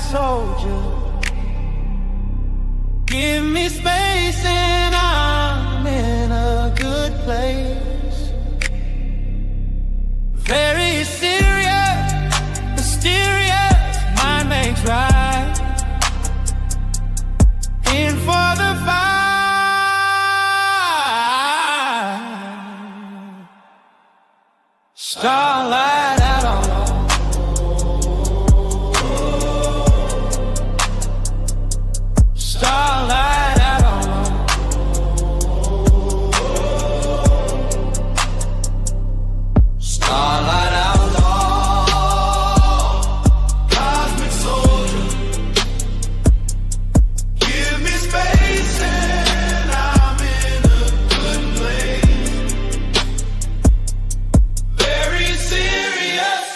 soldier. Give me space and I'm in a good place. Very serious, mysterious, mind makes right. In for the fight. Starlight out on starlight out on starlight outlaw, cosmic soldier. Give me space and I'm in a good place. Very serious,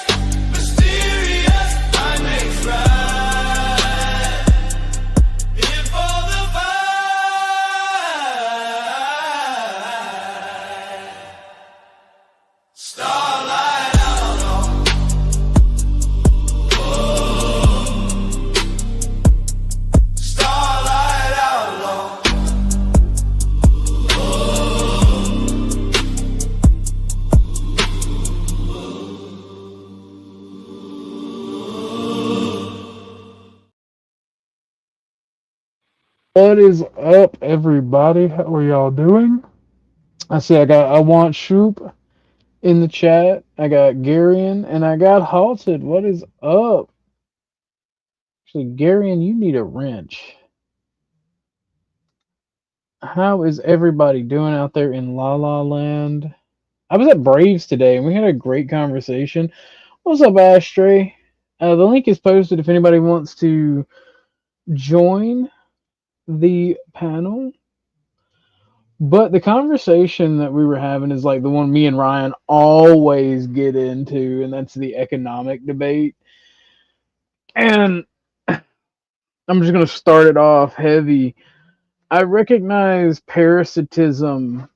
mysterious, I makes right. In for the fight. Starlight outlaw. Starlight outlaw. What is up, everybody? How are y'all doing? I see I want Shoop in the chat. I got Garion and I got Halted. What is up? Actually, Garion, you need a wrench. How is everybody doing out there in La La Land? I was at Braves today and we had a great conversation. What's up, Ashtray? The link is posted if anybody wants to join the panel. But the conversation that we were having is like the one me and Ryan always get into, and that's the economic debate. And I'm just going to start it off heavy. I recognize parasitism.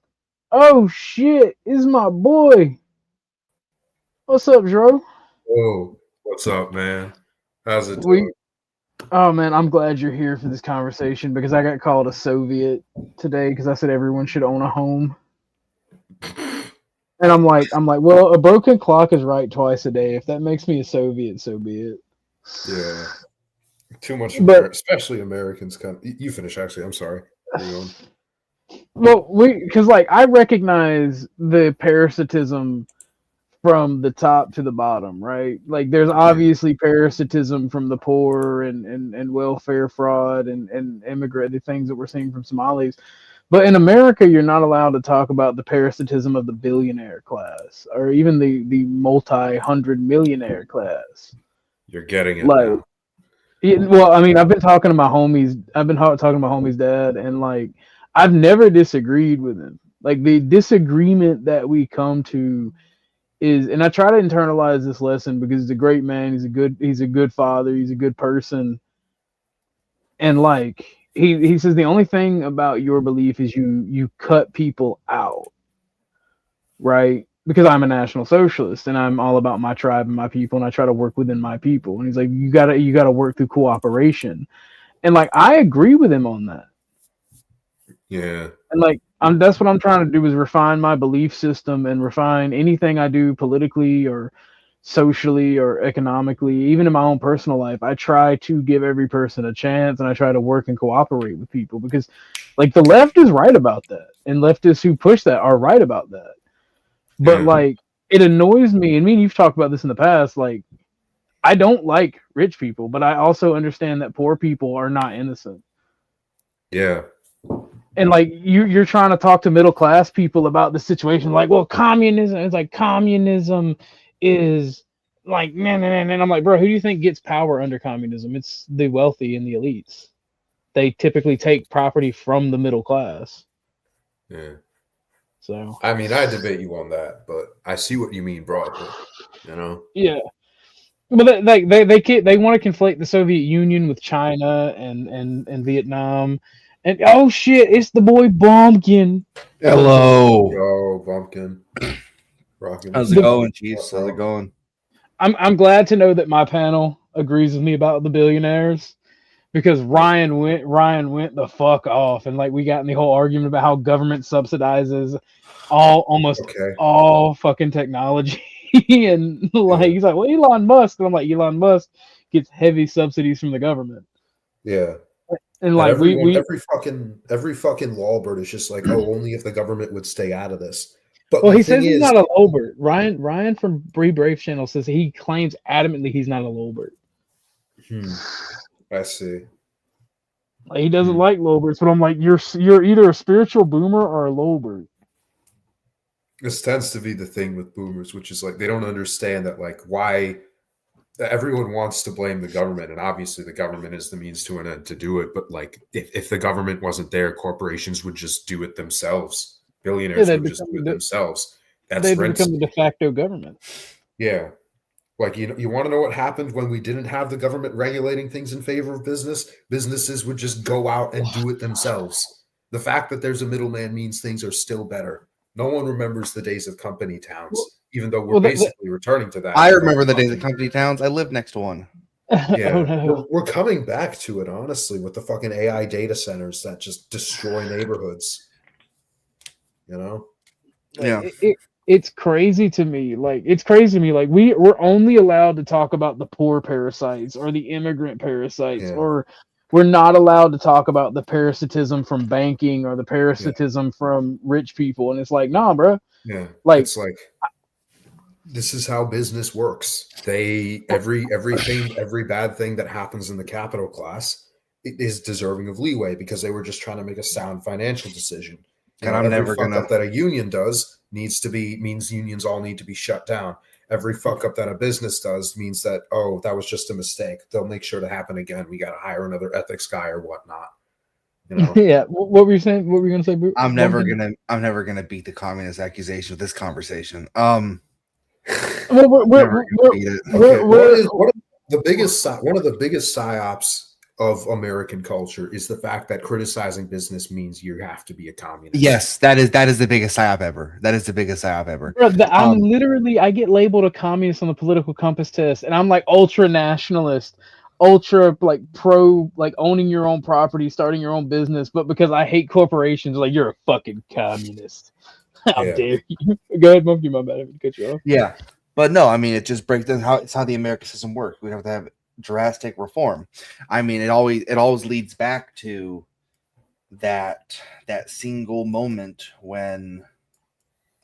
Oh shit, is my boy. What's up, Dro? Oh, what's up, man? How's it doing? Oh man, I'm glad you're here for this conversation because I got called a Soviet today because I said everyone should own a home. And I'm like, well, a broken clock is right twice a day. If that makes me a Soviet, so be it. Yeah. Too much, especially Americans. You finish, actually. I'm sorry. Well, because like I recognize the parasitism from the top to the bottom, right? Like there's obviously parasitism from the poor and welfare fraud and immigrant, the things that we're seeing from Somalis. But in America, you're not allowed to talk about the parasitism of the billionaire class or even the multi-hundred millionaire class. You're getting it. Like, well, I mean, I've been talking to my homies. I've been talking to my homie's dad, and like, I've never disagreed with him. Like the disagreement that we come to is, and I try to internalize this lesson because he's a great man. He's a good father. He's a good person. And like he says, the only thing about your belief is you cut people out, right? Because I'm a National Socialist and I'm all about my tribe and my people, and I try to work within my people. And he's like, you gotta work through cooperation, and like I agree with him on that. Yeah. And like that's what I'm trying to do is refine my belief system and refine anything I do politically or socially or economically, even in my own personal life. I try to give every person a chance and I try to work and cooperate with people because like the left is right about that and leftists who push that are right about that. But like it annoys me, and me and you've talked about this in the past, like I don't like rich people, but I also understand that poor people are not innocent. Yeah. And like you're trying to talk to middle class people about the situation, like, well, communism. It's like communism is like, man. And I'm like, bro, who do you think gets power under communism? It's the wealthy and the elites. They typically take property from the middle class. Yeah. So I mean, I debate you on that, but I see what you mean broadly. You know. Yeah. But they want to conflate the Soviet Union with China and Vietnam. And oh shit, it's the boy Bumpkin. Hello. Yo, Bumpkin. How's it going, Chiefs? How's it going? I'm glad to know that my panel agrees with me about the billionaires because Ryan went the fuck off, and like we got in the whole argument about how government subsidizes almost all fucking technology, and like he's like, well, Elon Musk, and I'm like, Elon Musk gets heavy subsidies from the government. Yeah. And like every fucking lawbird is just like, oh, only if the government would stay out of this. But well, he says he's not a lowbird. Ryan from Brave Channel says he claims adamantly he's not a lowbird. I see. Like, he doesn't like lowbirds, but I'm like, you're either a spiritual boomer or a lowbird. This tends to be the thing with boomers, which is like they don't understand that like why everyone wants to blame the government, and obviously the government is the means to an end to do it. But like if the government wasn't there, corporations would just do it themselves. Billionaires would just do it themselves. They'd become the de facto government. Yeah. Like, you want to know what happened when we didn't have the government regulating things in favor of business? Businesses would just go out and do it themselves. The fact that there's a middleman means things are still better. No one remembers the days of company towns, even though we're basically returning to that. I remember the days of company towns. I lived next to one. Yeah, we're coming back to it, honestly, with the fucking AI data centers that just destroy neighborhoods. You know? Yeah. It's crazy to me. Like, we're only allowed to talk about the poor parasites or the immigrant parasites, or we're not allowed to talk about the parasitism from banking or the parasitism from rich people. And it's like, nah, bro. Yeah. Like, it's like, this is how business works. Every bad thing that happens in the capital class is deserving of leeway because they were just trying to make a sound financial decision. And I'm never gonna up that a union does means unions all need to be shut down. Every fuck up that a business does means that, oh, that was just a mistake. They'll make sure to happen again. We got to hire another ethics guy or whatnot. You know? Yeah. What were you saying? What were you gonna say, Bruce? I'm never gonna beat the communist accusation with this conversation. One of the biggest psyops of American culture is the fact that criticizing business means you have to be a communist. Yes, that is the biggest psyop ever. That is the biggest psyop ever. Bro, I get labeled a communist on the political compass test, and I'm like ultra nationalist, ultra like pro like owning your own property, starting your own business, but because I hate corporations, like you're a fucking communist. How dare you? Go ahead, Monkey. My bad. I didn't cut you off. Yeah, but no, I mean it just breaks down how the American system works. We have to have drastic reform. I mean, it always leads back to that single moment when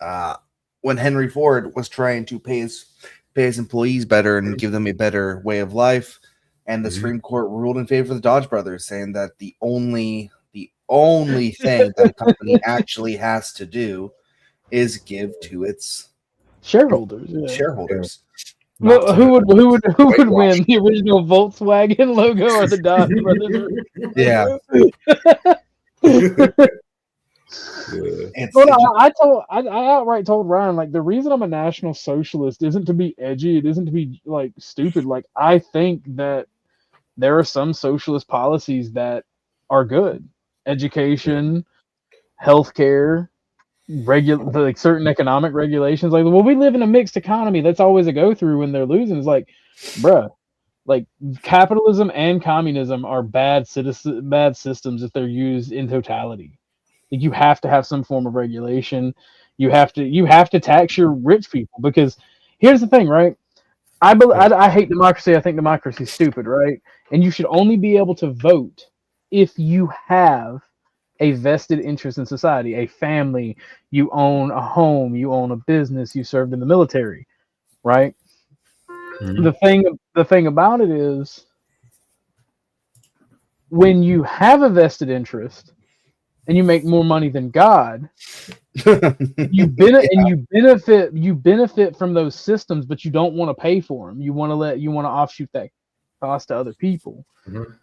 Henry Ford was trying to pay his employees better and give them a better way of life, and the Supreme Court ruled in favor of the Dodge brothers, saying that the only thing that a company actually has to do is give to its shareholders. Well, who would win, the original Volkswagen logo or the Dodge brothers? Yeah. I outright told Ryan, like, the reason I'm a national socialist isn't to be edgy, it isn't to be like stupid. Like, I think that there are some socialist policies that are good. Education, healthcare, like certain economic regulations. Like, well, we live in a mixed economy. That's always a go through when they're losing. It's like, bruh, like capitalism and communism are bad systems if they're used in totality. Like, you have to have some form of regulation. You have to tax your rich people, because here's the thing, right? I hate democracy. I think democracy is stupid, right? And you should only be able to vote if you have a vested interest in society, a family, you own a home, you own a business, you served in the military, right? Mm-hmm. The thing about it is, when you have a vested interest and you make more money than God, you benefit from those systems, but you don't want to pay for them. You want to offshoot that cost to other people. Mm-hmm.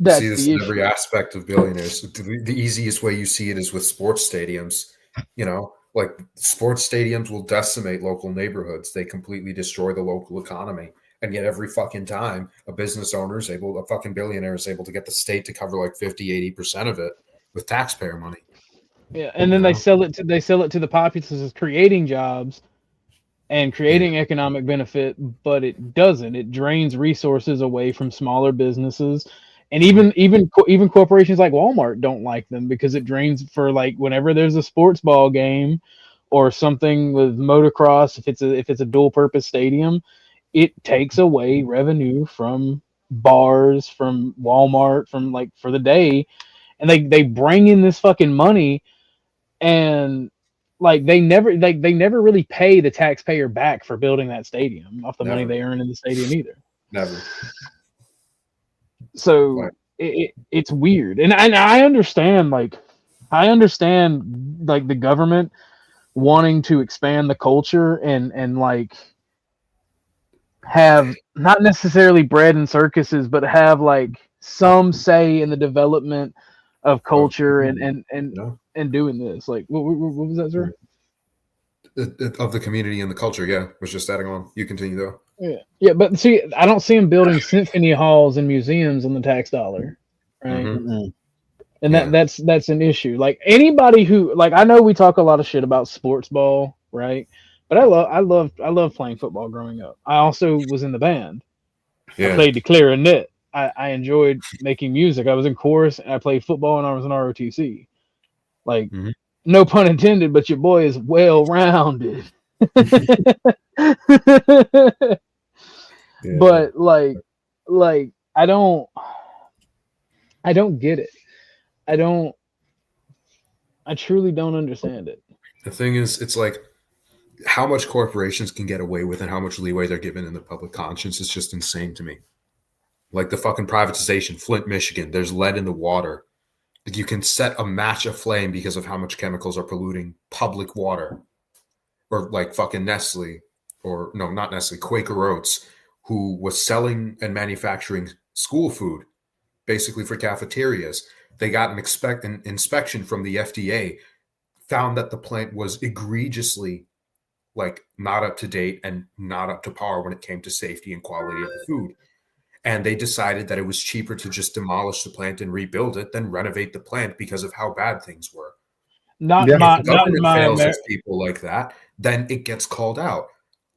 That's see this in every aspect of billionaires. The easiest way you see it is with sports stadiums. You know, like sports stadiums will decimate local neighborhoods. They completely destroy the local economy. And yet every fucking time a fucking billionaire is able to get the state to cover like 50-80% of it with taxpayer money. Yeah, and then they sell it to the populace as creating jobs, and creating economic benefit, but it doesn't. It drains resources away from smaller businesses, and even corporations like Walmart don't like them because it drains for like whenever there's a sports ball game or something with motocross. If it's a dual purpose stadium, it takes away revenue from bars, from Walmart, from like for the day, and they bring in this fucking money, and like they never really pay the taxpayer back for building that stadium off the money they earn in the stadium either. Never. So it's weird, and I understand like the government wanting to expand the culture and like have not necessarily bread and circuses, but have like some say in the development of culture and doing this. Like what was that, sir? Of the community and the culture, was just adding on. You continue though. Yeah, but see, I don't see them building symphony halls and museums on the tax dollar, right? And that's an issue. Like anybody who like, I know we talk a lot of shit about sports ball, right? But I love playing football growing up. I also was in the band. I played the clarinet. I enjoyed making music. I was in chorus and I played football and I was in ROTC. Like, no pun intended, but your boy is well rounded. But like I don't get it. I truly don't understand it. The thing is, it's like how much corporations can get away with and how much leeway they're given in the public conscience is just insane to me. Like the fucking privatization, Flint, Michigan, there's lead in the water. You can set a match aflame because of how much chemicals are polluting public water. Or like fucking Nestle, or no, not Nestle, Quaker Oats, who was selling and manufacturing school food, basically for cafeterias. They got an inspection from the FDA, found that the plant was egregiously like not up to date and not up to par when it came to safety and quality of the food. And they decided that it was cheaper to just demolish the plant and rebuild it than renovate the plant because of how bad things were. If the government fails as people like that, then it gets called out.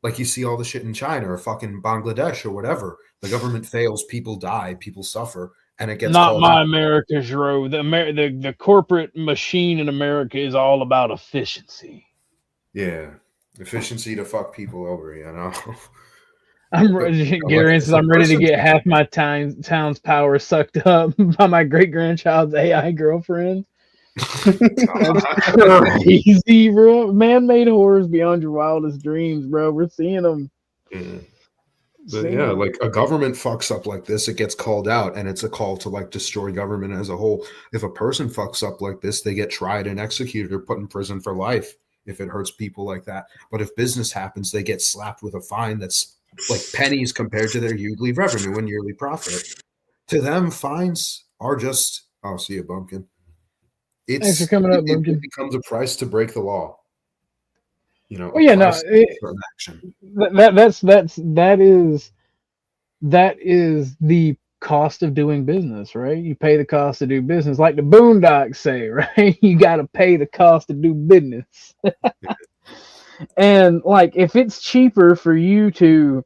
Like you see all the shit in China or fucking Bangladesh or whatever. The government fails, people die, people suffer, and it gets called out. America's road. The corporate machine in America is all about efficiency. Yeah, efficiency to fuck people over, you know. Gary says I'm ready to get half my town's power sucked up by my great grandchild's AI girlfriend. Crazy, bro. Man-made horrors beyond your wildest dreams, bro. We're seeing them. Like a government fucks up like this, it gets called out, and it's a call to like destroy government as a whole. If a person fucks up like this, they get tried and executed or put in prison for life if it hurts people like that. But if business happens, they get slapped with a fine that's like pennies compared to their yearly revenue and yearly profit. To them, fines are just, oh, see you, Bumpkin. Thanks for coming up, Bumpkin. It becomes a price to break the law. You know, action. That is the cost of doing business, right? You pay the cost to do business, like the Boondocks say, right? You got to pay the cost to do business. And like, if it's cheaper for you to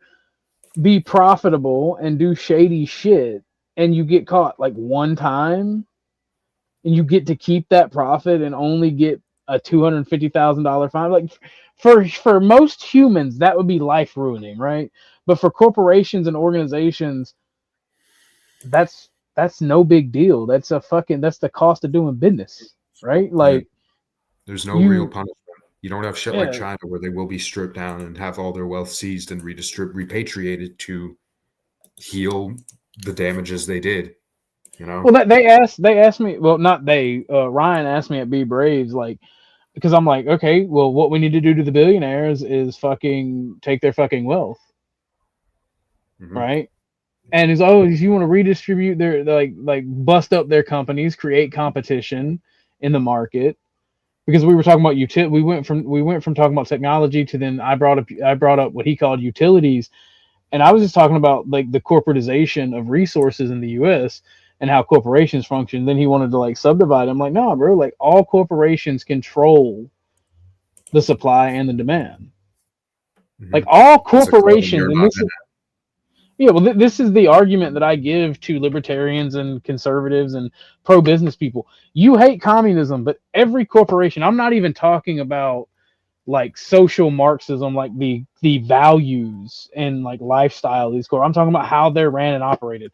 be profitable and do shady shit, and you get caught like one time, and you get to keep that profit and only get a $250,000 fine, like for most humans, that would be life ruining, right? But for corporations and organizations, that's no big deal. That's the cost of doing business, right? Like, there's no real punishment. You don't have shit like China where they will be stripped down and have all their wealth seized and repatriated to heal the damages they did. You know. Well, they asked me. Well, not they. Ryan asked me at Be Braves, like, because I'm like, okay, well, what we need to do to the billionaires is fucking take their fucking wealth, right? And he's if you want to redistribute their like bust up their companies, create competition in the market. Because we were talking about we went from talking about technology to then I brought up what he called utilities, and I was just talking about like the corporatization of resources in the U.S. and how corporations function. Then he wanted to like subdivide. I'm like, no, bro. Like all corporations control the supply and the demand. Like all It's a club and corporations, you're and not this is yeah, well, this is the argument that I give to libertarians and conservatives and pro-business people. You hate communism, but every corporation, I'm not even talking about like social Marxism, like the values and like lifestyle of these corporations. I'm talking about how they're ran and operated.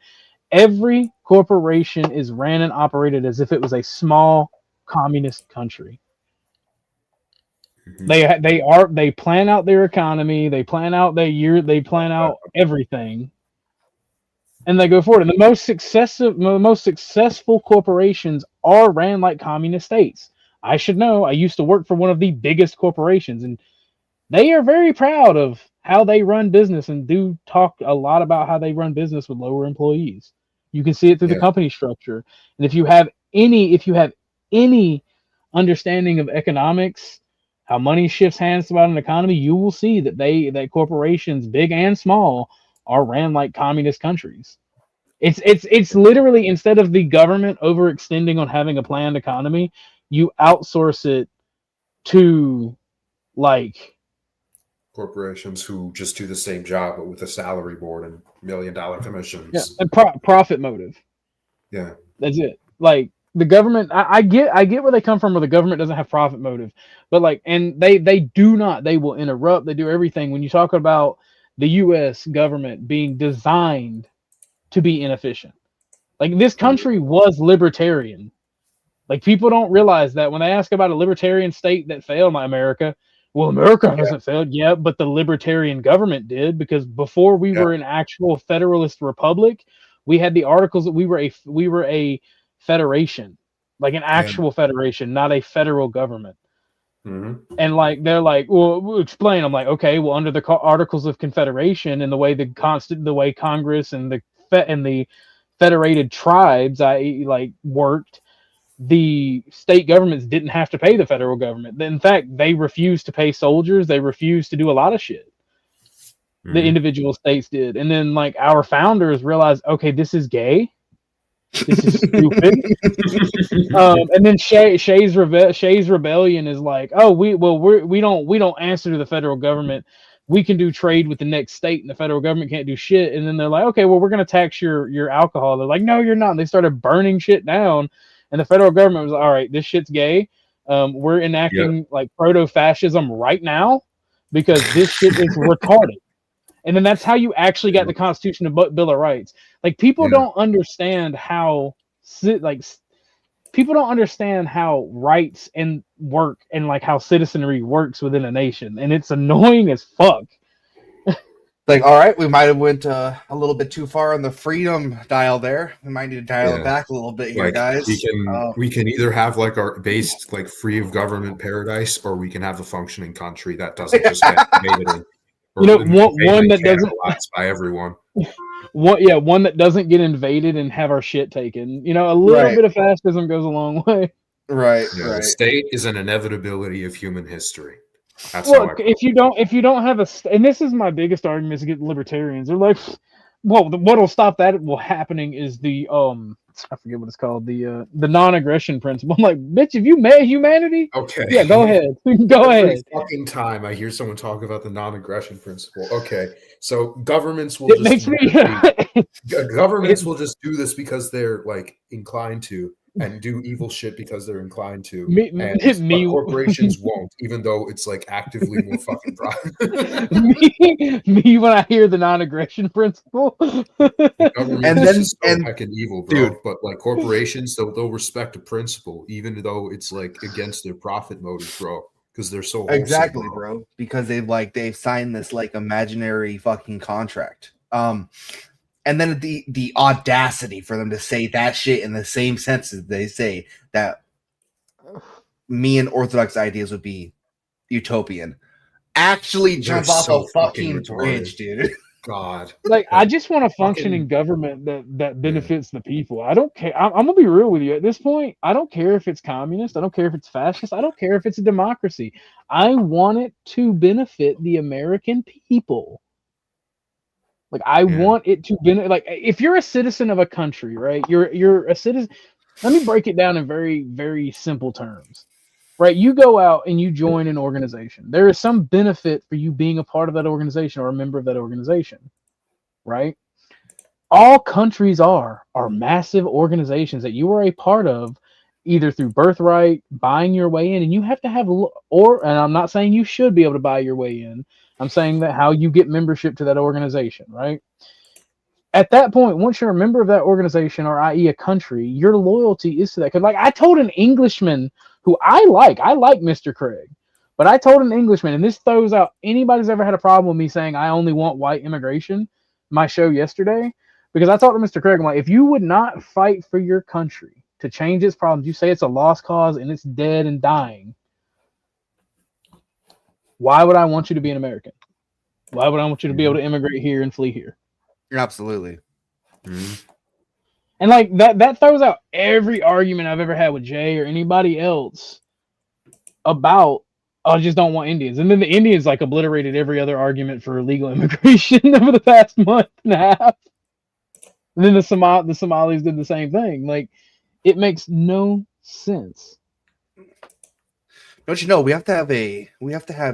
Every corporation is ran and operated as if it was a small communist country. They plan out their economy, they plan out their year, they plan out everything. And they go forward. And the most successful corporations are ran like communist states. I should know. I used to work for one of the biggest corporations, and they are very proud of how they run business and do talk a lot about how they run business with lower employees. You can see it through the company structure. And if you have any understanding of economics, how money shifts hands throughout an economy, you will see that corporations, big and small, are ran like communist countries. It's literally, instead of the government overextending on having a planned economy, you outsource it to like corporations who just do the same job but with a salary board and $1 million commissions. Yeah, and profit motive. Yeah, that's it. Like the government, I get where they come from, where the government doesn't have profit motive, but like, and they will interrupt, they do everything. When you talk about the U.S. government being designed to be inefficient, like this country was libertarian. Like people don't realize that when they ask about a libertarian state that failed, like America. Well, America hasn't failed yet, but the libertarian government did, because before we were an actual federalist republic, we had the articles that we were a federation, like an actual federation, not a federal government. Mm-hmm. And like they're like, well, explain. I'm like, okay, well, under the Articles of Confederation and the way the way Congress and the federated tribes worked, the state governments didn't have to pay the federal government. In fact, they refused to pay soldiers. They refused to do a lot of shit. Mm-hmm. The individual states did. And then like our founders realized, okay, this is gay. This is stupid. And then Shay's rebellion is like, oh, we don't answer to the federal government. We can do trade with the next state, and the federal government can't do shit. And then they're like, okay, well, we're going to tax your alcohol. They're like, no, you're not. And they started burning shit down. And the federal government was like, all right, this shit's gay. We're enacting like proto-fascism right now because this shit is retarded. And then that's how you actually got the Constitution and Bill of Rights. Like people don't understand how people don't understand how rights and work and like how citizenry works within a nation, and it's annoying as fuck. Like, all right, we might have went a little bit too far on the freedom dial there. We might need to dial it back a little bit here, guys. We can either have like our based like free of government paradise, or we can have a functioning country that doesn't just get invaded in, one that doesn't by everyone. One that doesn't get invaded and have our shit taken. A little bit of fascism goes a long way. Right. The state is an inevitability of human history. That's if you don't have and this is my biggest argument is against libertarians. They're like, well, what'll stop that happening is the I forget what it's called, the non-aggression principle. I'm like, bitch, if you met humanity, okay, yeah, go ahead, go ahead. Fucking time I hear someone talk about the non-aggression principle. Okay, so governments will governments will just do this because they're like inclined to, and do evil shit because they're inclined to. But corporations won't, even though it's like actively more fucking private. me when I hear the non-aggression principle. And then fucking evil, bro. Dude. But like corporations, they'll respect a principle, even though it's like against their profit motive, bro. Because they're so wholesome, exactly, bro. Because they've signed this like imaginary fucking contract. And then the audacity for them to say that shit in the same senses they say that me and Orthodox ideas would be utopian. Actually jump off a fucking bridge, dude. God. Like, I just want a functioning government that benefits the people. I don't care. I'm going to be real with you. At this point, I don't care if it's communist. I don't care if it's fascist. I don't care if it's a democracy. I want it to benefit the American people. Like, I want it to benefit. Like, if you're a citizen of a country, right? You're a citizen. Let me break it down in very, very simple terms. right? You go out and you join an organization. There is some benefit for you being a part of that organization or a member of that organization, right? All countries are massive organizations that you are a part of, either through birthright, buying your way in, and you have to have, or, and I'm not saying you should be able to buy your way in. I'm saying that how you get membership to that organization, right? At that point, once you're a member of that organization, or i.e. a country, your loyalty is to that. Because like I told an Englishman who I like Mr. Craig, but I told an Englishman, and this throws out anybody's ever had a problem with me saying I only want white immigration, my show yesterday, because I talked to Mr. Craig, I'm like, if you would not fight for your country to change its problems, you say it's a lost cause and it's dead and dying, why would I want you to be an American? Why would I want you to be able to immigrate here and flee here? Absolutely. Mm-hmm. And like that throws out every argument I've ever had with Jay or anybody else about, I just don't want Indians. And then the Indians like obliterated every other argument for illegal immigration over the past month and a half. And then the Somalis did the same thing. Like, it makes no sense. Don't you know we have to have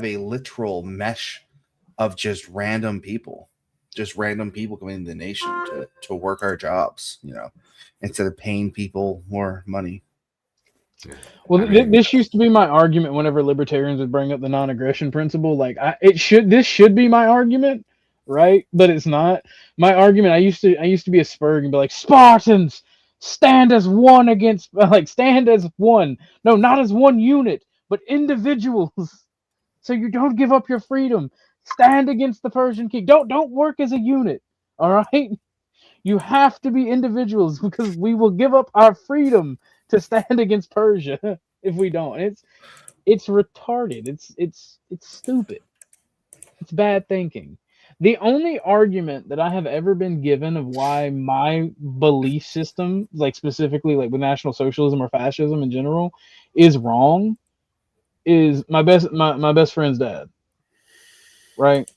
a literal mesh of just random people coming into the nation to work our jobs, you know, instead of paying people more money. Well, this used to be my argument whenever libertarians would bring up the non-aggression principle. Like, this should be my argument, right? But it's not my argument. I used to be a Spurg and be like, Spartans, stand as one against, like, stand as one. No, not as one unit, but individuals. So you don't give up your freedom. Stand against the Persian king. Don't work as a unit. All right. You have to be individuals, because we will give up our freedom to stand against Persia if we don't. It's retarded. It's stupid. It's bad thinking. The only argument that I have ever been given of why my belief system, like specifically like with National Socialism or fascism in general, is wrong, is my best friend's dad. Right?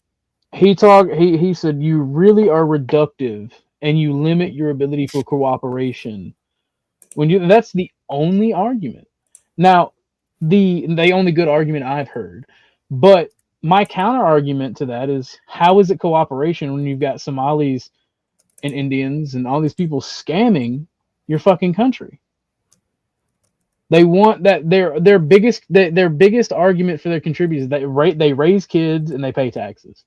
He said, you really are reductive and you limit your ability for cooperation. That's the only argument. Now, the only good argument I've heard. But my counter argument to that is, how is it cooperation when you've got Somalis and Indians and all these people scamming your fucking country? They want that their biggest argument for their contributors is that they raise kids and they pay taxes.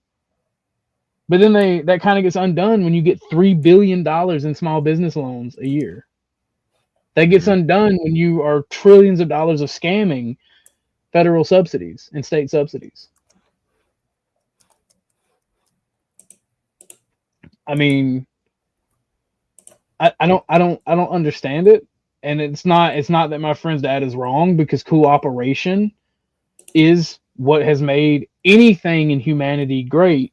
But then that kind of gets undone when you get $3 billion in small business loans a year. That gets undone when you are trillions of dollars of scamming federal subsidies and state subsidies. I mean, I don't understand it, and it's not that my friend's dad is wrong, because cooperation is what has made anything in humanity great.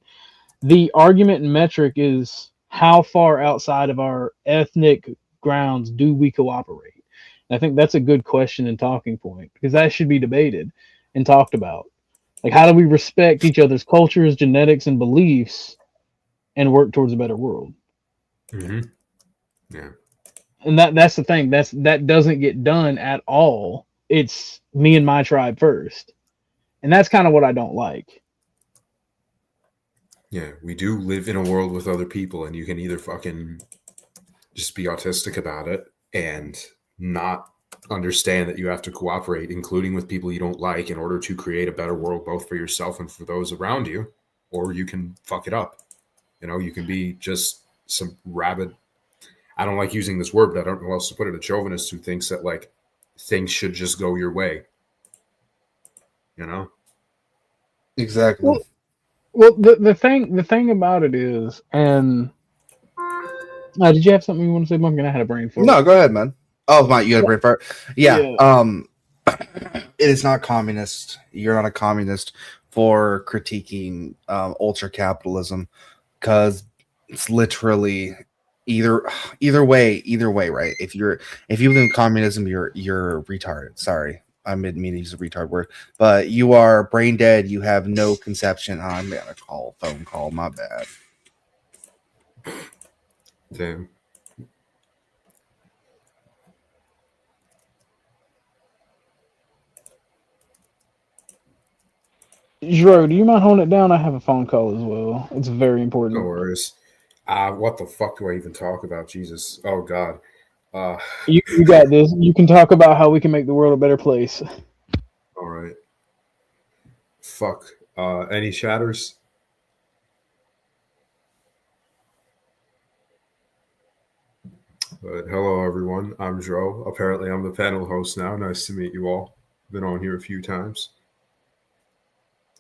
The argument and metric is how far outside of our ethnic grounds do we cooperate? And I think that's a good question and talking point, because that should be debated and talked about. Like, how do we respect each other's cultures, genetics, and beliefs and work towards a better world? Mm-hmm. Yeah. And that's the thing. That doesn't get done at all. It's me and my tribe first. And that's kind of what I don't like. Yeah, we do live in a world with other people, and you can either fucking just be autistic about it and not understand that you have to cooperate, including with people you don't like, in order to create a better world both for yourself and for those around you, or you can fuck it up. You know, you can be just some rabid, I don't like using this word, but I don't know how else to put it, a chauvinist who thinks that like things should just go your way. You know? Exactly. Well, the thing about it is, and did you have something you want to say, Bumpkin? I had a brain fart. No, go ahead, man. Oh, my, you had a brain fart. Yeah. Yeah. It is not communist. You're not a communist for critiquing ultra capitalism, because it's literally either way, right? If you believe in communism, you're retarded. Sorry, I didn't mean to use a retard word, but you are brain dead. You have no conception. I'm gonna phone call. My bad. Damn. Dro, do you mind holding it down? I have a phone call as well. It's very No important. worries. What the fuck do I even talk about? Jesus. Oh, God. You got this. You can talk about how we can make the world a better place. All right. Fuck. Any chatters? But hello, everyone. I'm Dro. Apparently, I'm the panel host now. Nice to meet you all. Been on here a few times.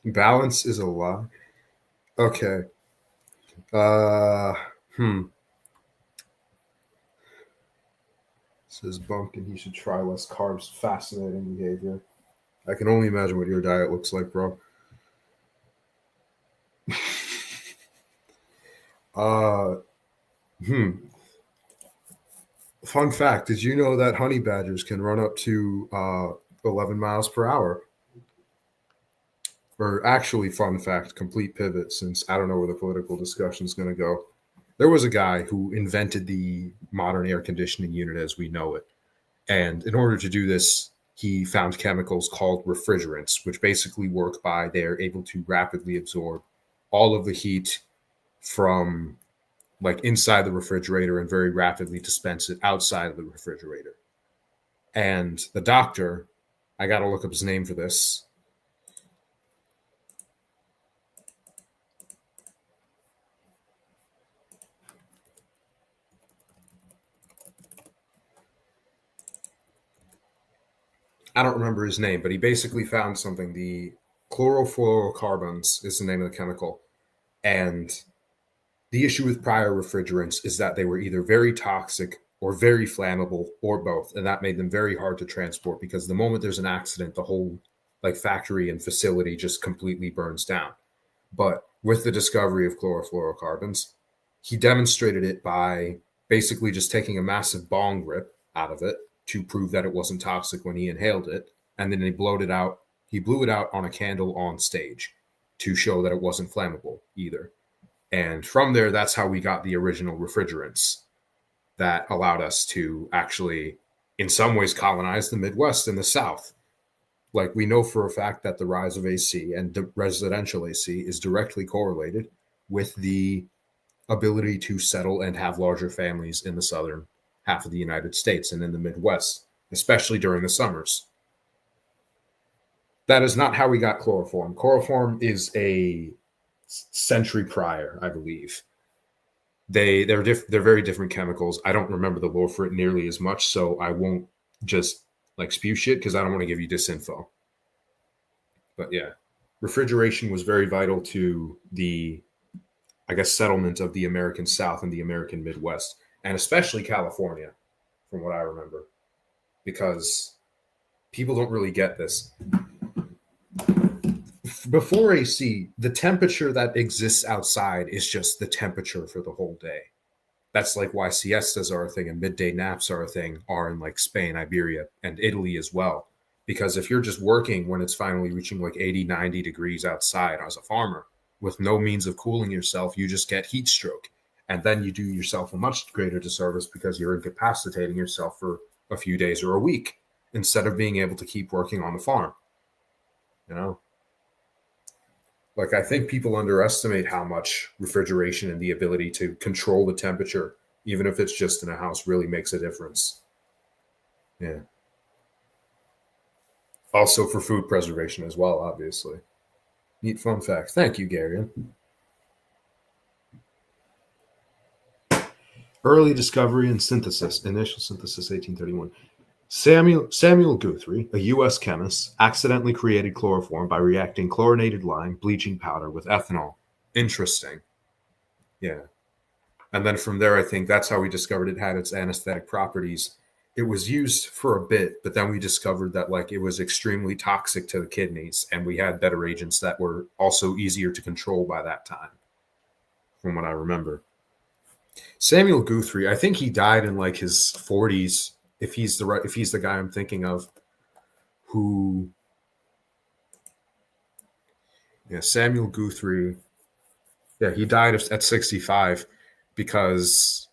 Balance is a lie. Okay. Says Bumpkin he should try less carbs. Fascinating behavior. I can only imagine what your diet looks like, bro. Fun fact, did you know that honey badgers can run up to 11 miles per hour? Or actually, fun fact, complete pivot, since I don't know where the political discussion is going to go. There was a guy who invented the modern air conditioning unit as we know it. And in order to do this, he found chemicals called refrigerants, which basically work by they're able to rapidly absorb all of the heat from like inside the refrigerator and very rapidly dispense it outside of the refrigerator. And the doctor, I got to look up his name for this. I don't remember his name, but he basically found something. The chlorofluorocarbons is the name of the chemical. And the issue with prior refrigerants is that they were either very toxic or very flammable or both. And that made them very hard to transport because the moment there's an accident, the whole like factory and facility just completely burns down. But with the discovery of chlorofluorocarbons, he demonstrated it by basically just taking a massive bong rip out of it to prove that it wasn't toxic when he inhaled it. And then he blew it out. He blew it out on a candle on stage to show that it wasn't flammable either. And from there, that's how we got the original refrigerants that allowed us to actually, in some ways, colonize the Midwest and the South. Like we know for a fact that the rise of AC and residential AC is directly correlated with the ability to settle and have larger families in the southern half of the United States and in the Midwest, especially during the summers. That is not how we got chloroform. Chloroform is a century prior, I believe. They're very different chemicals. I don't remember the lore for it nearly as much, so I won't just like spew shit because I don't want to give you disinfo. But yeah, refrigeration was very vital to the, I guess, settlement of the American South and the American Midwest, and especially California, from what I remember, because people don't really get this. Before AC, the temperature that exists outside is just the temperature for the whole day. That's like why siestas are a thing and midday naps are a thing, are in like Spain, Iberia, and Italy as well. Because if you're just working when it's finally reaching like 80, 90 degrees outside as a farmer with no means of cooling yourself, you just get heat stroke. And then you do yourself a much greater disservice because you're incapacitating yourself for a few days or a week instead of being able to keep working on the farm. You know? Like, I think people underestimate how much refrigeration and the ability to control the temperature, even if it's just in a house, really makes a difference. Yeah. Also for food preservation as well, obviously. Neat fun fact. Thank you, Garion. Early discovery and synthesis. Initial synthesis, 1831. Samuel Guthrie, a U.S. chemist, accidentally created chloroform by reacting chlorinated lime, bleaching powder with ethanol. Interesting. Yeah. And then from there, I think that's how we discovered it had its anesthetic properties. It was used for a bit, but then we discovered that like it was extremely toxic to the kidneys, and we had better agents that were also easier to control by that time, from what I remember. Samuel Guthrie, I think he died in like his 40s. If he's the guy I'm thinking of, Samuel Guthrie, he died at 65 because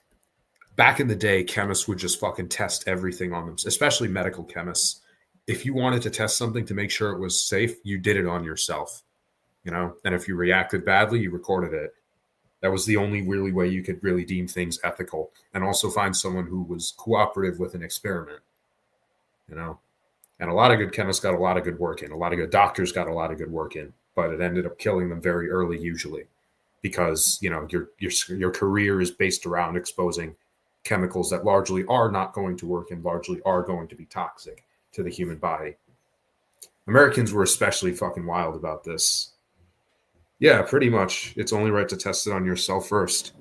back in the day, chemists would just fucking test everything on them, especially medical chemists. If you wanted to test something to make sure it was safe, you did it on yourself. you know, and if you reacted badly, you recorded it. That was the only really way you could really deem things ethical, and also find someone who was cooperative with an experiment, you know. And a lot of good chemists got a lot of good work in. A lot of good doctors got a lot of good work in, but it ended up killing them very early, usually, because you know your career is based around exposing chemicals that largely are not going to work and largely are going to be toxic to the human body. Americans were especially fucking wild about this. Yeah, pretty much. It's only right to test it on yourself first.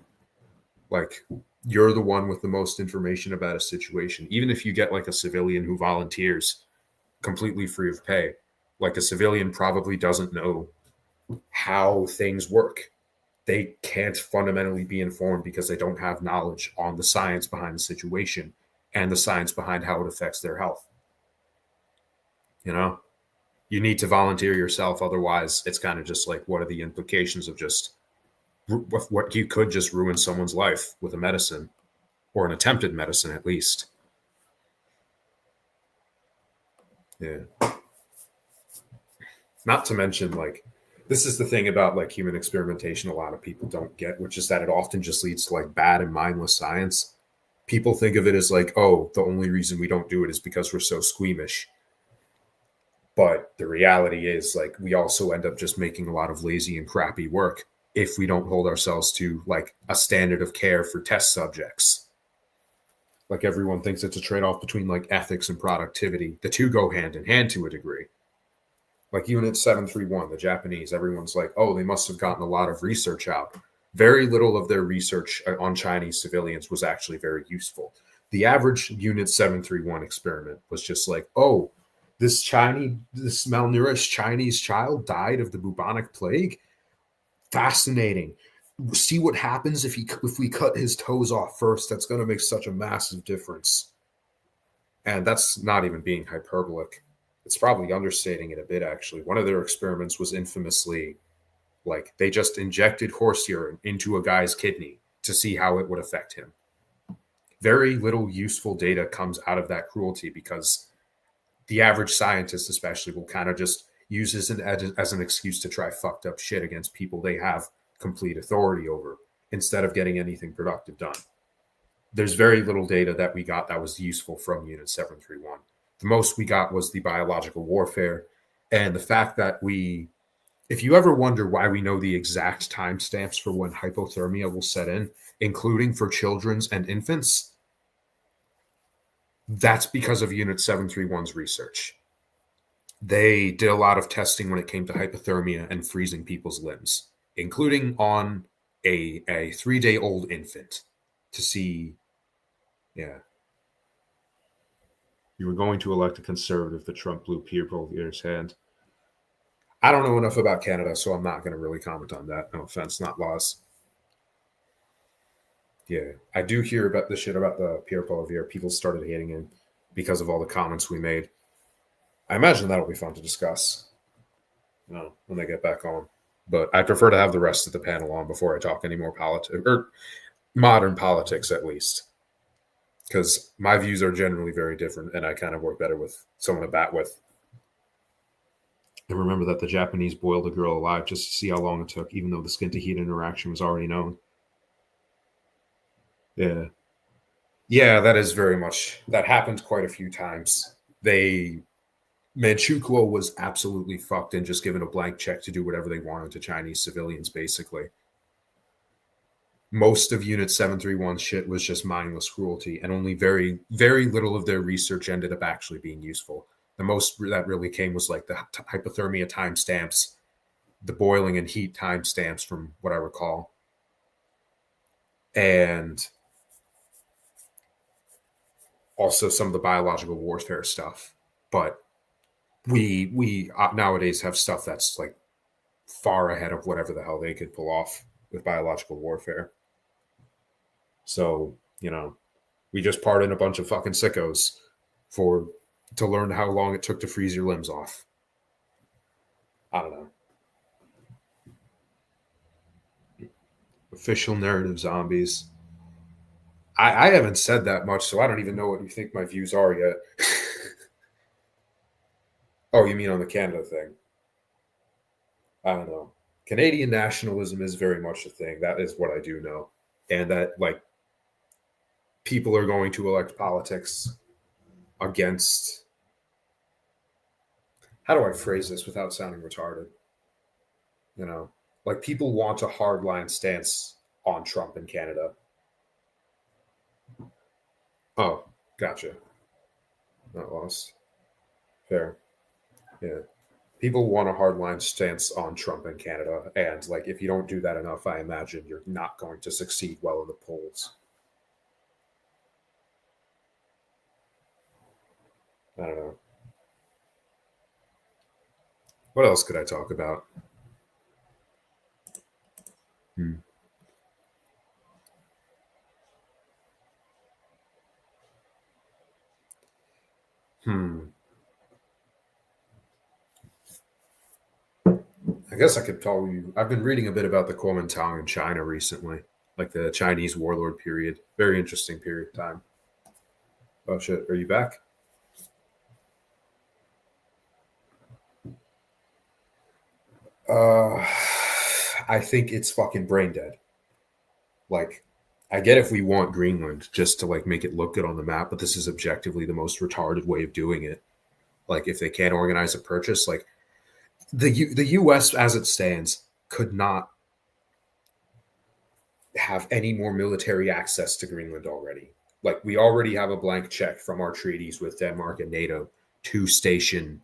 Like, you're the one with the most information about a situation. Even if you get like a civilian who volunteers completely free of pay, like a civilian probably doesn't know how things work. They can't fundamentally be informed because they don't have knowledge on the science behind the situation and the science behind how it affects their health. You know? You need to volunteer yourself. Otherwise, it's kind of just like, what are the implications of just what you could just ruin someone's life with a medicine, or an attempted medicine at least. Yeah. Not to mention, like, this is the thing about like human experimentation a lot of people don't get, which is that it often just leads to like bad and mindless science. People think of it as like, oh, the only reason we don't do it is because we're so squeamish. But the reality is, like, we also end up just making a lot of lazy and crappy work if we don't hold ourselves to like a standard of care for test subjects. Like, everyone thinks it's a trade-off between like ethics and productivity. The two go hand in hand to a degree. Like Unit 731, the Japanese, everyone's like, oh, they must have gotten a lot of research out. Very little of their research on Chinese civilians was actually very useful. The average Unit 731 experiment was just like, oh, this malnourished Chinese child died of the bubonic plague. Fascinating. See what happens if we cut his toes off first. That's going to make such a massive difference. And that's not even being hyperbolic. It's probably understating it a bit, actually. One of their experiments was infamously, like, they just injected horse urine into a guy's kidney to see how it would affect him. Very little useful data comes out of that cruelty because the average scientist especially will kind of just use this as an excuse to try fucked up shit against people they have complete authority over instead of getting anything productive done. There's very little data that we got that was useful from Unit 731. The most we got was the biological warfare and the fact that if you ever wonder why we know the exact timestamps for when hypothermia will set in, including for children's and infants, that's because of Unit 731's research. They did a lot of testing when it came to hypothermia and freezing people's limbs, including on a 3-day-old infant to see, yeah. You were going to elect a conservative, the Trump blew Pierre Poilievre's hand. I don't know enough about Canada, so I'm not going to really comment on that. No offense, not laws. Yeah, I do hear about the shit about the Pierre Poilievre. People started hating him because of all the comments we made. I imagine that'll be fun to discuss, when they get back on. But I prefer to have the rest of the panel on before I talk any more politics, or modern politics at least, because my views are generally very different, and I kind of work better with someone to bat with. And remember that the Japanese boiled a girl alive just to see how long it took, even though the skin-to-heat interaction was already known. Yeah. Yeah, that is very much, that happened quite a few times. Manchukuo was absolutely fucked and just given a blank check to do whatever they wanted to Chinese civilians, basically. Most of Unit 731's shit was just mindless cruelty, and only very, very little of their research ended up actually being useful. The most that really came was like the hypothermia timestamps, the boiling and heat timestamps from what I recall. And also some of the biological warfare stuff. But we nowadays have stuff that's like far ahead of whatever the hell they could pull off with biological warfare. So, we just pardon a bunch of fucking sickos to learn how long it took to freeze your limbs off. I don't know. Official narrative zombies. I haven't said that much, so I don't even know what you think my views are yet. Oh, you mean on the Canada thing? I don't know. Canadian nationalism is very much a thing. That is what I do know. And that, like, people are going to elect politics against, how do I phrase this without sounding retarded? You know, like, people want a hardline stance on Trump in Canada. Oh, gotcha. Not lost. Fair. Yeah. People want a hardline stance on Trump in Canada. And, like, if you don't do that enough, I imagine you're not going to succeed well in the polls. I don't know. What else could I talk about? I guess I could tell you, I've been reading a bit about the Kuomintang in China recently, like the Chinese warlord period. Very interesting period of time. Oh shit, are you back? I think it's fucking brain dead. Like, I get if we want Greenland just to, like, make it look good on the map, but this is objectively the most retarded way of doing it. Like, if they can't organize a purchase, like, the U.S. as it stands could not have any more military access to Greenland already. Like, we already have a blank check from our treaties with Denmark and NATO to station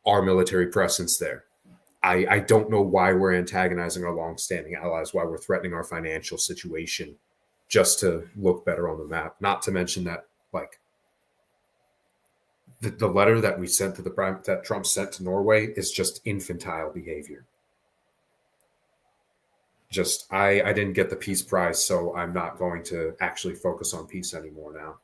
our military presence there. I don't know why we're antagonizing our longstanding allies, why we're threatening our financial situation just to look better on the map. Not to mention that, like, the letter that we sent to that Trump sent to Norway is just infantile behavior. Just, I didn't get the peace prize, so I'm not going to actually focus on peace anymore now.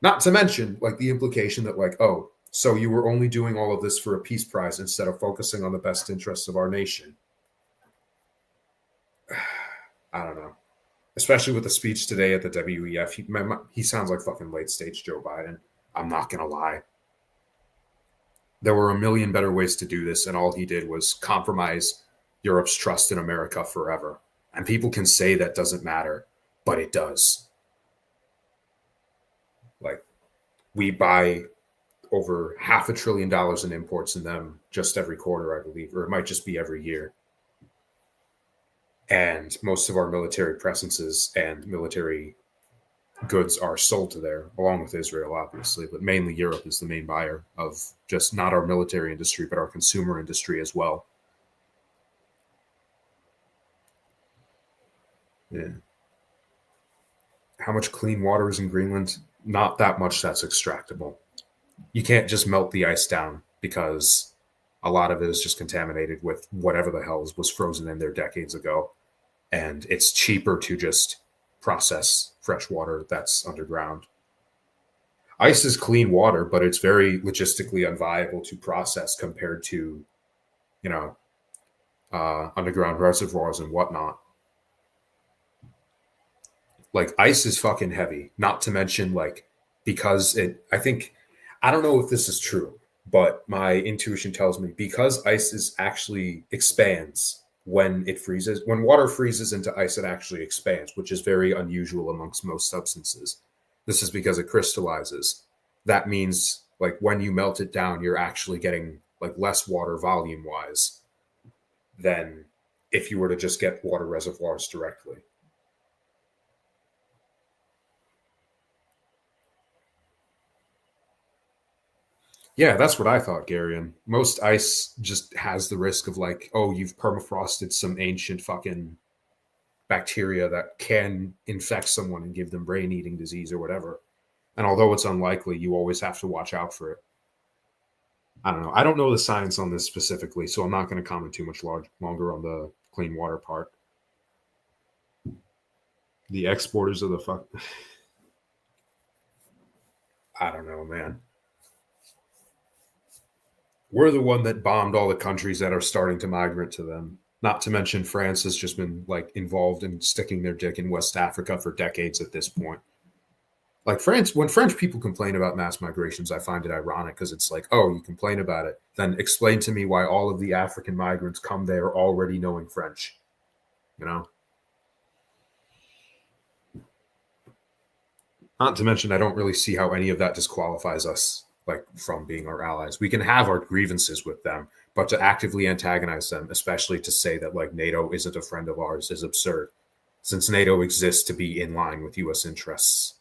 Not to mention, like, the implication that, like, oh, so you were only doing all of this for a peace prize instead of focusing on the best interests of our nation. I don't know. Especially with the speech today at the WEF. He sounds like fucking late stage Joe Biden. I'm not going to lie. There were a million better ways to do this, and all he did was compromise Europe's trust in America forever. And people can say that doesn't matter, but it does. Like, we buy over $500 billion in imports in them just every quarter, I believe, or it might just be every year. And most of our military presences and military goods are sold to there, along with Israel, obviously, but mainly Europe is the main buyer of just not our military industry, but our consumer industry as well. Yeah. How much clean water is in Greenland? Not that much that's extractable. You can't just melt the ice down because a lot of it is just contaminated with whatever the hell was frozen in there decades ago. And it's cheaper to just process fresh water that's underground. Ice is clean water, but it's very logistically unviable to process compared to, underground reservoirs and whatnot. Like, ice is fucking heavy, not to mention, like, because I don't know if this is true, but my intuition tells me because ice actually expands when it freezes. When water freezes into ice, it actually expands, which is very unusual amongst most substances. This is because it crystallizes. That means, like, when you melt it down, you're actually getting, like, less water volume-wise than if you were to just get water reservoirs directly. Yeah, that's what I thought, Garion. Most ice just has the risk of, like, oh, you've permafrosted some ancient fucking bacteria that can infect someone and give them brain-eating disease or whatever. And although it's unlikely, you always have to watch out for it. I don't know. I don't know the science on this specifically, so I'm not going to comment too much longer on the clean water part. The exporters of the fuck... I don't know, man. We're the one that bombed all the countries that are starting to migrate to them. Not to mention France has just been, like, involved in sticking their dick in West Africa for decades at this point. Like France, when French people complain about mass migrations, I find it ironic because it's like, oh, you complain about it, then explain to me why all of the African migrants come there already knowing French. You know? Not to mention, I don't really see how any of that disqualifies us like from being our allies. We can have our grievances with them, but to actively antagonize them, especially to say that like NATO isn't a friend of ours, is absurd. Since NATO exists to be in line with U.S. interests.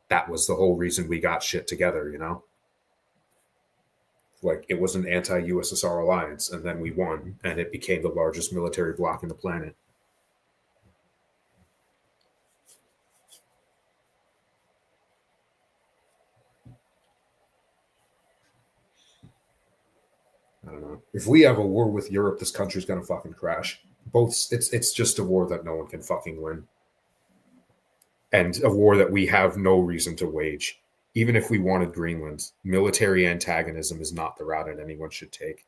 That was the whole reason we got shit together, you know? Like, it was an anti-USSR alliance, and then we won, and it became the largest military bloc in the planet. I don't know. If we have a war with Europe, this country's gonna fucking crash. It's just a war that no one can fucking win. And a war that we have no reason to wage. Even if we wanted Greenland, military antagonism is not the route that anyone should take.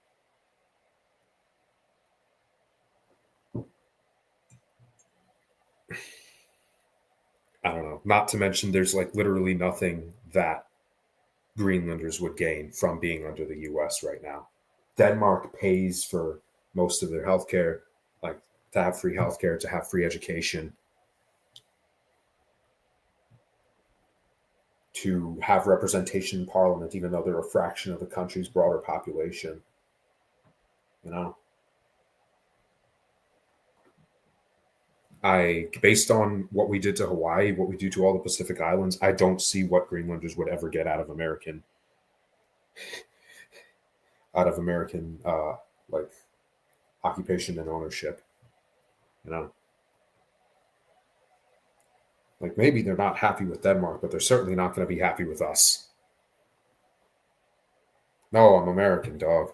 I don't know. Not to mention, there's like literally nothing that Greenlanders would gain from being under the US right now. Denmark pays for most of their healthcare, like to have free healthcare, to have free education, to have representation in parliament, even though they're a fraction of the country's broader population. You know? Based on what we did to Hawaii, what we do to all the Pacific Islands, I don't see what Greenlanders would ever get out of American like occupation and ownership. You know? Like, maybe they're not happy with Denmark, but they're certainly not going to be happy with us. No, I'm American, dog.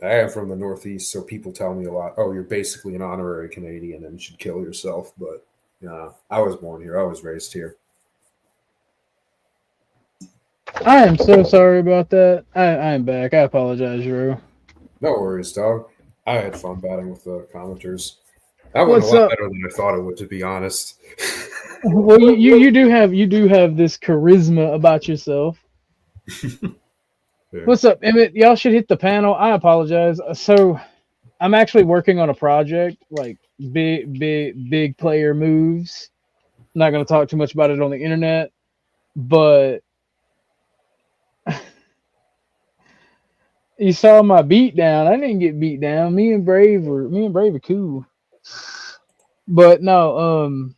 I am from the Northeast, so people tell me a lot, oh, you're basically an honorary Canadian and you should kill yourself. But, I was born here. I was raised here. I am so sorry about that. I am back. I apologize, Drew. No worries, dog. I had fun batting with the commenters. That went a lot better than I thought it would, to be honest. Well, you do have this charisma about yourself. Yeah. What's up, Emmett? Y'all should hit the panel. I apologize. So, I'm actually working on a project, like big player moves. I'm not going to talk too much about it on the internet, but you saw my beat down. I didn't get beat down. Me and Brave are cool. But no,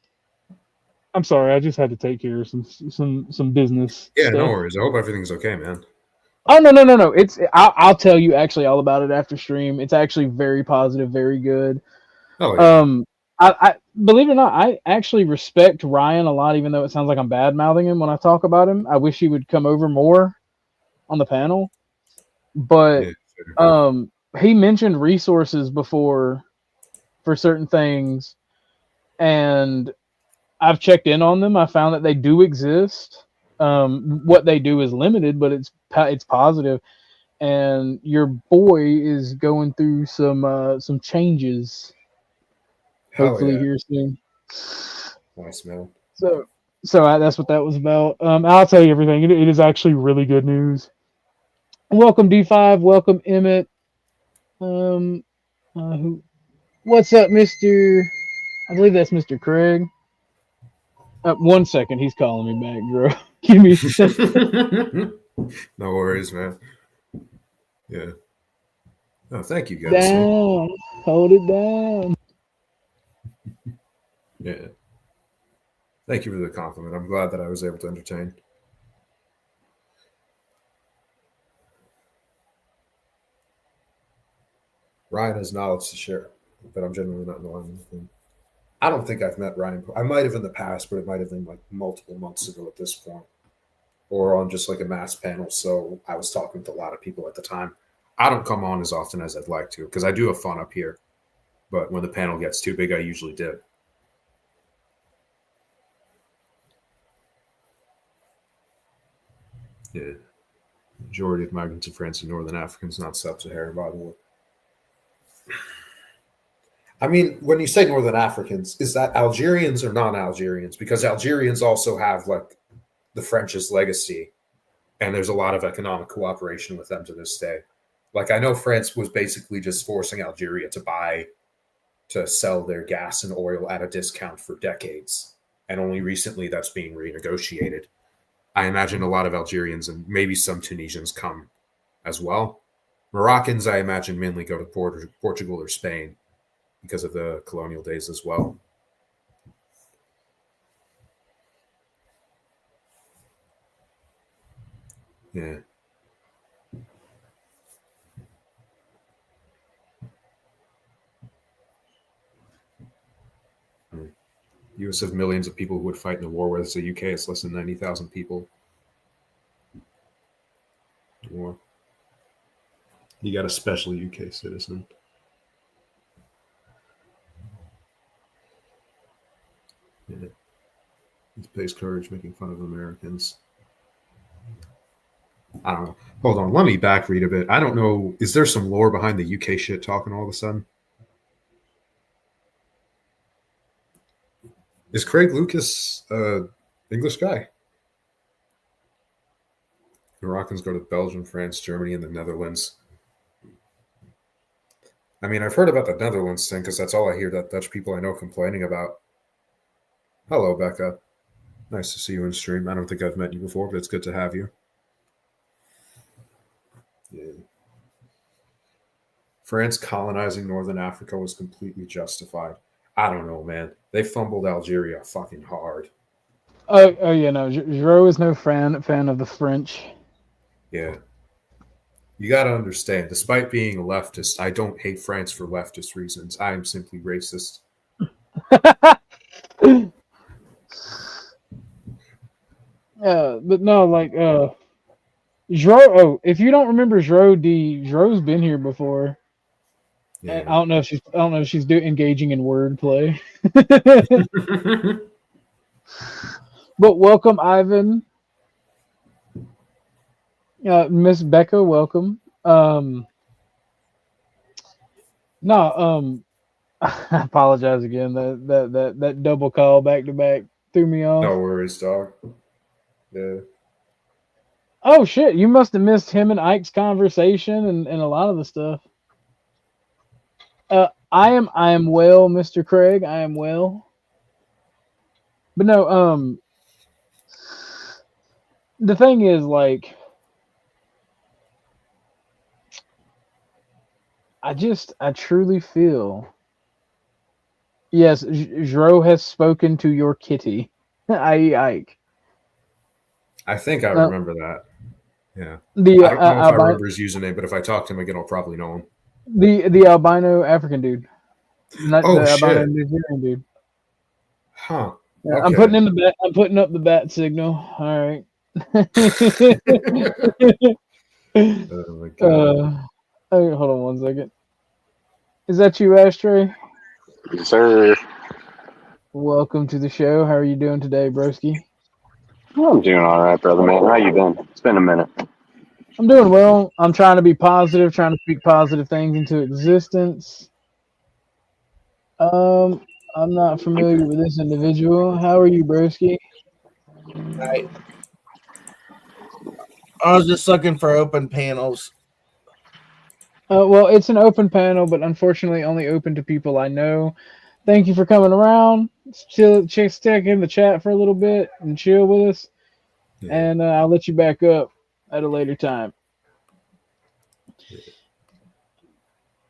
I'm sorry. I just had to take care of some business. Yeah, no worries. I hope everything's okay, man. Oh no. I'll tell you actually all about it after stream. It's actually very positive, very good. Oh yeah. I believe it or not, I actually respect Ryan a lot, even though it sounds like I'm bad mouthing him when I talk about him. I wish he would come over more on the panel. But he mentioned resources before for certain things, and I've checked in on them. I found that they do exist. What they do is limited, but it's positive. And your boy is going through some changes. Hopefully here soon. Nice, man. So that's what that was about. I'll tell you everything. It is actually really good news. Welcome D5. Welcome Emmett. What's up, Mr. I believe that's Mr. Craig. 1 second, he's calling me back, bro. Give me a second. No worries, man. Yeah. Oh, thank you guys. Down. Hold it down. Yeah. Thank you for the compliment. I'm glad that I was able to entertain. Ryan has knowledge to share, but I'm generally not knowing anything. I don't think I've met Ryan. I might have in the past, but it might have been like multiple months ago at this point, or on just like a mass panel. So I was talking to a lot of people at the time. I don't come on as often as I'd like to because I do have fun up here. But when the panel gets too big, I usually dip. Yeah. Majority of migrants in France and Northern Africans, not sub-Saharan, by the way. I mean, when you say Northern Africans, is that Algerians or non-Algerians? Because Algerians also have like the French's legacy, and there's a lot of economic cooperation with them to this day. Like I know France was basically just forcing Algeria to sell their gas and oil at a discount for decades, and only recently that's being renegotiated. I imagine a lot of Algerians and maybe some Tunisians come as well. Moroccans, I imagine, mainly go to Portugal or Spain because of the colonial days as well. Yeah. U.S. have millions of people who would fight in the war, whereas the UK has less than 90,000 people. War. You got a special UK citizen. Yeah. He pays courage making fun of Americans. I don't know. Hold on. Let me back read a bit. I don't know. Is there some lore behind the UK shit talking all of a sudden? Is Craig Lucas English guy? Moroccans go to Belgium, France, Germany, and the Netherlands. I mean, I've heard about the Netherlands thing because that's all I hear that Dutch people I know complaining about. Hello, Becca. Nice to see you in stream. I don't think I've met you before, but it's good to have you. Yeah. France colonizing Northern Africa was completely justified. I don't know, man. They fumbled Algeria fucking hard. Oh yeah, no. Giro is no fan of the French. Yeah. You got to understand, despite being a leftist, I don't hate France for leftist reasons. I am simply racist. But no, like Giro. Oh, if you don't remember Giro's been here before. Yeah. I don't know if she's engaging in wordplay. But welcome, Ivan. Miss Becca, welcome. I apologize again. That double call back to back threw me off. No worries, dog. Yeah. Oh shit! You must have missed him and Ike's conversation and a lot of the stuff. I am well, Mr. Craig. I am well. But no, the thing is, like, I truly feel, yes, Jro has spoken to your kitty, i.e. Ike. I think I remember that. Yeah. I don't know if I remember his username, but if I talk to him again, I'll probably know him. The albino African dude. Not the albino New Zealand dude. Huh. Yeah, okay. I'm putting up the bat signal. All right. Oh my God. Hold on 1 second. Is that you, Ashtray? Yes, sir. Welcome to the show. How are you doing today, broski? I'm doing all right, brother, man. How you been? It's been a minute. I'm doing well. I'm trying to be positive, trying to speak positive things into existence. I'm not familiar with this individual. How are you, broski? I was just looking for open panels. Well, it's an open panel, but unfortunately only open to people I know. Thank you for coming around. Stick in the chat for a little bit and chill with us. Yeah. And I'll let you back up at a later time.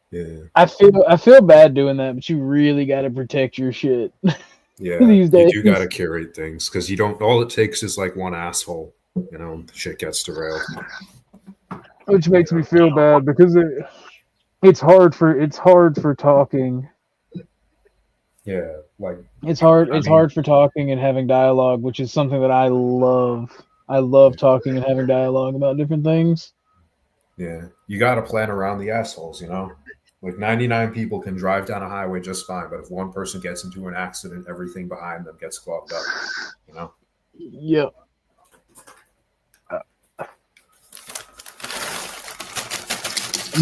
Yeah. I feel bad doing that, but you really got to protect your shit. Yeah, these days. You do got to curate things because you don't. All it takes is like one asshole, shit gets derailed. Which makes me feel bad because it's hard for talking. Yeah, like it's hard for talking and having dialogue, which is something that I love. I love talking and having dialogue about different things. Yeah, you got to plan around the assholes, Like 99 people can drive down a highway just fine, but if one person gets into an accident, everything behind them gets clogged up, Yep.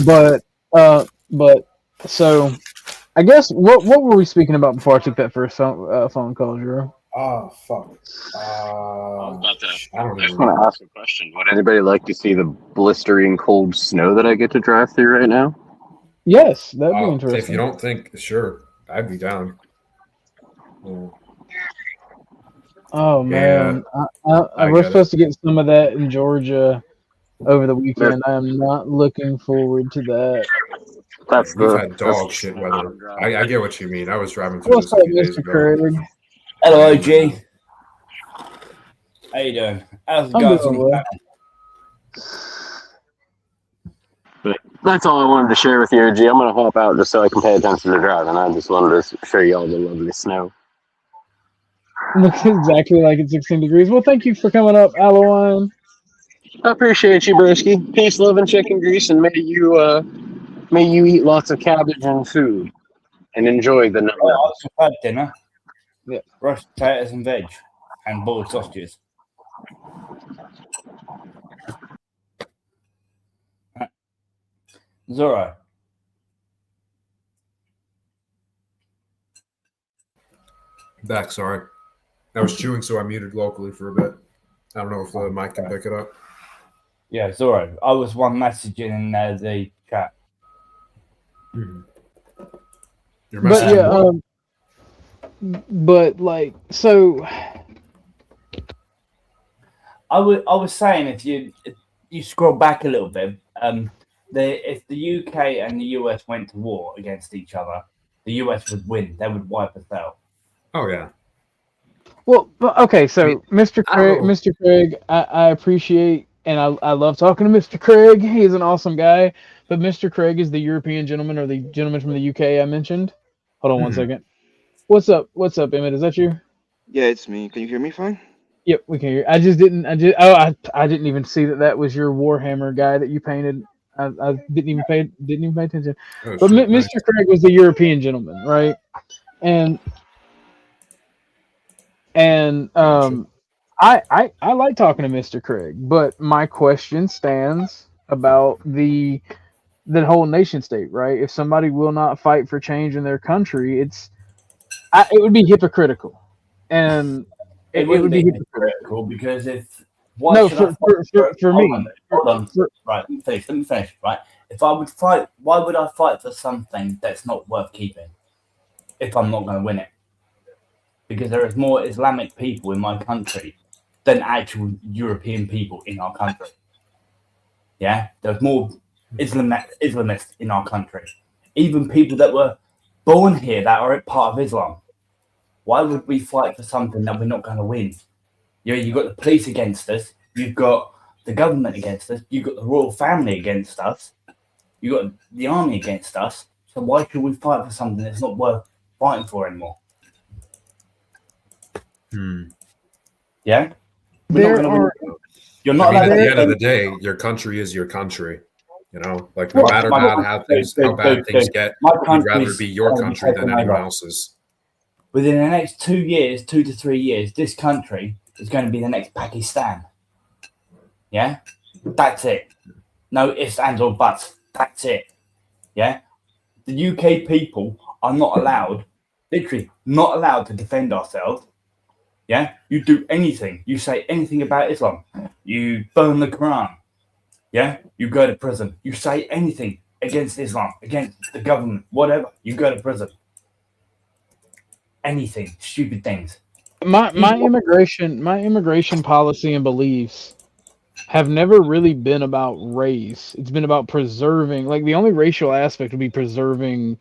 But So, I guess what were we speaking about before I took that first phone call, Drew? Oh fuck. I was about to. I don't I just even. want to ask a question. Would anybody like to see the blistering cold snow that I get to drive through right now? Yes, that'd be If you interesting. don't think, sure, I'd be down. Yeah. Oh man, we're supposed to get some of that in Georgia over the weekend. I am not looking forward to that. That's We've the had dog that's shit the weather. I get what you mean. I was driving through What's this a up, few days Mr. ago. Craig? Hello, OG. How you doing? How's it I'm going? doing well. But that's all I wanted to share with you, OG. I'm gonna hop out just so I can pay attention to driving. I just wanted to show you all the lovely snow. Looks exactly like it's 16 degrees. Well, thank you for coming up, Alowan. I appreciate you, Broski. Peace, love, and chicken grease, and may you eat lots of cabbage and food, and enjoy the I number. also had dinner. Yeah. Roast potatoes and veg, and boiled sausages. Zorro. Back, sorry. I was chewing, so I muted locally for a bit. I don't know if the mic can pick it up. Yeah, Zorro. I was one messaging in the chat. Your But message. yeah, but like, so I was saying if you scroll back a little bit, if the UK and the US went to war against each other, the US would win. They would wipe us out. Oh yeah. well, okay. So, Mr. I don't Craig, know. Mr. Craig, I appreciate and I love talking to Mr. Craig. He's an awesome guy. But Mr. Craig is the European gentleman or the gentleman from the UK I mentioned. Hold on one second. What's up? What's up, Emmett? Is that you? Yeah, it's me. Can you hear me fine? Yep, we can hear. I didn't even see that was your Warhammer guy that you painted. I didn't even pay attention. Oh, But shit, nice. Mr. Craig was the European gentleman, right? And I like talking to Mr. Craig, but my question stands about the whole nation state, right? If somebody will not fight for change in their country, it would be hypocritical, and it would be hypocritical because if for me. Hold on. Right, let me finish. Right, if I would fight, why would I fight for something that's not worth keeping? If I'm not going to win it, because there is more Islamic people in my country than actual European people in our country. Yeah, there's more Islamists in our country, even people that were born here that are part of Islam. Why would we fight for something that we're not going to win? You've got the police against us. You've got the government against us. You've got the royal family against us. You've got the army against us. So why should we fight for something that's not worth fighting for anymore? Yeah? You're not at the end of the day, your country is your country. You know, like no matter how bad things get, you'd rather be your country than anyone else's. Within the next 2 to 3 years, this country is going to be the next Pakistan. Yeah? That's it. No ifs, ands, or buts. That's it. Yeah? The UK people are not allowed, literally not allowed to defend ourselves. Yeah? You do anything. You say anything about Islam. You burn the Quran. Yeah? You go to prison. You say anything against Islam, against the government, whatever. You go to prison. Anything, stupid things. My immigration policy and beliefs have never really been about race. It's been about preserving, like the only racial aspect would be preserving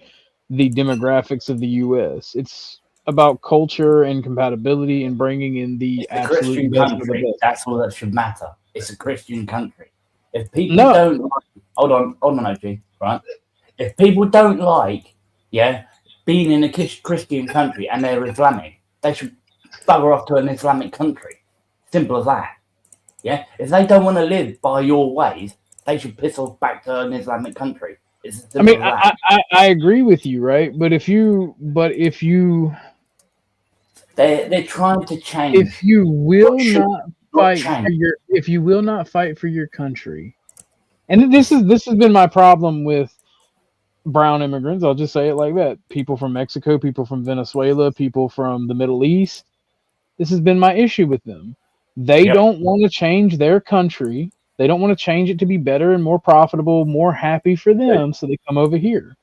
the demographics of the U.S. It's about culture and compatibility and bringing in the absolute best of the best. That's all that should matter. It's a Christian country. If people don't like, hold on, OG, right? If people don't like, being in a Christian country and they're Islamic, they should bugger off to an Islamic country. Simple as that. Yeah? If they don't want to live by your ways, they should piss off back to an Islamic country. I mean, I agree with you, right? But if you they're trying to change. If you will not fight for your country, and this has been my problem with brown immigrants. I'll just say it like that. People from Mexico, people from Venezuela, people from the Middle East. This has been my issue with them. They don't want to change their country. They don't want to change it to be better and more profitable, more happy for them. So they come over here.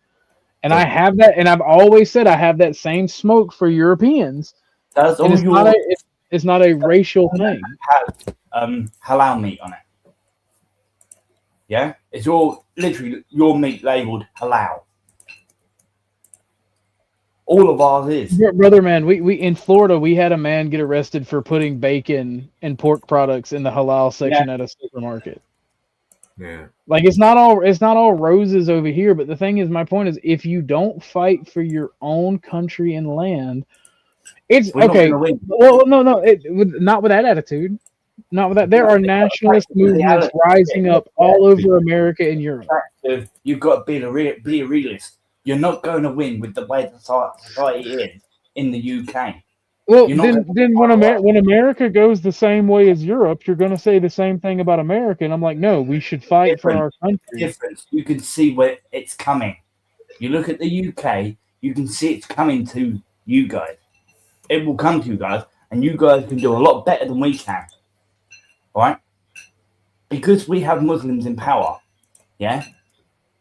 And I have that, and I've always said I have that same smoke for Europeans. That's and it's not a racial thing. Have halal meat on it. Yeah, it's literally your meat labeled halal. All of ours is. Brother, man, we in Florida we had a man get arrested for putting bacon and pork products in the halal section at a supermarket. Yeah. Like it's not all roses over here, but the thing is, my point is, if you don't fight for your own country and land, it's okay. Well, no, not with that attitude. Not with that. There are nationalist movements rising up all over America and Europe. You've got to be a realist. You're not going to win with the way the society is in the UK. Well, then when America goes the same way as Europe, you're going to say the same thing about America. And I'm like, no, we should fight for our country. Difference. You can see where it's coming. You look at the UK, you can see it's coming to you guys. It will come to you guys, and you guys can do a lot better than we can. Right? Because we have Muslims in power, yeah?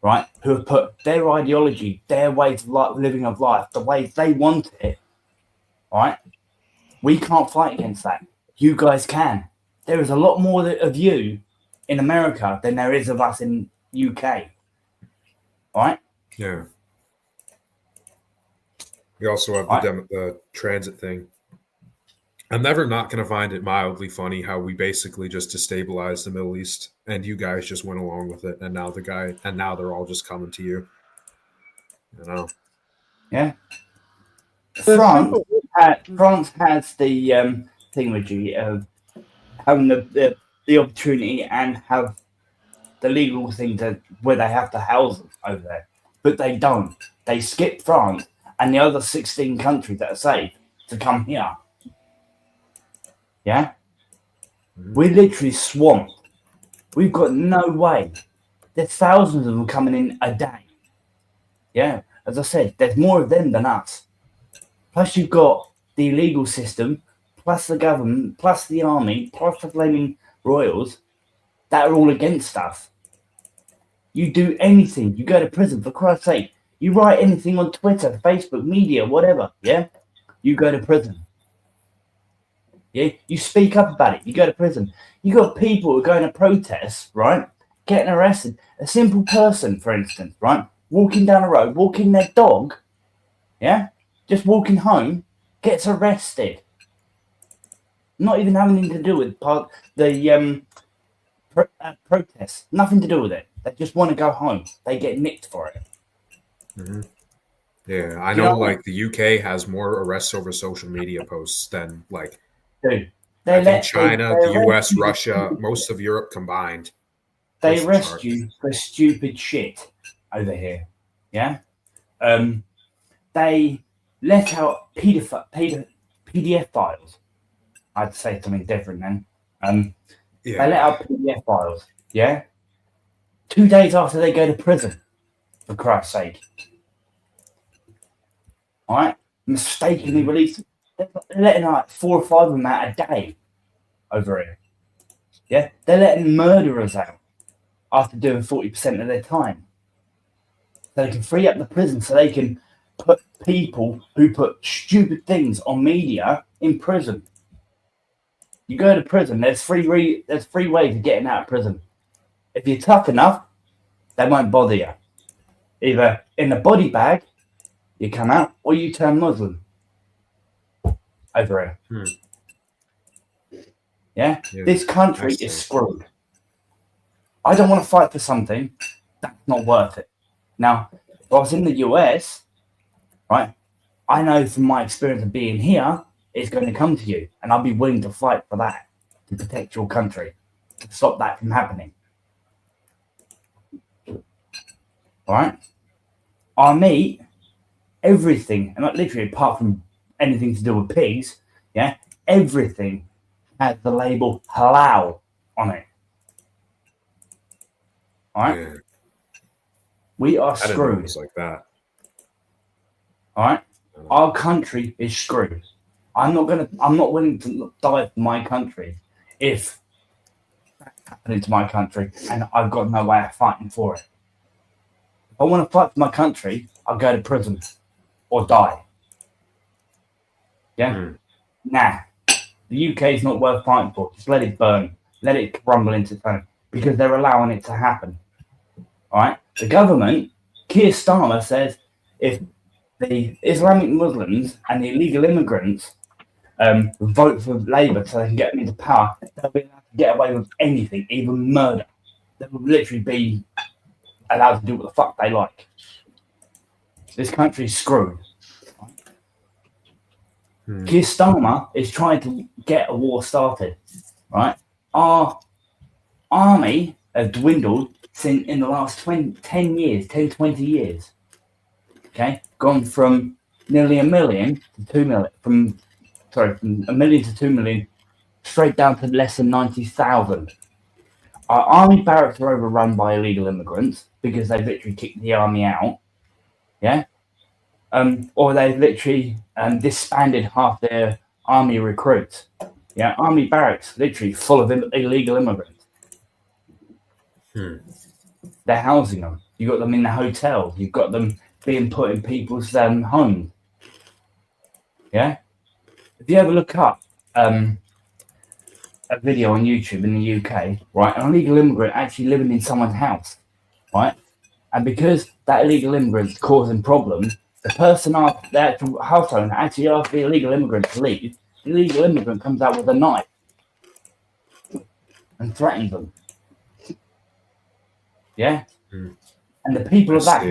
Right? Who have put their ideology, their ways of living of life, the way they want it, right? We can't fight against that. You guys can. There is a lot more of you in America than there is of us in UK. Right? Yeah. We also have the transit thing. I'm never not going to find it mildly funny how we basically just destabilized the Middle East and you guys just went along with it. And now they're all just coming to you. You know? Yeah. France has the thingamajig of having the opportunity and have the legal thing where they have to house them over there. But they don't. They skip France and the other 16 countries that are safe to come here. Yeah? We're literally swamped. We've got no way. There's thousands of them coming in a day. Yeah? As I said, there's more of them than us. Plus you've got the illegal system, plus the government, plus the army, plus the flaming royals that are all against us. You do anything, you go to prison, for Christ's sake. You write anything on Twitter, Facebook, media, whatever, yeah? You go to prison. Yeah, you speak up about it, you go to prison. You got people who are going to protest, right? Getting arrested. A simple person, for instance, right? Walking down the road, walking their dog, yeah? Just walking home, gets arrested. Not even having anything to do with the protests. Nothing to do with it. They just want to go home. They get nicked for it. Mm-hmm. Yeah, I know. Like the UK has more arrests over social media posts than like. Dude, I think China, the US, Russia, most of Europe combined. They arrest you for stupid shit over here. Yeah? They let out PDF files. I'd say something different then. They let out PDF files. Yeah? 2 days after they go to prison. For Christ's sake. Alright? Mistakenly released. They're letting out 4 or 5 of them out a day over here. Yeah? They're letting murderers out after doing 40% of their time. So they can free up the prison so they can put people who put stupid things on media in prison. You go to prison, there's three ways of getting out of prison. If you're tough enough, they won't bother you. Either in a body bag, you come out, or you turn Muslim. Over here. Yeah? This country is screwed. I don't want to fight for something that's not worth it. Now, if I was in the US, right, I know from my experience of being here, it's going to come to you, and I'll be willing to fight for that, to protect your country, to stop that from happening. All right? Our meat, everything, and not literally apart from anything to do with pigs, yeah, everything has the label halal on it. All right? We are I didn't know it screwed. was like that. All right, our country is screwed. I'm not willing to die for my country if that happened to my country and I've got no way of fighting for it. If I want to fight for my country, I'll go to prison or die. Yeah? Nah. The UK is not worth fighting for. Just let it burn. Let it crumble into stone because they're allowing it to happen. All right? The government, Keir Starmer says if the Islamic Muslims and the illegal immigrants vote for Labour so they can get them into power, they'll be allowed to get away with anything, even murder. They will literally be allowed to do what the fuck they like. This country is screwed. Keir Starmer is trying to get a war started, right? Our army has dwindled in the last 20 years, okay? Gone from nearly 1 million to 2 million, from 1 million to 2 million, straight down to less than 90,000. Our army barracks are overrun by illegal immigrants because they've literally kicked the army out, yeah? Or they've literally disbanded half their army recruits. Yeah, army barracks literally full of illegal immigrants. They're housing them. You've got them in the hotels. You've got them being put in people's homes. Yeah? If you ever look up a video on YouTube in the UK, right, an illegal immigrant actually living in someone's house, right? And because that illegal immigrant's causing problems, the person after the actual house owner actually asked the illegal immigrant to leave. The illegal immigrant comes out with a knife and threatens them. Yeah? And the people of that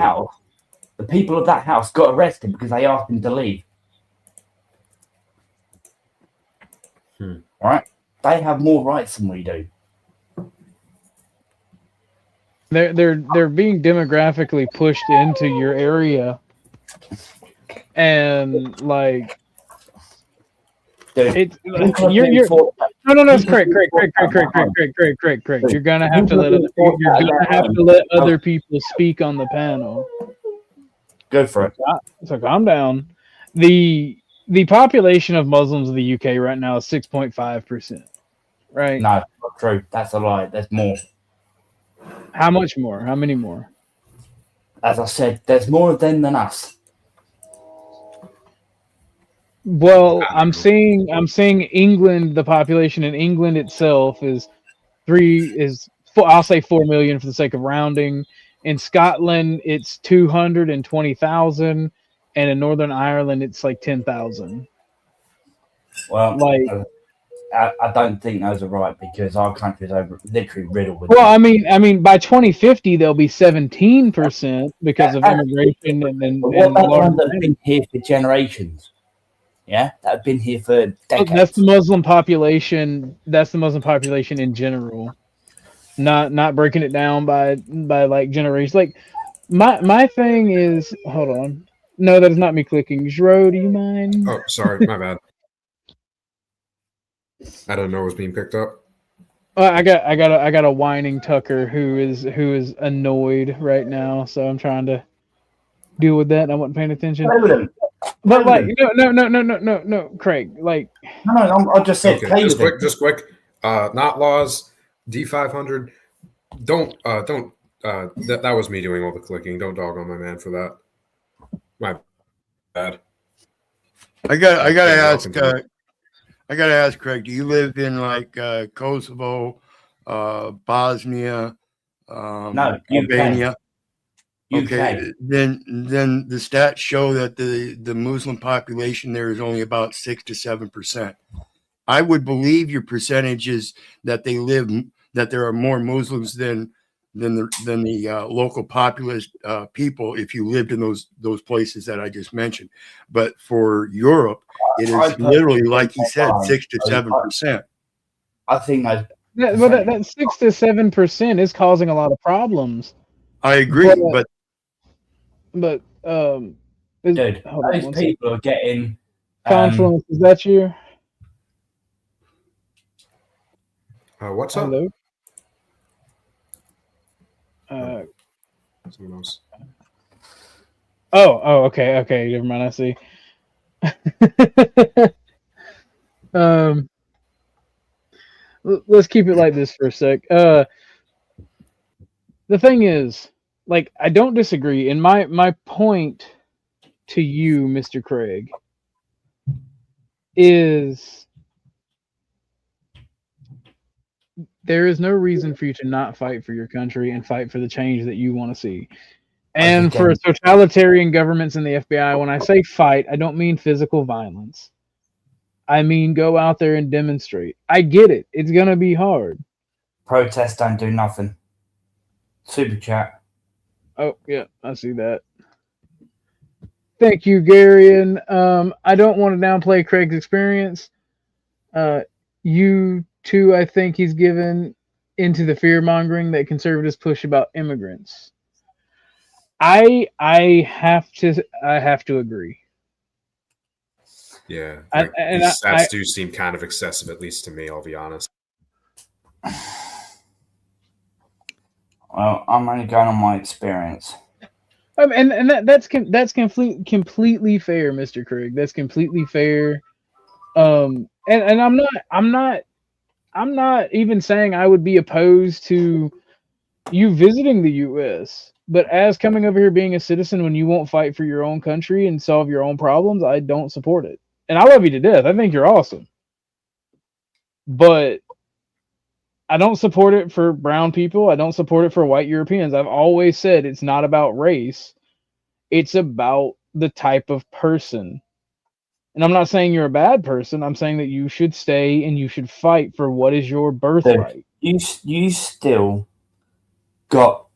house got arrested because they asked him to leave. All right? They have more rights than we do. They're being demographically pushed into your area, and like it's you're no, it's Craig. You're gonna have to let other people speak on the panel. Go for it. So calm down. The population of Muslims in the UK right now is 6.5%. Right? No, not true. That's a lie. There's more. How much more? How many more? As I said, there's more of them than us. Well, I'm seeing England. The population in England itself is I'll say 4 million for the sake of rounding. In Scotland, it's 220,000, and in Northern Ireland, it's like 10,000. Well, like. I don't think those are right because our country is literally riddled with. Well, I mean, by 2050 there'll be 17% because of immigration and what about the ones that have been here for generations? Yeah, that have been here for decades. That's the Muslim population. That's the Muslim population in general, not breaking it down by like generations. Like my thing is, hold on, no, that is not me clicking. Jro, do you mind? Oh, sorry, my bad. I don't know it was being picked up. I got a whining Tucker who is annoyed right now, so I'm trying to deal with that. I wasn't paying attention. But like no, Craig. Like no, I just said okay, just quick. Not laws. D500. Don't. That was me doing all the clicking. Don't dog on my man for that. My bad. I gotta ask Craig, do you live in like Kosovo, Bosnia, no, Albania? UK. Okay, then the stats show that the Muslim population there is only about 6 to 7%. I would believe your percentage is that there are more Muslims than the local populous people if you lived in those places that I just mentioned. But for Europe, it is literally, like he said, 6 to 7%. I think that 6 to 7% is causing a lot of problems. I agree, but dude, those people are getting Confluence. Is that you? What's up? Hello. Who knows? Okay, never mind. I see. Let's keep it like this for a sec. The thing is, like, I don't disagree, and my point to you, Mr. Craig, is there is no reason for you to not fight for your country and fight for the change that you want to see. And for totalitarian governments in the FBI, when I say fight, I don't mean physical violence. I mean go out there and demonstrate. I get it. It's going to be hard. Protest don't do nothing. Super chat. Oh, yeah, I see that. Thank you, Garion. I don't want to downplay Craig's experience. You too, I think he's given into the fear mongering that conservatives push about immigrants. I have to agree. Yeah, like, these stats do seem kind of excessive, at least to me. I'll be honest. Well, I'm only going on my experience. And that's completely fair, Mr. Craig. That's completely fair. And I'm not even saying I would be opposed to you visiting the U.S. But as coming over here being a citizen when you won't fight for your own country and solve your own problems, I don't support it. And I love you to death. I think you're awesome. But I don't support it for brown people. I don't support it for white Europeans. I've always said it's not about race. It's about the type of person. And I'm not saying you're a bad person. I'm saying that you should stay and you should fight for what is your birthright. You still got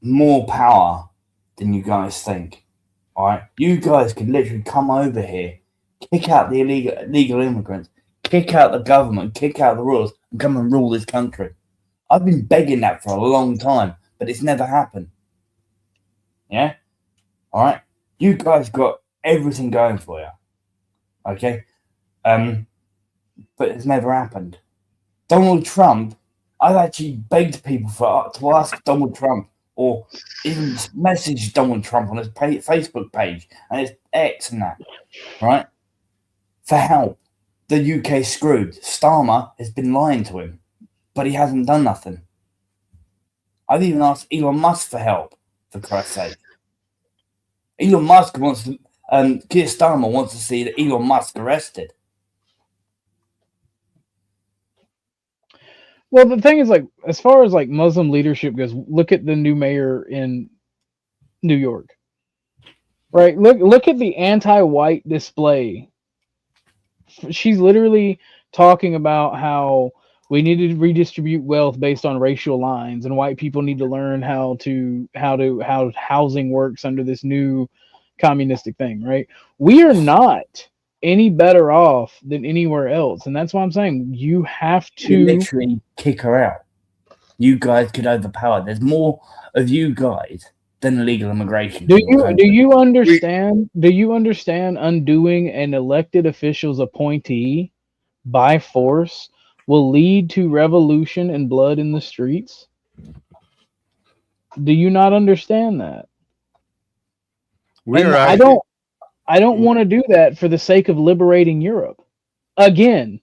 more power than you guys think. All right, you guys could literally come over here, kick out the illegal immigrants, kick out the government, kick out the rules, and come and rule this country. I've been begging that for a long time, but it's never happened. Yeah, all right. You guys got everything going for you. Okay, but it's never happened. Donald Trump. I've actually begged people to ask Donald Trump, or even message Donald Trump on his Facebook page and his X and that, right? For help. The UK screwed. Starmer has been lying to him, but he hasn't done nothing. I've even asked Elon Musk for help, for Christ's sake. Elon Musk wants to, Keir Starmer wants to see Elon Musk arrested. Well, the thing is, like, as far as like Muslim leadership goes, look at the new mayor in New York, right? Look at the anti-white display. She's literally talking about how we need to redistribute wealth based on racial lines, and white people need to learn how housing works under this new communistic thing, right? We are not any better off than anywhere else, and that's why I'm saying you have to literally kick her out. You guys could overpower. There's more of you guys than illegal immigration. Do you understand? Do you understand undoing an elected official's appointee by force will lead to revolution and blood in the streets? Do you not understand that? I don't want to do that for the sake of liberating Europe. Again,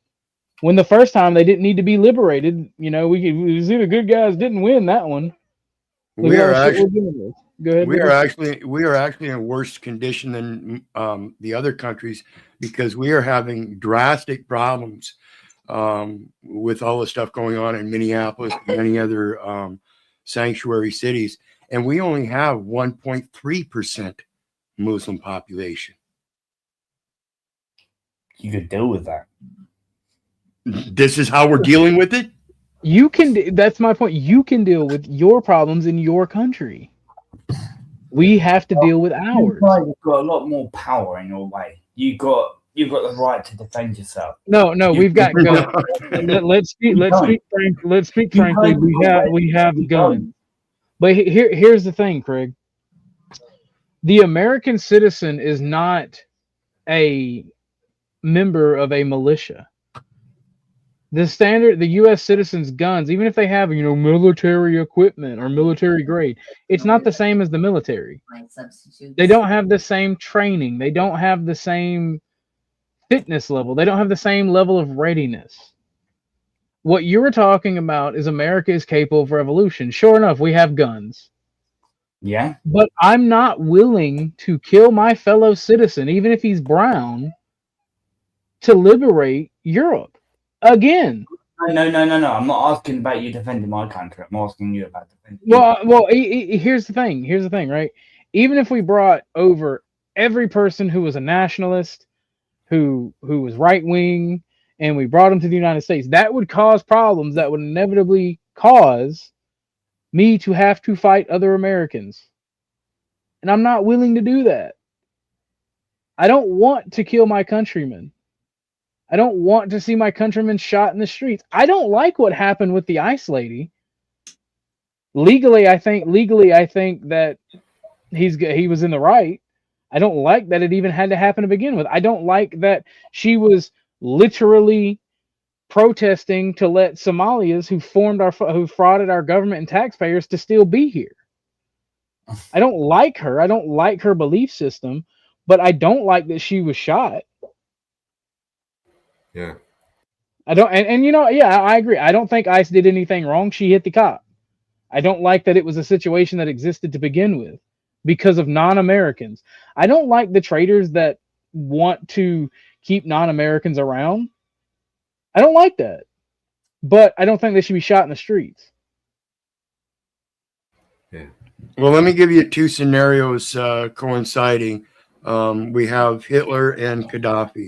when the first time they didn't need to be liberated, you know, we see the good guys didn't win that one. We are actually in worse condition than the other countries because we are having drastic problems with all the stuff going on in Minneapolis and many other sanctuary cities, and we only have 1.3% Muslim population. You could deal with that. This is how we're dealing with it. You can. That's my point. You can deal with your problems in your country. We have to deal with ours. You've got a lot more power in your way. You've got the right to defend yourself. No, we've got guns. Let's speak frankly. We have guns. But here's the thing, Craig. The American citizen is not a member of a militia. The U.S. citizens' guns, even if they have, military equipment or military grade, it's not the same as the military. They don't have the same training. They don't have the same fitness level. They don't have the same level of readiness. What you're talking about is America is capable of revolution. Sure enough, we have guns. Yeah. But I'm not willing to kill my fellow citizen, even if he's brown, to liberate Europe. Again. No. I'm not asking about you defending my country. I'm asking you about defending. Well, here's the thing. Here's the thing, right? Even if we brought over every person who was a nationalist, who was right wing, and we brought them to the United States, that would cause problems that would inevitably cause me to have to fight other Americans. And I'm not willing to do that. I don't want to kill my countrymen. I don't want to see my countrymen shot in the streets. I don't like what happened with the ICE lady. Legally, I think that he was in the right. I don't like that it even had to happen to begin with. I don't like that she was literally protesting to let Somalians who frauded our government and taxpayers to still be here. I don't like her. I don't like her belief system, but I don't like that she was shot. Yeah. I don't, and I agree. I don't think ICE did anything wrong. She hit the cop. I don't like that it was a situation that existed to begin with because of non-Americans. I don't like the traitors that want to keep non-Americans around. I don't like that. But I don't think they should be shot in the streets. Yeah. Well, let me give you two scenarios coinciding. We have Hitler and Gaddafi,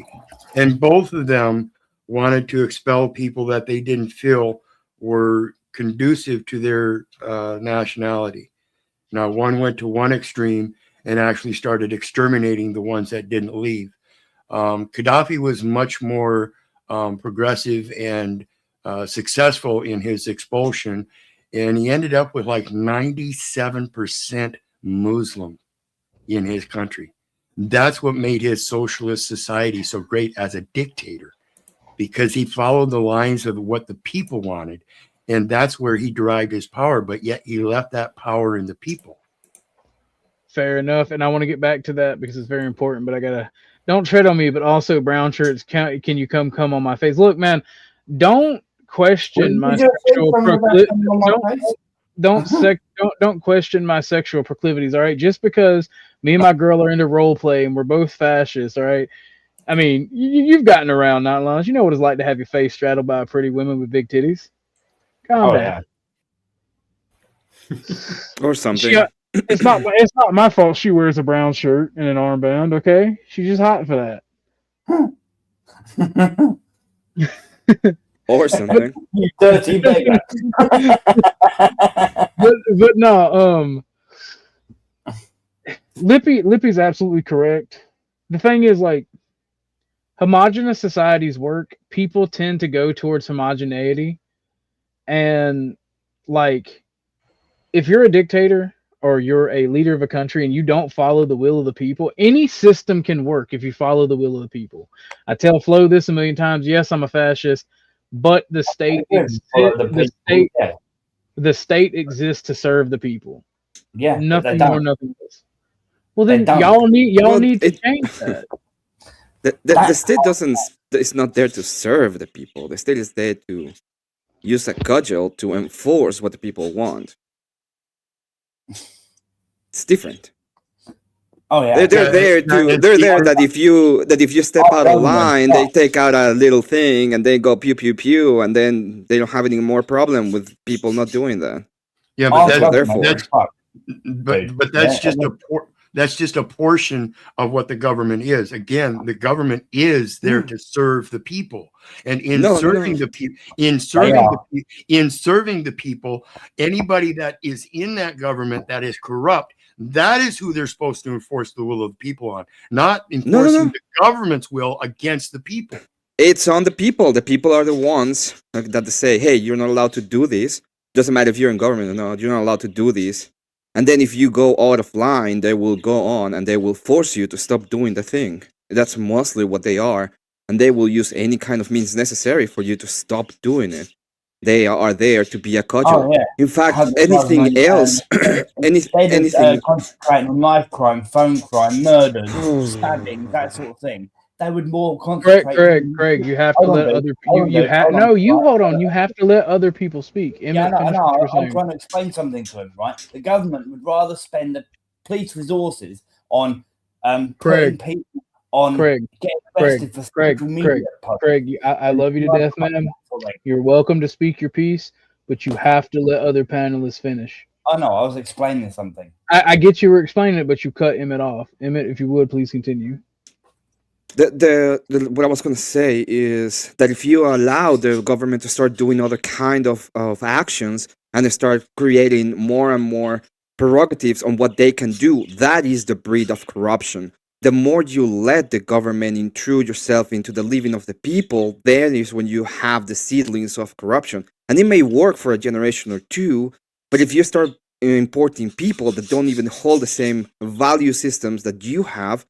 and both of them wanted to expel people that they didn't feel were conducive to their nationality. Now, one went to one extreme and actually started exterminating the ones that didn't leave. Gaddafi was much more progressive and successful in his expulsion, and he ended up with like 97% Muslim in his country. That's what made his socialist society so great as a dictator, because he followed the lines of what the people wanted, and that's where he derived his power, but yet he left that power in the people. Fair enough, and I want to get back to that because it's very important, but I gotta, don't tread on me, but also brown shirts, can you come on my face? Look, man, don't question my sexual don't question my sexual proclivities, all right? Just because me and my girl are into role play and we're both fascists, all right? I mean, you've gotten around not long. You know what it's like to have your face straddled by a pretty woman with big titties. Calm down. Yeah. Or something. It's not my fault she wears a brown shirt and an armband, okay? She's just hot for that. Or something. You dirty beggar. but no, Lippy's absolutely correct. The thing is, like, homogenous societies work. People tend to go towards homogeneity, and like, if you're a dictator or you're a leader of a country and you don't follow the will of the people, any system can work if you follow the will of the people. I tell Flo this a million times. Yes, I'm a fascist, but the state exists to serve the people. Yeah, nothing more, nothing less. Well, then y'all need to change that. The state is not there to serve the people. The state is there to use a cudgel to enforce what the people want. It's different. Oh yeah, they're there that if you step out of line, they take out a little thing and they go pew pew pew, and then they don't have any more problem with people not doing that. Yeah, but that's just a portion of what the government is. Again, the government is there to serve the people, and in serving the people, anybody that is in that government that is corrupt, that is who they're supposed to enforce the will of the people on, not enforcing the government's will against the people. It's on the people. The people are the ones that say, hey, you're not allowed to do this. Doesn't matter if you're in government or not, you're not allowed to do this. And then if you go out of line, they will go on and they will force you to stop doing the thing. That's mostly what they are. and they will use any kind of means necessary for you to stop doing it. They are there to be a cudgel. Oh yeah. In fact, Have the anything government, else, anything. concentrating on knife crime, phone crime, murders, stabbings, that sort of thing. They would more Craig, concentrate. Craig, you have to Hold on, let dude. other Hold on, you dude. have Hold on, no. You right? hold on. You have to let other people speak. Yeah, Emmett, I finish know. what you were I'm saying. trying to explain something to him, right? The government would rather spend the police resources on putting Craig, people on Craig, getting Craig, arrested for Craig, social media Craig, posts. Craig. I love you to death, man. You're welcome to speak your piece, but you have to let other panelists finish. I know. I was explaining something. I get you were explaining it, but you cut Emmett off. Emmett, if you would, please continue. What I was going to say is that if you allow the government to start doing other kind of actions and they start creating more and more prerogatives on what they can do, that is the breed of corruption. The more you let the government intrude yourself into the living of the people, then is when you have the seedlings of corruption. And it may work for a generation or two, but if you start importing people that don't even hold the same value systems that you have,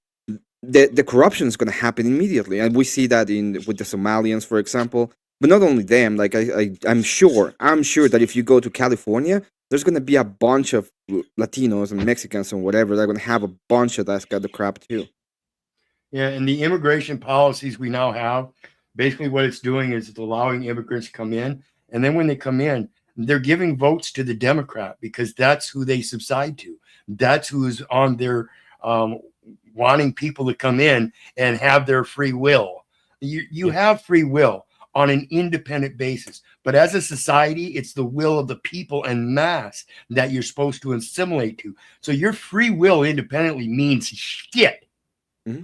the corruption is going to happen immediately, and we see that with the Somalians, for example. But not only them, like I'm sure that if you go to California, there's going to be a bunch of Latinos and Mexicans and whatever. They're going to have a bunch of that's got the crap too. Yeah, and the immigration policies we now have, basically what it's doing is it's allowing immigrants to come in, and then when they come in, they're giving votes to the Democrat because that's who they subside to. That's who's on their wanting people to come in and have their free will. You have free will on an independent basis, but as a society, it's the will of the people en masse that you're supposed to assimilate to. So your free will independently means shit. Mm-hmm.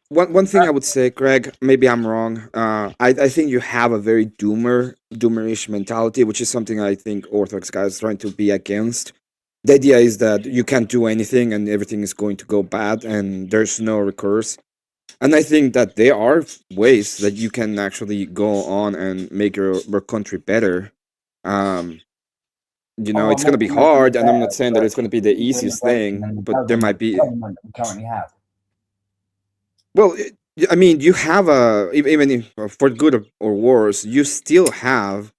One thing I would say, Greg, maybe I'm wrong. I think you have a very doomerish mentality, which is something I think Orthodox guys is trying to be against. The idea is that you can't do anything and everything is going to go bad and there's no recourse. And I think that there are ways that you can actually go on and make your country better. It's going to be hard, and I'm not saying that it's going to be the easiest thing, but there might be. Government we currently have. Well, I mean, you have even if, for good or worse, you still have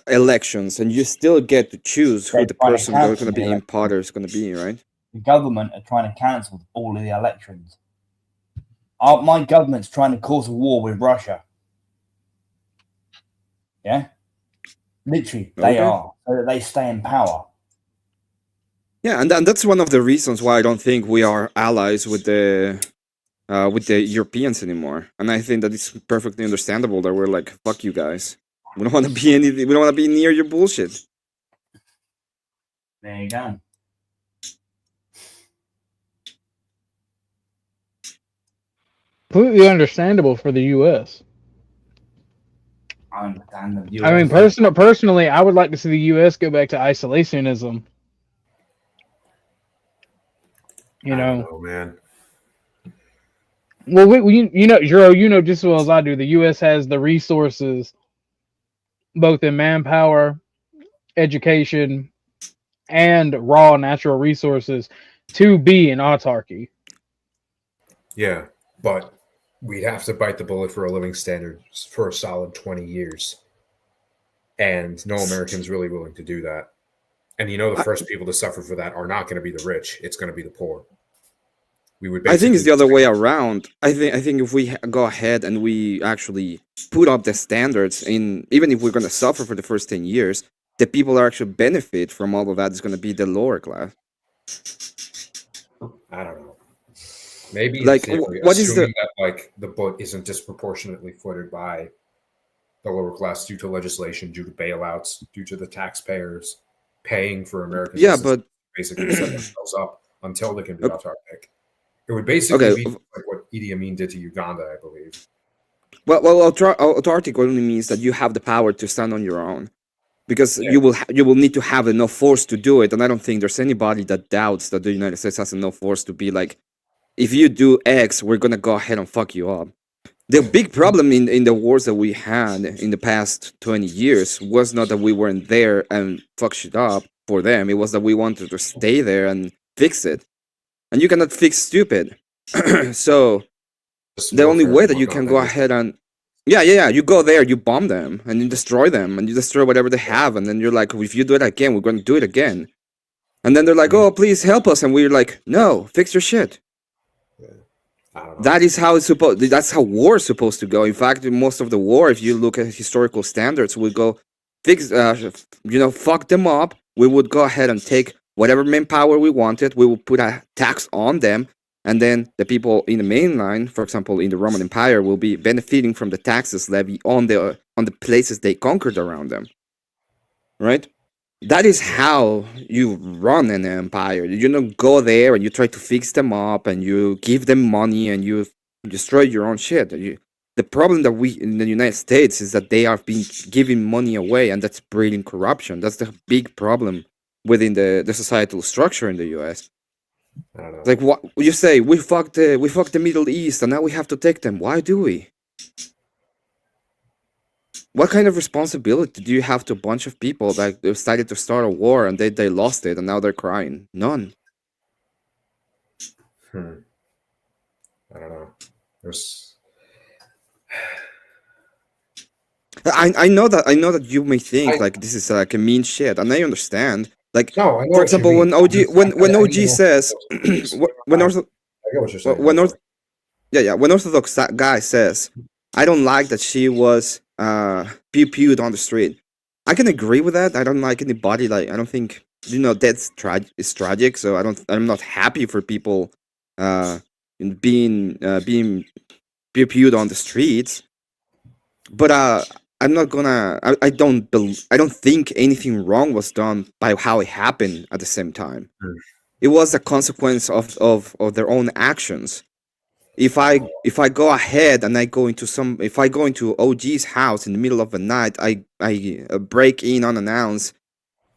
elections, and you still get to choose who the person that's going to be in power is going to be, right? The government are trying to cancel all of the elections. My government's trying to cause a war with Russia. Yeah, literally, they are, so that they stay in power. Yeah, and that's one of the reasons why I don't think we are allies with the Europeans anymore. And I think that it's perfectly understandable that we're like, fuck you guys. We don't want to be we don't want to be near your bullshit. There you go. Completely understandable for the U.S. I understand the US. I mean, personally, I would like to see the U.S. go back to isolationism. You know, I don't know, man. Well, Jero, you know just as well as I do, the U.S. has the resources, both in manpower, education, and raw natural resources, to be an autarky. Yeah, but we'd have to bite the bullet for a living standard for a solid 20 years. And no American's really willing to do that. And the first people to suffer for that are not going to be the rich. It's going to be the poor. I think it's the other way around. I think if we go ahead and we actually put up the standards, even if we're going to suffer for the first 10 years, the people that actually benefit from all of that is going to be the lower class. I don't know. Maybe like what is that the book isn't disproportionately footed by the lower class due to legislation, due to bailouts, due to the taxpayers paying for Americans. Yeah, but basically set themselves up until they can be autarkic. It would basically be like what Idi Amin did to Uganda, I believe. Well, autarkic only means that you have the power to stand on your own, because you will need to have enough force to do it. And I don't think there's anybody that doubts that the United States has enough force to be like, if you do X, we're gonna go ahead and fuck you up. The big problem in the wars that we had in the past 20 years was not that we weren't there and fuck shit up for them. It was that we wanted to stay there and fix it. and you cannot fix stupid. So the only way that you can go ahead and you go there, you bomb them, and you destroy them, and you destroy whatever they have, and then you're like, if you do it again, we're going to do it again. And then they're like, oh, please help us, and we're like, no, fix your shit. That is how it's supposed. That's how war is supposed to go. In fact, most of the war, if you look at historical standards, would go fix, fuck them up. We would go ahead and take whatever manpower we wanted. We would put a tax on them, and then the people in the mainline, for example, in the Roman Empire, will be benefiting from the taxes levied on the places they conquered around them. Right? That is how you run an empire. You don't go there and you try to fix them up and you give them money and you destroy your own shit. The problem that we in the United States is that they have been giving money away, and that's breeding corruption. That's the big problem within the societal structure in the US. I don't know. Like what you say, we fucked the Middle East and now we have to take them. Why do we? What kind of responsibility do you have to a bunch of people that decided to start a war and they lost it and now they're crying? None. I don't know. I know that you may think like this is like a mean shit, and I understand. Like, no, I know for example, when OG says when Orthodox Guy says, I don't like that she was pew-pewed on the street. I can agree with that. I don't like anybody, like, I don't think, that's tragic, so I'm not happy for people being pew-pewed on the streets. But I'm not gonna. I don't think anything wrong was done by how it happened. At the same time, it was a consequence of their own actions. If I go ahead and if I go into OG's house in the middle of the night, I break in unannounced,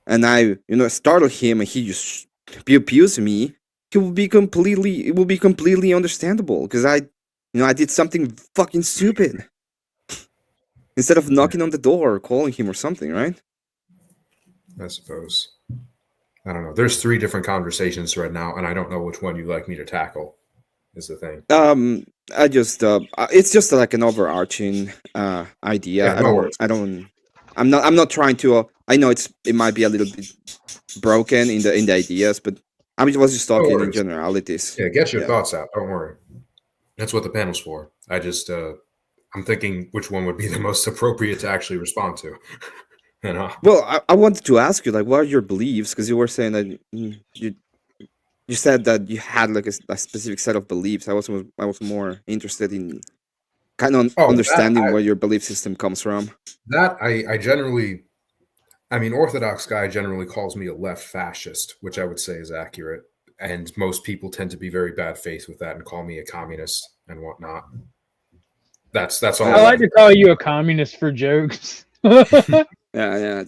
and I startle him, and he just pews me. It will be completely understandable because I did something fucking stupid. Instead of knocking on the door or calling him or something, right? I suppose. I don't know. There's 3 different conversations right now, and I don't know which one you'd like me to tackle. Is the thing. I just it's just like an overarching idea. Yeah, I'm not trying to. I know it might be a little bit broken in the ideas, but I was just talking in generalities. Yeah, get your thoughts out. Don't worry. That's what the panel's for. I just I'm thinking which one would be the most appropriate to actually respond to. Well, I wanted to ask you, like, what are your beliefs? Because you were saying that you said that you had like a specific set of beliefs. I was more interested in kind of understanding where your belief system comes from. That I generally, Orthodox Guy generally calls me a left fascist, which I would say is accurate. And most people tend to be very bad faith with that and call me a communist and whatnot. That's all. I like to call you a communist for jokes. Yeah.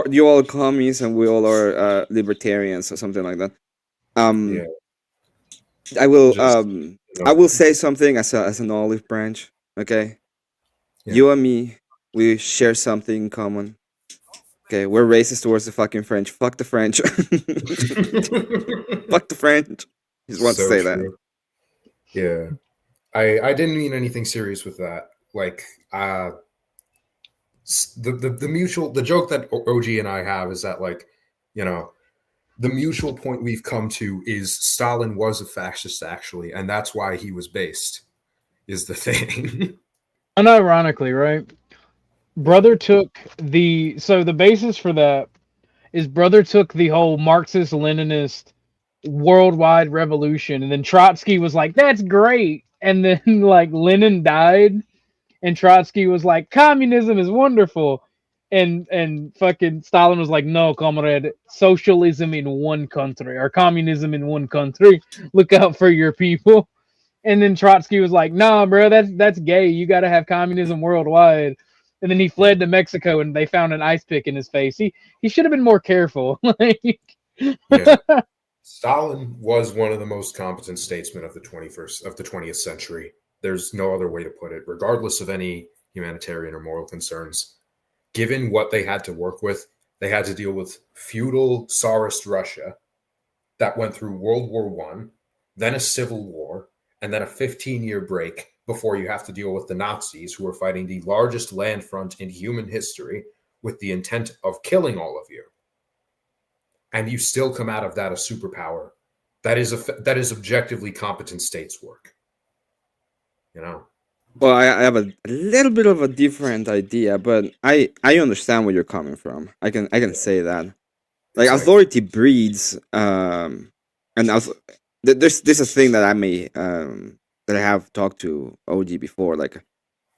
You all commies and we all are libertarians or something like that. I will say something as an olive branch. Okay, you and me, we share something in common. Okay, we're racist towards the fucking French. Fuck the French. Fuck the French. Just want to say true. That. Yeah. I didn't mean anything serious with that. Like, the joke that OG and I have is that, like, the mutual point we've come to is Stalin was a fascist, actually, and that's why he was based, is the thing. Unironically, right? Brother took the basis for that is Brother took the whole Marxist-Leninist worldwide revolution, and then Trotsky was like, that's great. And then like Lenin died, and Trotsky was like, communism is wonderful. And fucking Stalin was like, no, comrade, socialism in one country or communism in one country. Look out for your people. And then Trotsky was like, nah, bro, that's gay. You got to have communism worldwide. And then he fled to Mexico, and they found an ice pick in his face. He should have been more careful. Yeah. Stalin was one of the most competent statesmen of the 20th century. There's no other way to put it, regardless of any humanitarian or moral concerns. Given what they had to work with, they had to deal with feudal Tsarist Russia that went through World War I, then a civil war, and then a 15-year break before you have to deal with the Nazis, who are fighting the largest land front in human history with the intent of killing all of you. And you still come out of that a superpower. That is objectively competent states work. You know? Well, I have a little bit of a different idea, but I understand where you're coming from. I can say that. Like, authority breeds, and also there's a thing that I may that I have talked to OG before. Like,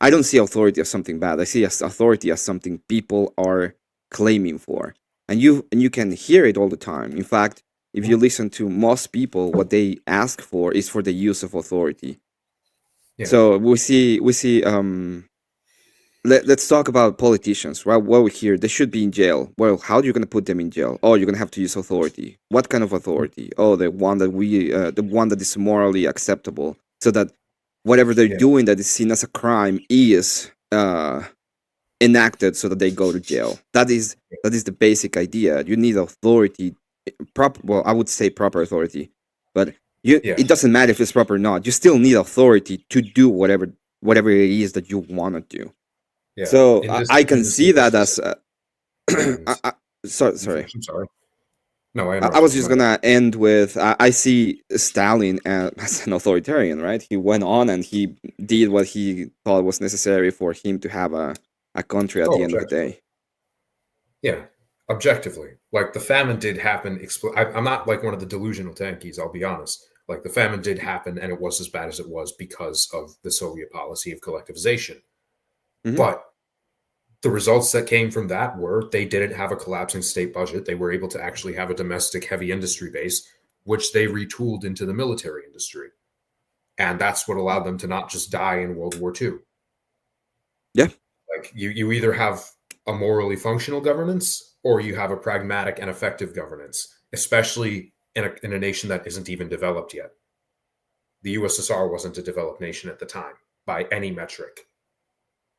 I don't see authority as something bad. I see authority as something people are claiming for, and you can hear it all the time. In fact, if you listen to most people, what they ask for is for the use of authority. Yeah. So we see let's talk about politicians, right? Well, here they should be in jail. Well, how are you going to put them in jail? Oh, you're going to have to use authority. What kind of authority? Oh, the one that is morally acceptable, so that whatever they're doing that is seen as a crime is enacted, so that they go to jail. That is the basic idea. You need authority, well, I would say proper authority, but it doesn't matter if it's proper or not. You still need authority to do whatever it is that you want to do. Yeah. So I can see that as sorry. I'm sorry. No, I was just gonna end with I see Stalin as an authoritarian, right? He went on and he did what he thought was necessary for him to have a country at the end of the day. Yeah, objectively, like the famine did happen. I'm not like one of the delusional tankies. I'll be honest. Like the famine did happen, and it was as bad as it was because of the Soviet policy of collectivization. Mm-hmm. But the results that came from that were they didn't have a collapsing state budget. They were able to actually have a domestic heavy industry base, which they retooled into the military industry. And that's what allowed them to not just die in World War II. Yeah. Like you either have a morally functional governance or you have a pragmatic and effective governance, especially in a nation that isn't even developed yet. The USSR wasn't a developed nation at the time by any metric,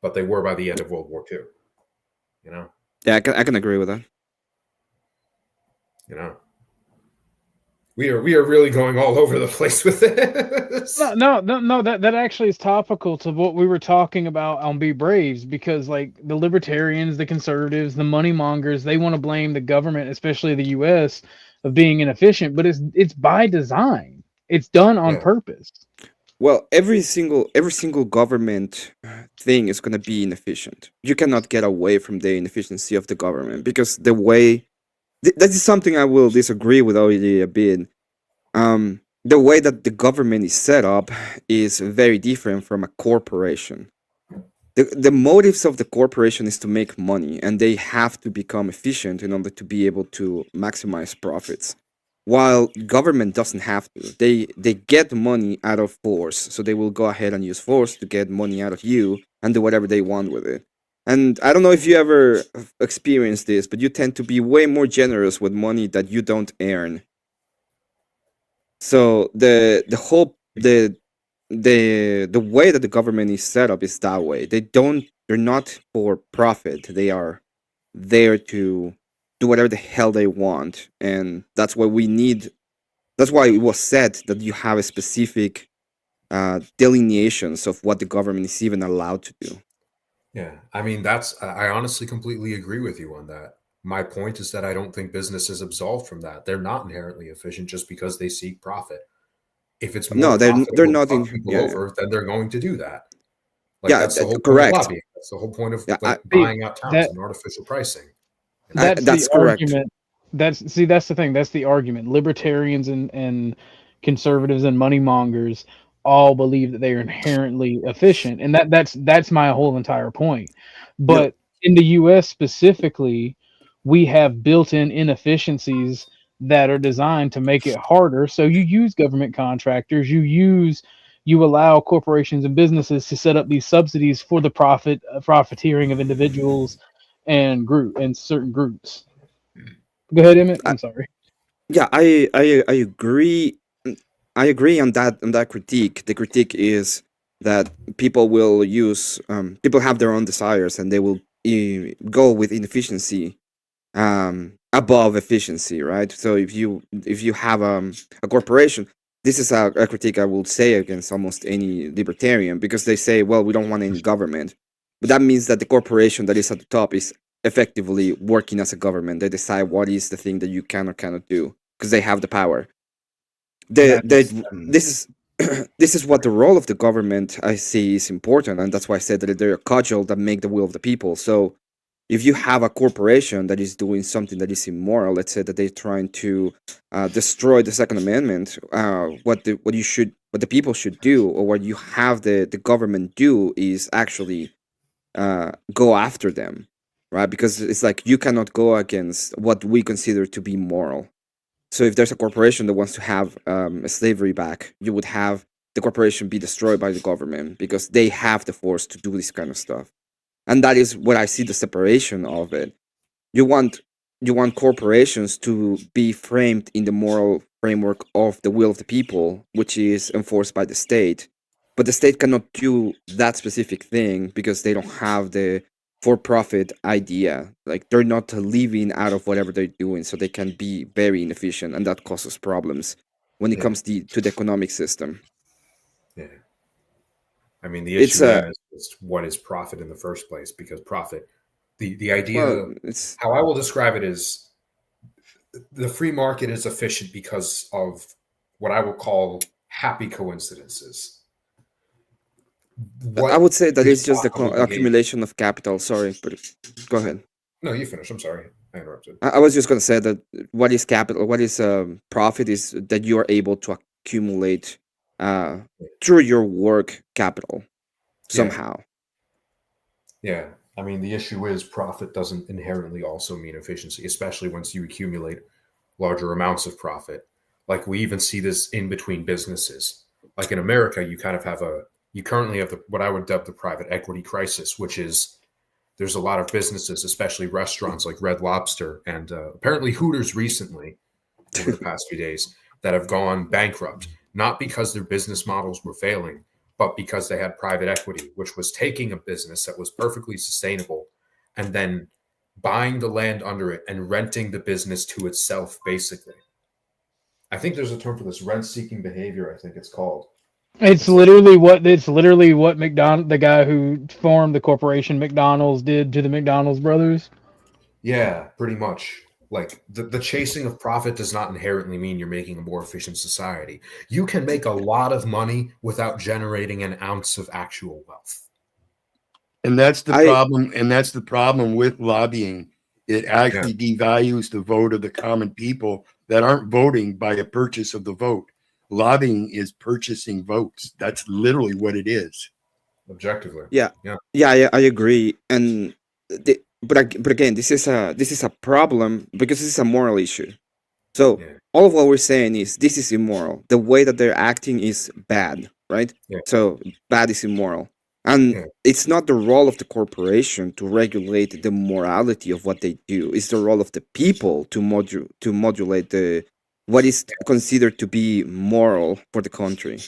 but they were by the end of World War II. You know? Yeah, I can agree with that. You know, we are really going all over the place with this. No. That actually is topical to what we were talking about on Be Braves, because like the libertarians, the conservatives, the money mongers, they want to blame the government, especially the U.S., of being inefficient, but it's by design. It's done on purpose. Well, every single government thing is going to be inefficient. You cannot get away from the inefficiency of the government, because the way that is something I will disagree with already a bit. The way that the government is set up is very different from a corporation. The motives of the corporation is to make money, and they have to become efficient in order to be able to maximize profits. While government doesn't have to. They get money out of force, so they will go ahead and use force to get money out of you and do whatever they want with it. And I don't know if you ever experienced this, but you tend to be way more generous with money that you don't earn. So the way that the government is set up is that way. They're not for profit. They are there to do whatever the hell they want, and that's why we need. That's why it was said that you have a specific delineations of what the government is even allowed to do. Yeah, I mean I honestly completely agree with you on that. My point is that I don't think business is absolved from that. They're not inherently efficient just because they seek profit. If it's more they're not to fuck people over, then they're going to do that. Like, yeah, that's the whole correct. Point of lobbying. That's the whole point of buying out towns and artificial pricing. That's the correct. Argument. That's the thing. That's the argument. Libertarians and conservatives and money mongers all believe that they are inherently efficient, and that's my whole entire point. But in the U.S. specifically, we have built-in inefficiencies that are designed to make it harder. So you use government contractors, you allow corporations and businesses to set up these subsidies for the profiteering of individuals and certain groups. Go ahead, Emmett. I'm sorry. Yeah, I agree. I agree on that critique. The critique is that people will use people have their own desires, and they will go with inefficiency above efficiency, right? So if you have a corporation, this is a critique I will say against almost any libertarian, because they say, well, we don't want any government. But that means that the corporation that is at the top is effectively working as a government. They decide what is the thing that you can or cannot do because they have the power. This is this is what the role of the government I see is important, and that's why I said that they're a cudgel that make the will of the people. So if you have a corporation that is doing something that is immoral, let's say that they're trying to destroy the Second Amendment, what the people should do, or what you have the government do, is actually go after them, right? Because it's like you cannot go against what we consider to be moral. So if there's a corporation that wants to have slavery back, you would have the corporation be destroyed by the government because they have the force to do this kind of stuff. And that is what I see the separation of it. You want corporations to be framed in the moral framework of the will of the people, which is enforced by the state. But the state cannot do that specific thing because they don't have the for-profit idea. Like, they're not living out of whatever they're doing, so they can be very inefficient, and that causes problems when it comes to the economic system. Yeah. I mean, the issue then is what is profit in the first place? Because profit, the idea, how I will describe it is the free market is efficient because of what I will call happy coincidences. I would say that it's just the accumulation of capital. Sorry, but go ahead. No, you finish. I'm sorry. I interrupted. I was just going to say that what is capital, what is profit, is that you are able to accumulate through your work capital somehow. Yeah. I mean, the issue is profit doesn't inherently also mean efficiency, especially once you accumulate larger amounts of profit. Like, we even see this in between businesses. Like in America, you currently have what I would dub the private equity crisis, which is there's a lot of businesses, especially restaurants like Red Lobster and apparently Hooters recently, over the past few days, that have gone bankrupt, not because their business models were failing, but because they had private equity, which was taking a business that was perfectly sustainable and then buying the land under it and renting the business to itself, basically. I think there's a term for this, rent-seeking behavior, I think it's called. It's literally what the guy who formed the corporation McDonald's did to the McDonald's brothers. Yeah, pretty much. Like, the chasing of profit does not inherently mean you're making a more efficient society. You can make a lot of money without generating an ounce of actual wealth. And that's the problem. And that's the problem with lobbying. It actually devalues the vote of the common people that aren't voting by a purchase of the vote. Lobbying is purchasing votes. That's literally what it is. Objectively. Yeah, I agree. And but again, this is a problem because this is a moral issue. So all of what we're saying is this is immoral. The way that they're acting is bad, right? Yeah. So bad is immoral. And it's not the role of the corporation to regulate the morality of what they do. It's the role of the people to modulate what is considered to be moral for the country.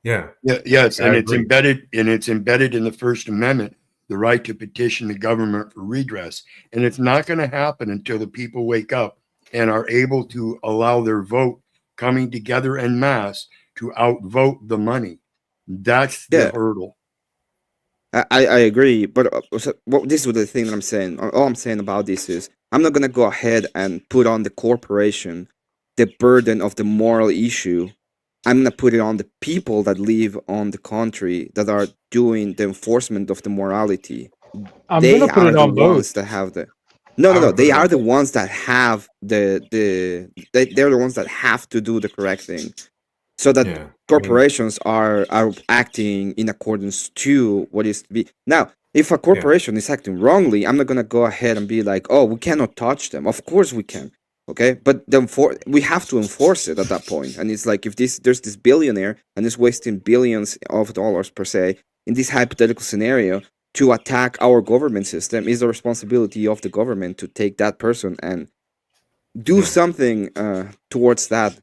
Yes, and it's embedded in the First Amendment, the right to petition the government for redress. And it's not going to happen until the people wake up and are able to allow their vote coming together en masse to outvote the money. That's the hurdle. I agree, but this is the thing that I'm saying. All I'm saying about this is I'm not going to go ahead and put on the corporation the burden of the moral issue. I'm going to put it on the people that live on the country that are doing the enforcement of the morality. They are the ones that have the... No. They are the ones that have they're the ones that have to do the correct thing. So that corporations are acting in accordance to what is to be. Now, if a corporation is acting wrongly, I'm not going to go ahead and be like, oh, we cannot touch them. Of course we can. Okay, but we have to enforce it at that point. And it's like, if there's this billionaire and is wasting billions of dollars per se in this hypothetical scenario to attack our government system, is the responsibility of the government to take that person and do something towards that.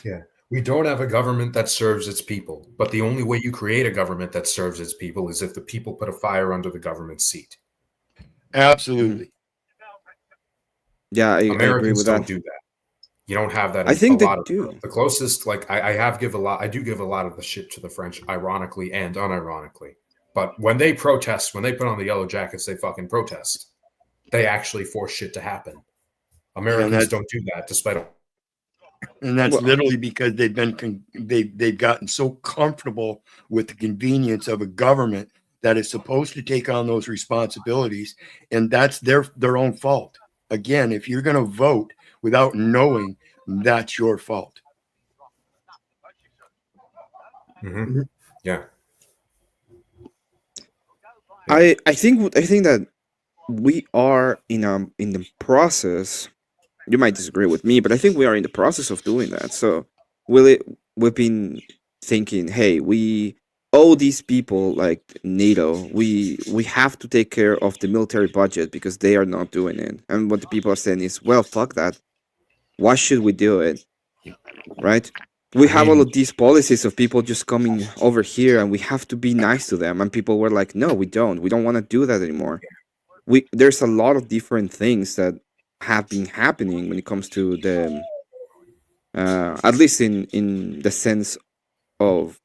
Yeah, we don't have a government that serves its people, but the only way you create a government that serves its people is if the people put a fire under the government's seat. Absolutely. Yeah, I agree with that. Americans don't do that. You don't have that. I think they lot of do. the closest, like I do give a lot of the shit to the French, ironically and unironically. But when they protest, when they put on the yellow jackets, they fucking protest. They actually force shit to happen. Americans don't do that, despite. And that's literally because they've gotten so comfortable with the convenience of a government that is supposed to take on those responsibilities, and that's their own fault. Again, if you're going to vote without knowing, that's your fault. Mm-hmm. Yeah. I think that we are in the process. You might disagree with me, but I think we are in the process of doing that. So we've been thinking, hey, we owe these people like NATO. We have to take care of the military budget because they are not doing it. And what the people are saying is, well, fuck that. Why should we do it? Right? We have all of these policies of people just coming over here, and we have to be nice to them. And people were like, no, we don't. We don't want to do that anymore. There's a lot of different things that have been happening when it comes to the at least in the sense of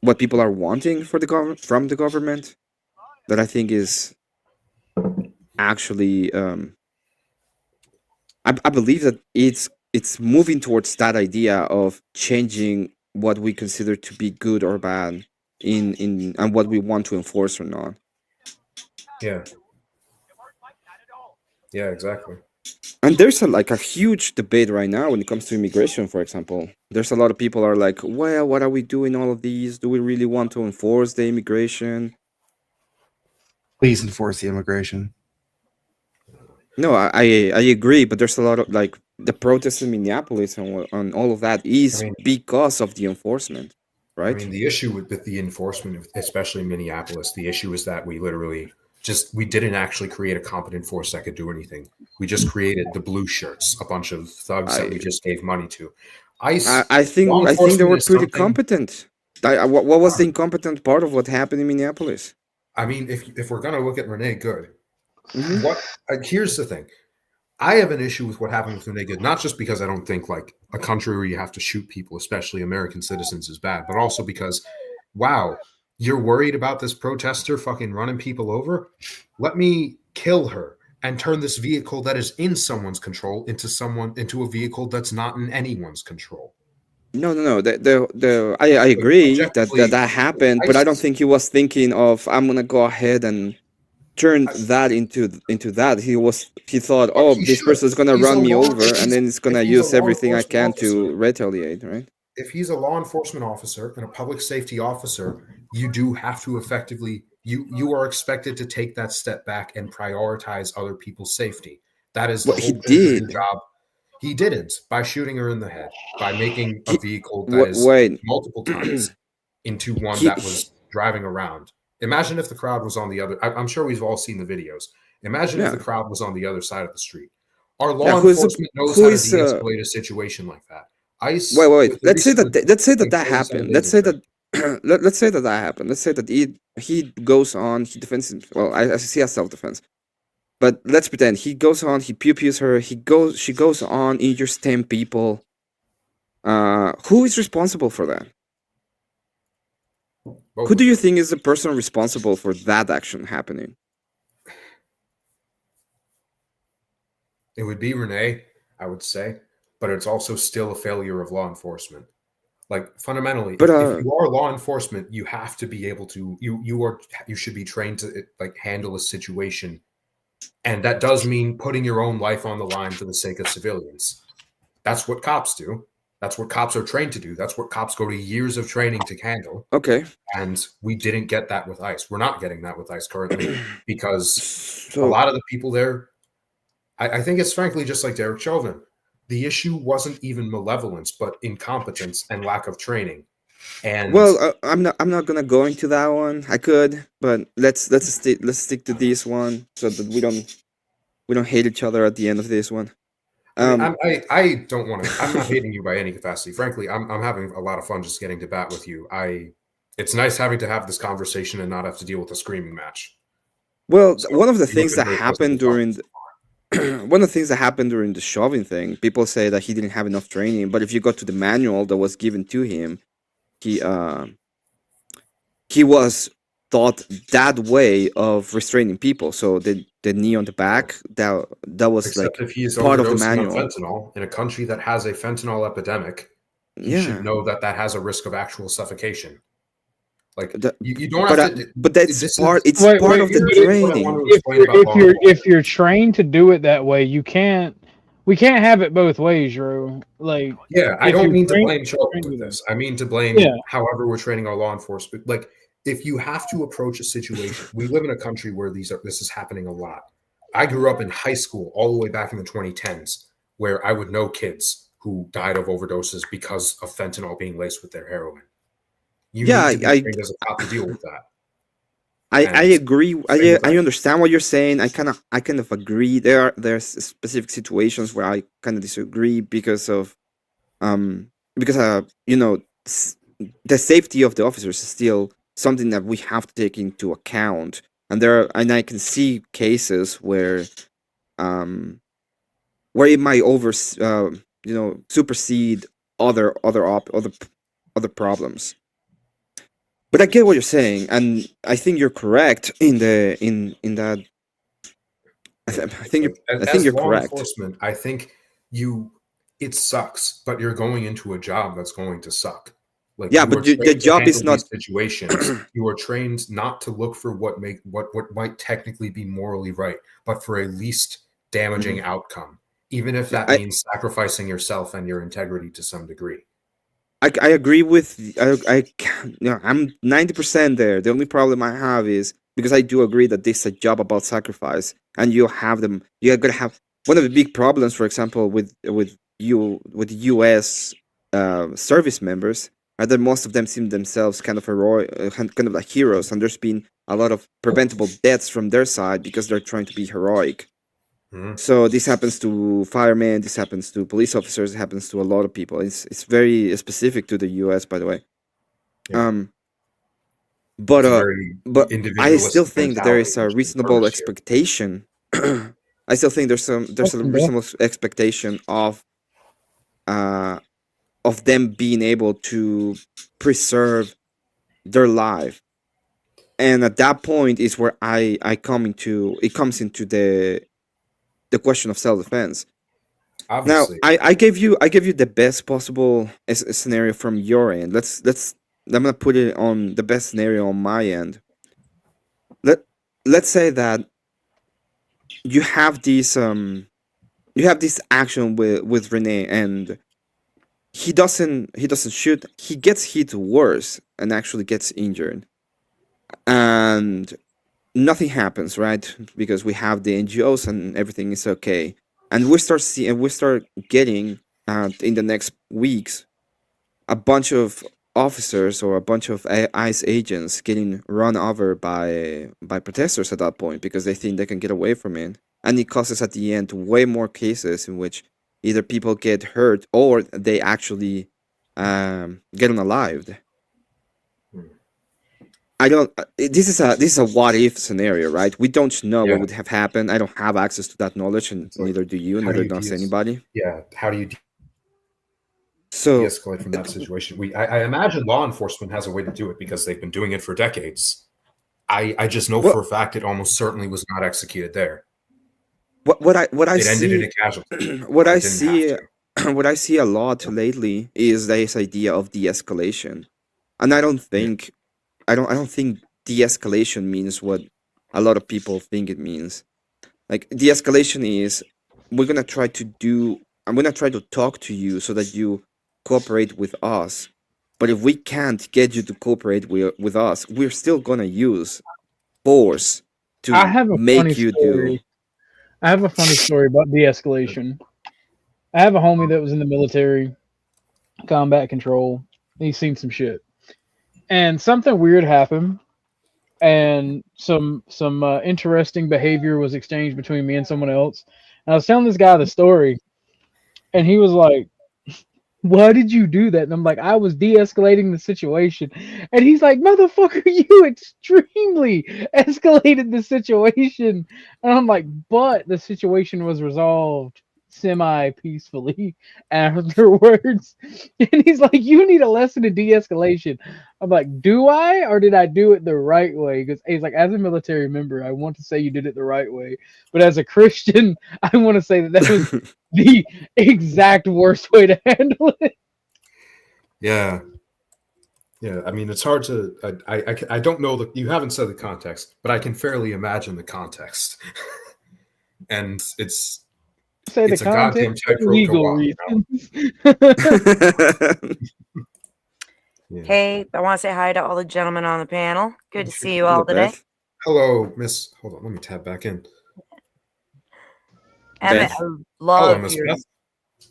what people are wanting for from the government, that I think is actually I believe that it's moving towards that idea of changing what we consider to be good or bad in and what we want to enforce or not. Yeah. Yeah, exactly. And there's a huge debate right now when it comes to immigration, for example. There's a lot of people are like, well, what are we doing all of these? Do we really want to enforce the immigration? Please enforce the immigration. No, I agree, but there's a lot of like the protests in Minneapolis and all of that is because of the enforcement, right? I mean, the issue with the enforcement, especially in Minneapolis, the issue is that we didn't actually create a competent force that could do anything. We just created the blue shirts, a bunch of thugs that we just gave money to. I think they were pretty competent. What was the incompetent part of what happened in Minneapolis? I mean, if we're gonna look at Renee Good, here's the thing. I have an issue with what happened with Renee Good, not just because I don't think like a country where you have to shoot people, especially American citizens, is bad, but also because, wow, you're worried about this protester fucking running people over? Let me kill her and turn this vehicle that is in someone's control into a vehicle that's not in anyone's control. No. I agree that happened, but I don't think he was thinking of I'm gonna go ahead and turn that into that. He thought, oh, this person's gonna run me over, and then it's gonna use everything I can to retaliate, right? If he's a law enforcement officer and a public safety officer, you do have to effectively, you are expected to take that step back and prioritize other people's safety. That is the whole did. job. He didn't, by shooting her in the head, by making a vehicle that is multiple times into one that was driving around. Imagine if the crowd was on the other. I'm sure we've all seen the videos. Imagine if the crowd was on the other side of the street. Our law enforcement knows how to de-escalate a situation like that. Wait. Let's say that happened. Let's say that happened. Let's say that he goes on. He defends him. Well, I see as self-defense. But let's pretend he goes on. He pew-pews her. She goes on, injures 10 people. Who is responsible for that? Who do you think is the person responsible for that action happening? It would be Renee, I would say, but it's also still a failure of law enforcement. Like fundamentally, if you are law enforcement, you have to be able to. You should be trained to like handle a situation, and that does mean putting your own life on the line for the sake of civilians. That's what cops do. That's what cops are trained to do. That's what cops go to years of training to handle. Okay. And we didn't get that with ICE. We're not getting that with ICE currently because a lot of the people there, I think it's frankly just like Derek Chauvin. The issue wasn't even malevolence, but incompetence and lack of training. And I'm not gonna go into that one. I could, but let's stick to this one so that we don't hate each other at the end of this one. I don't want to. I'm not hating you by any capacity. Frankly, I'm having a lot of fun just getting to bat with you. It's nice having to have this conversation and not have to deal with a screaming match. Well, one of the things that happened during one of the things that happened during the shoving thing, people say that he didn't have enough training, but if you go to the manual that was given to him, he was taught that way of restraining people. So the knee on the back, that was Except like if he is part of the overdosing on manual. fentanyl in a country that has a fentanyl epidemic, he should know that has a risk of actual suffocation. Like you don't have to. But that's part. It's Wait, part of the here's what I training. want to explain about law If you're trained to do it that way, you can't. We can't have it both ways, Drew. Like, yeah, I if don't you're mean to trained- blame children with this. I mean to blame however we're training our law enforcement. Like, if you have to approach a situation, we live in a country where this is happening a lot. I grew up in high school all the way back in the 2010s, where I would know kids who died of overdoses because of fentanyl being laced with their heroin. You need to be trained as a cop to deal with that. I agree. I understand what you're saying. I kind of agree. There's specific situations where I kind of disagree because you know, the safety of the officers is still something that we have to take into account. And I can see cases where it might supersede other problems. But I get what you're saying, and I think you're correct in that. I think you're law correct. Enforcement, I think it sucks, but you're going into a job that's going to suck. Like, yeah, but the job is not situations. You are trained not to look for what might technically be morally right, but for a least damaging outcome, even if that means sacrificing yourself and your integrity to some degree. I agree with I'm 90% there. The only problem I have is because I do agree that this is a job about sacrifice, and you're gonna have one of the big problems, for example, with U.S. Service members, are that most of them see themselves kind of heroic, kind of like heroes, and there's been a lot of preventable deaths from their side because they're trying to be heroic. So this happens to firemen, this happens to police officers, it happens to a lot of people. It's very specific to the US, by the way. Yeah. But I still think that there is a reasonable expectation. I still think there's a reasonable expectation of them being able to preserve their life. And at that point is where it comes into the question of self-defense. Obviously. Now, I gave you the best possible scenario from your end. I'm gonna put it on the best scenario on my end. Let's say that you have this action with Rene, and he doesn't shoot. He gets hit worse and actually gets injured, and nothing happens, right? Because we have the NGOs and everything is okay. And we start getting in the next weeks a bunch of officers or a bunch of ICE agents getting run over by protesters at that point because they think they can get away from it. And it causes at the end way more cases in which either people get hurt or they actually get unalived. This is a what if scenario, right? We don't know what would have happened. I don't have access to that knowledge, and neither do you, neither does anybody. Yeah, how do you so de-escalate from that situation? I imagine law enforcement has a way to do it because they've been doing it for decades. I just know for a fact it almost certainly was not executed there. What I it see, ended in a casualty. what I see a lot lately is this idea of de-escalation, and I don't think de-escalation means what a lot of people think it means. Like, de-escalation is I'm gonna try to talk to you so that you cooperate with us. But if we can't get you to cooperate with us, we're still gonna use force to make you do. I have a funny story about de-escalation. I have a homie that was in the military, combat control. He's seen some shit. And something weird happened, and some interesting behavior was exchanged between me and someone else. And I was telling this guy the story, and he was like, why did you do that? And I'm like, I was de-escalating the situation. And he's like, motherfucker, you extremely escalated the situation. And I'm like, but the situation was resolved semi-peacefully afterwards. And he's like, you need a lesson in de-escalation. I'm like, do I, or did I do it the right way? Because he's like, as a military member, I want to say you did it the right way. But as a Christian, I want to say that was the exact worst way to handle it. Yeah. Yeah, I mean, it's hard to. I don't know you haven't said the context, but I can fairly imagine the context, and it's Say a goddamn for tightrope to legal walk. reasons. Yeah. Hey, I want to say hi to all the gentlemen on the panel. Good to see you all Hello, today. Beth. Hello, Miss. Hold on, let me tab back in. Emmett, Beth. I Hello, love Miss your. Beth.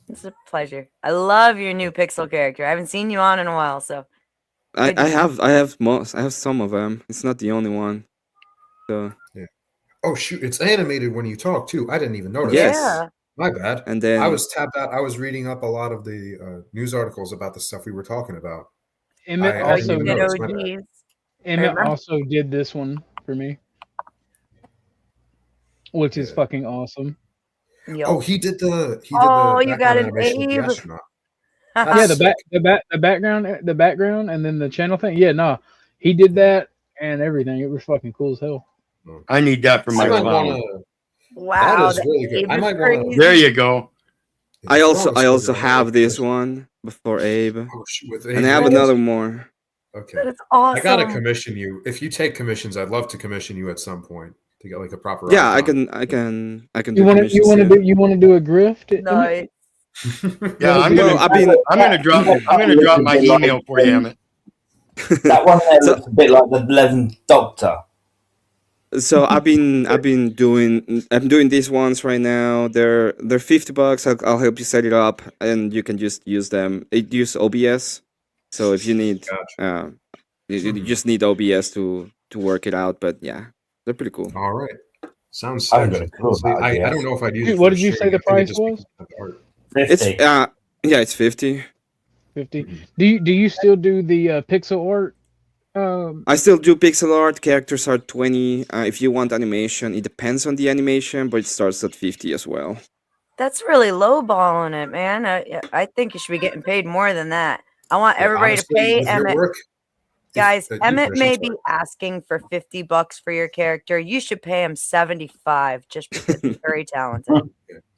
It's a pleasure. I love your new Pixel character. I haven't seen you on in a while, so I have some of them. It's not the only one. So Oh shoot, it's animated when you talk too. I didn't even notice. yes, yeah. My bad. and then I was tapped out. I was reading up a lot of the news articles about the stuff we were talking about. Emmett I Oh, didn't you even did notice. My bad. OGs. Emmett remember. also did this one for me, which is Yeah. fucking awesome. Yup. Oh, he did the Oh, you got background an animation of the Abe. astronaut. Yeah, That's the background, and then the channel thing. Yeah, no, he did that and everything. It was fucking cool as hell. I need that for I my might clown. want to. Wow, That is the really good. Abe I is might want to. crazy. There you go. I also have this one before Abe, Oh shoot, with and I have Abe. another more. Okay. That is awesome. I gotta commission you. If you take commissions, I'd love to commission you at some point to get like a proper. Yeah, I icon. can You do want to commissions too. you want to do a grift? Emmett? Nice. Yeah, I'm Well, gonna drop my email for you, Emmett. That one there So- looks a bit like the 11th Doctor. So I'm doing these ones right now. They're $50. I'll help you set it up, and you can just use them. It use OBS, so if you need, Gotcha. you just need OBS to work it out. But yeah, they're pretty cool. All right. Sounds I haven't sick. got a clue about I it, don't know if I'd use Dude, it. what for did you say streaming. the I think it price just was? becomes art. 50. It's yeah, it's 50. 50. Do you still do the pixel art? I still do pixel art. Characters are 20. If you want animation, it depends on the animation, but it starts at 50 as well. That's really lowballing it, man. I think you should be getting paid more than that. I want Yeah, everybody honestly, to pay with your Emmett. work, Guys, you Emmett finish, may I'm be sorry. asking for $50 for your character. You should pay him $75 just because he's very talented.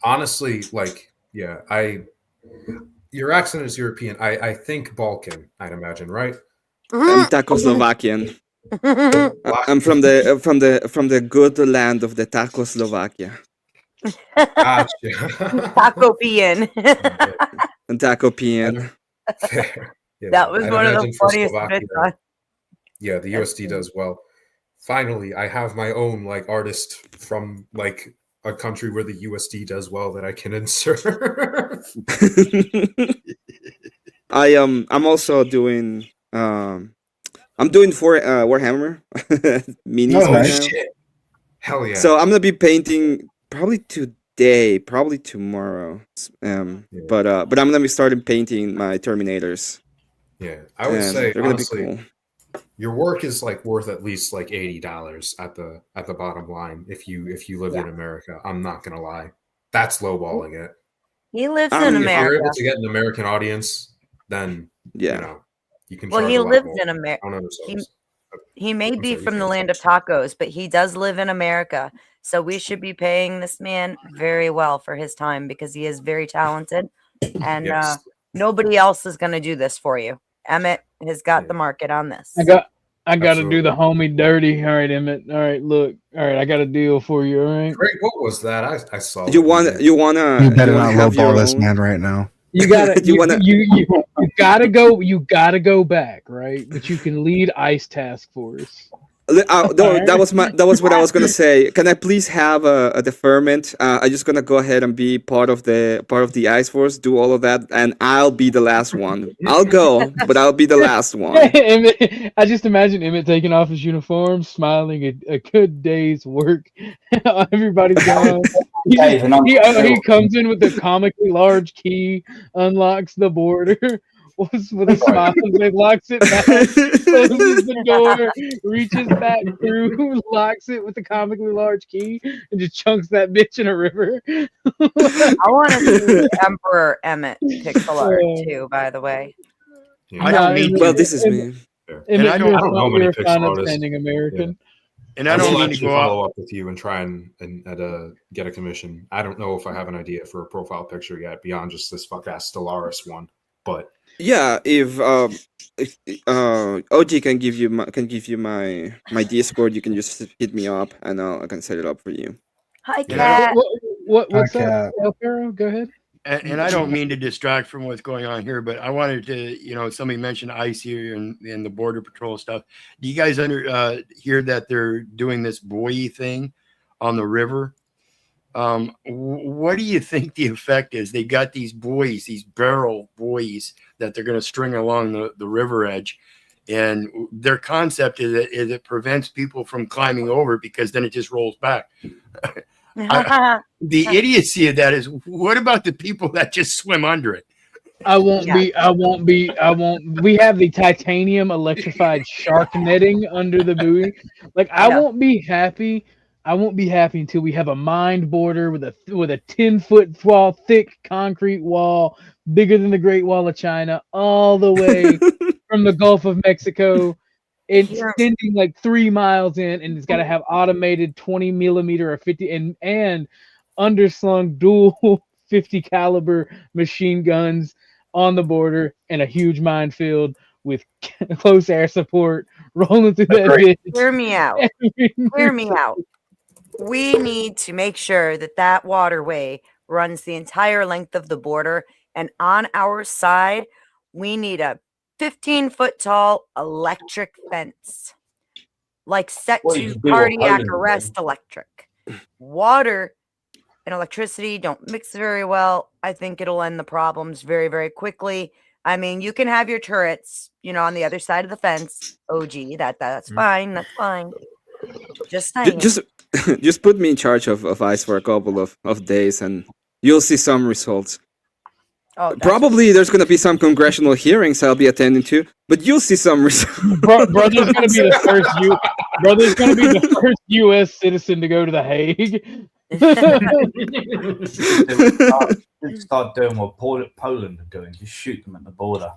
Honestly, like, yeah, your accent is European. I think Balkan, I'd imagine, right? I'm Czechoslovakian. I'm from the good land of the Czechoslovakia. Gotcha. Taco peeing. And Tacopian. Fair. Yeah, That was I'd one of the imagine for funniest Slovakia, bits. on- yeah, the USD does well. Finally, I have my own like artist from like a country where the USD does well that I can insert. I'm also doing I'm doing for Warhammer minis Oh right now. shit! Hell yeah! So I'm gonna be painting probably today, probably tomorrow. But I'm gonna be starting painting my Terminators. Yeah, I would and say they're gonna honestly, be cool. your work is like worth at least like $80 at the bottom line if you lived in America. I'm not gonna lie, that's lowballing it. He lives I in mean, If you're America. able to get an American audience, then Yeah. you know you can. Well, charge he a lot lives more in America. on other subs. He may I'm be sorry, from you the said land of tacos, but he does live in America. So we should be paying this man very well for his time because he is very talented. And Yes. nobody else is going to do this for you. Emmett has got the market on this. I got to Absolutely. do the homie dirty. All right, Emmett. All right, look. All right, I got a deal for you. All right. Great. What was that? I saw. You what wanna You better not have your lowball this own? man right now. You gotta You wanna- you gotta go. You gotta go back, right? But you can lead ICE task force. No, that was what I was gonna say. Can I please have a deferment? I'm just gonna go ahead and be part of the Ice Force, do all of that, and I'll be the last one. I'll go, but I'll be the last one. Emmett, I just imagine Emmett taking off his uniform, smiling a good day's work. Everybody's gone. Dave, and I'm He comes in with a comically large key, unlocks the border with a smile, and locks it back, closes the door, reaches back through, locks it with a comically large key, and just chunks that bitch in a river. I want to see Emperor Emmett pixel art too, by the way. I don't mean Well, this is me. And I don't know many you're a pixel fine artists. upstanding American. and I don't will mean to actually go out. follow up with you and try and get a commission. I don't know if I have an idea for a profile picture yet beyond just this fuck ass Stellaris one, but Yeah, if OG can give you my Discord, you can just hit me up and I can set it up for you. Hi, Yeah. Cat. What's Okay. up, El Perro? Go ahead. And I don't mean to distract from what's going on here, but I wanted to, somebody mentioned ICE here and the border patrol stuff. Do you guys hear that they're doing this buoy thing on the river? What do you think the effect is? They've got these buoys, these barrel buoys that they're going to string along the river edge. And their concept is that it prevents people from climbing over because then it just rolls back. The idiocy of that is, what about the people that just swim under it? I won't be. We have the titanium electrified shark netting under the buoy. Like I won't be happy. I won't be happy until we have a mined border with a 10-foot wall, thick concrete wall, bigger than the Great Wall of China, all the way from the Gulf of Mexico, extending like 3 miles in, and it's got to have automated 20 millimeter or 50 and underslung dual 50 caliber machine guns on the border, and a huge minefield with close air support rolling through that bitch. Hear me out. Hear me out. We need to make sure that waterway runs the entire length of the border, and on our side, we need a 15-foot tall electric fence, like set to cardiac arrest electric. Water and electricity don't mix very well. I think it'll end the problems very, very quickly. I mean, you can have your turrets, on the other side of the fence. OG, that's fine. That's fine. Just saying. Just put me in charge of ICE for a couple of days, and you'll see some results. Oh, probably there's going to be some congressional hearings I'll be attending to, but you'll see some results. Brother's going to be the first U.S. citizen to go to The Hague. Start doing what Poland are doing. Just shoot them at the border.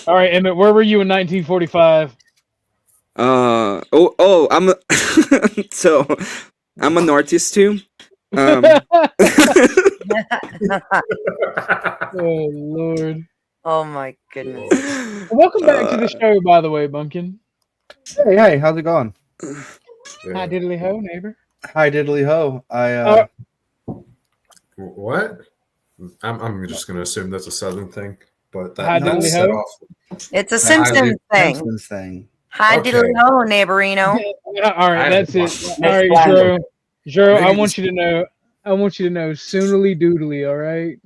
All right, Emmett, where were you in 1945? I'm I'm an artist too. Oh Lord! Oh my goodness! Welcome back to the show, by the way, Bumpkin. Hey, how's it going? Hi, diddly ho, neighbor. Hi, diddly ho. What? I'm just gonna assume that's a Southern thing, but Hi, that diddly set ho. off. It's a Simpsons thing. Simpsons thing. Hi, Okay. diddly ho, neighborino. All right, that's it. All right, Jero, I want you to know. I want you to know, soonly doodly. All right,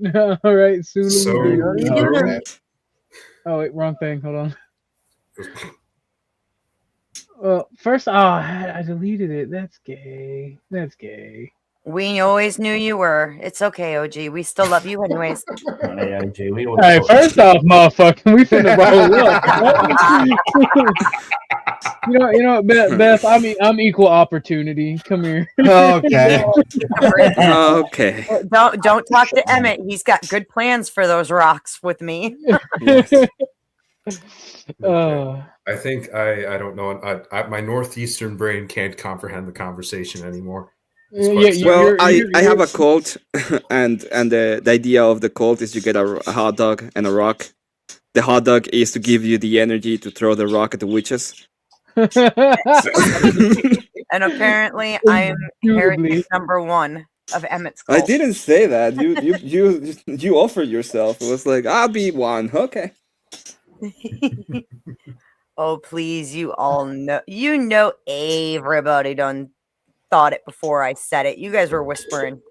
all right, soonly doodly. Okay. Oh wait, wrong thing. Hold on. Well, first, I deleted it. That's gay. That's gay. We always knew you were. It's okay, OG. We still love you anyways. Hey, OG, we All right, first off, motherfucker, we finna roll up. You know what, Beth? I'm equal opportunity. Come here. Okay. Okay. Don't talk to Emmett. He's got good plans for those rocks with me. I think I don't know. My northeastern brain can't comprehend the conversation anymore. Well, I have a cult, and the idea of the cult is you get a hot dog and a rock. The hot dog is to give you the energy to throw the rock at the witches. And apparently, I'm heretic number 1 of Emmett's cult. I didn't say that. You offered yourself. It was like, I'll be one. Okay. Oh, please, you all know. You know everybody done thought it before I said it. You guys were whispering.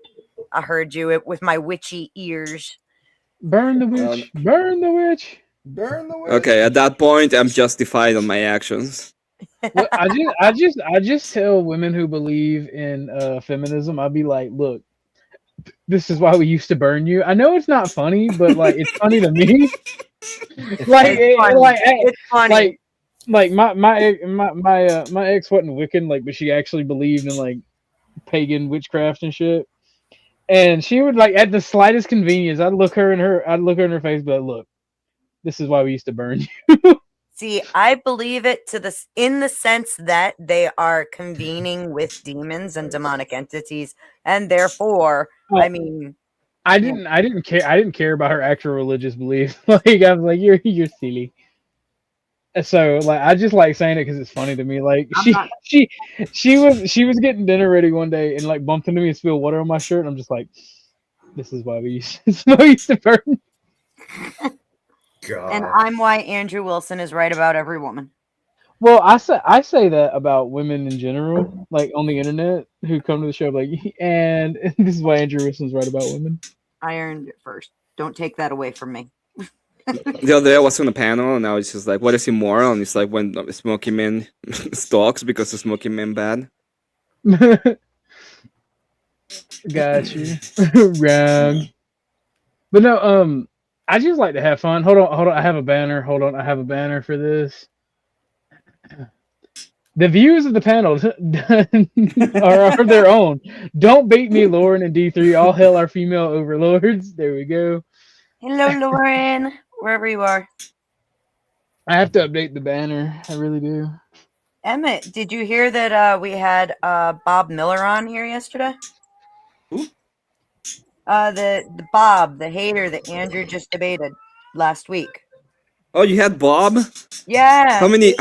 I heard you with my witchy ears. Burn the witch. Burn the witch. Burn the witch. Okay, at that point, I'm justified on my actions. Well, I just tell women who believe in feminism, I'll be like, look, this is why we used to burn you. I know it's not funny, but like it's funny to me. Like, It's funny. like, It's funny. like my ex wasn't Wiccan, like, but she actually believed in like pagan witchcraft and shit. And she would like at the slightest convenience, I'd look her in her face, but look, this is why we used to burn you. See, I believe it in the sense that they are convening with demons and demonic entities, and therefore, Oh, I mean, I didn't care about her actual religious beliefs. Like I was like, you're silly. So like I just like saying it because it's funny to me. Like I'm not. she was getting dinner ready one day and like bumped into me and spilled water on my shirt. And I'm just like, this is why this is why we used to burn. God. And I'm why Andrew Wilson is right about every woman. Well, I say that about women in general, like on the internet who come to the show, like, and this is why Andrew Wilson's right about women. I earned it first. Don't take that away from me. The other day I was on a panel and I was just like, what is immoral? And it's like when smoking men stalks because the smoking men bad. Got you. Wrong. But no, I just like to have fun. Hold on. I have a banner. Hold on. I have a banner for this. The views of the panel are their own. Don't bait me, Lauren and D3. All hail our female overlords. There we go. Hello, Lauren, wherever you are. I have to update the banner. I really do. Emmett, did you hear that we had Bob Miller on here yesterday? Who? The Bob, the hater that Andrew just debated last week. Oh, you had Bob? Yeah. How many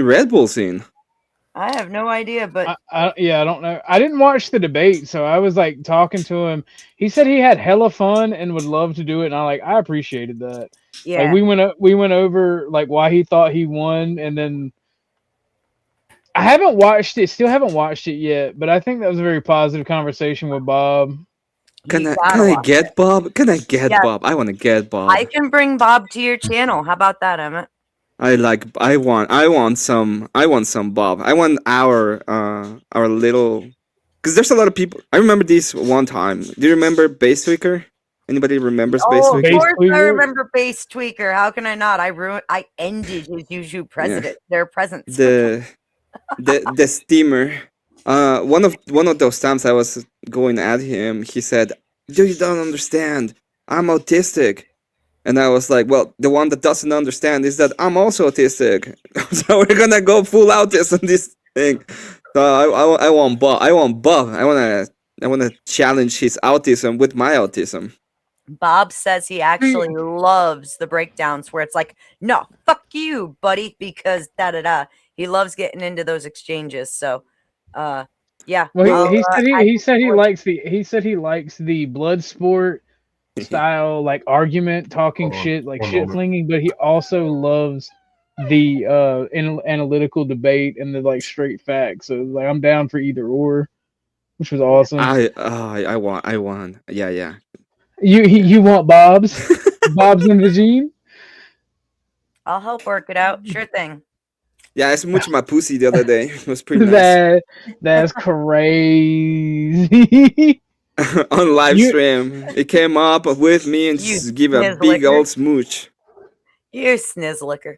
Red Bulls in? I have no idea, but I don't know. I didn't watch the debate, so I was like talking to him. He said he had hella fun and would love to do it, and I appreciated that. yeah. Like we went over like why he thought he won, and then I haven't watched it. Still haven't watched it yet, but I think that was a very positive conversation with Bob. Can I get Bob? Can I get Yeah. Bob? I want to get Bob. I can bring Bob to your channel. How about that, Emmett? I want some Bob. I want our little, because there's a lot of people. I remember this one time. Do you remember Base Tweaker? Anybody remembers Base Oh, of Tweaker? course I Tweaker? remember Base Tweaker. How can I not? I ended his YouTube their presence. The steamer. One of those times I was going at him, he said, "You don't understand. I'm autistic." And I was like, well, the one that doesn't understand is that I'm also autistic. So we're gonna go full autist on this thing. So I want Bob. I wanna challenge his autism with my autism. Bob says he actually loves the breakdowns where it's like, no, fuck you, buddy, because da-da-da. He loves getting into those exchanges. So, yeah. Well, he said he likes the blood sport style, like argument, talking shit, like shit flinging, but he also loves the analytical debate and the like straight facts. So like I'm down for either or, which was awesome. I want. Yeah. You want Bob's in the gene? I'll help work it out. Sure thing. Yeah, I smooched my pussy the other day. It was pretty nice. That's crazy. On live stream, it came up with me and just give a big old smooch. You snizzlicker.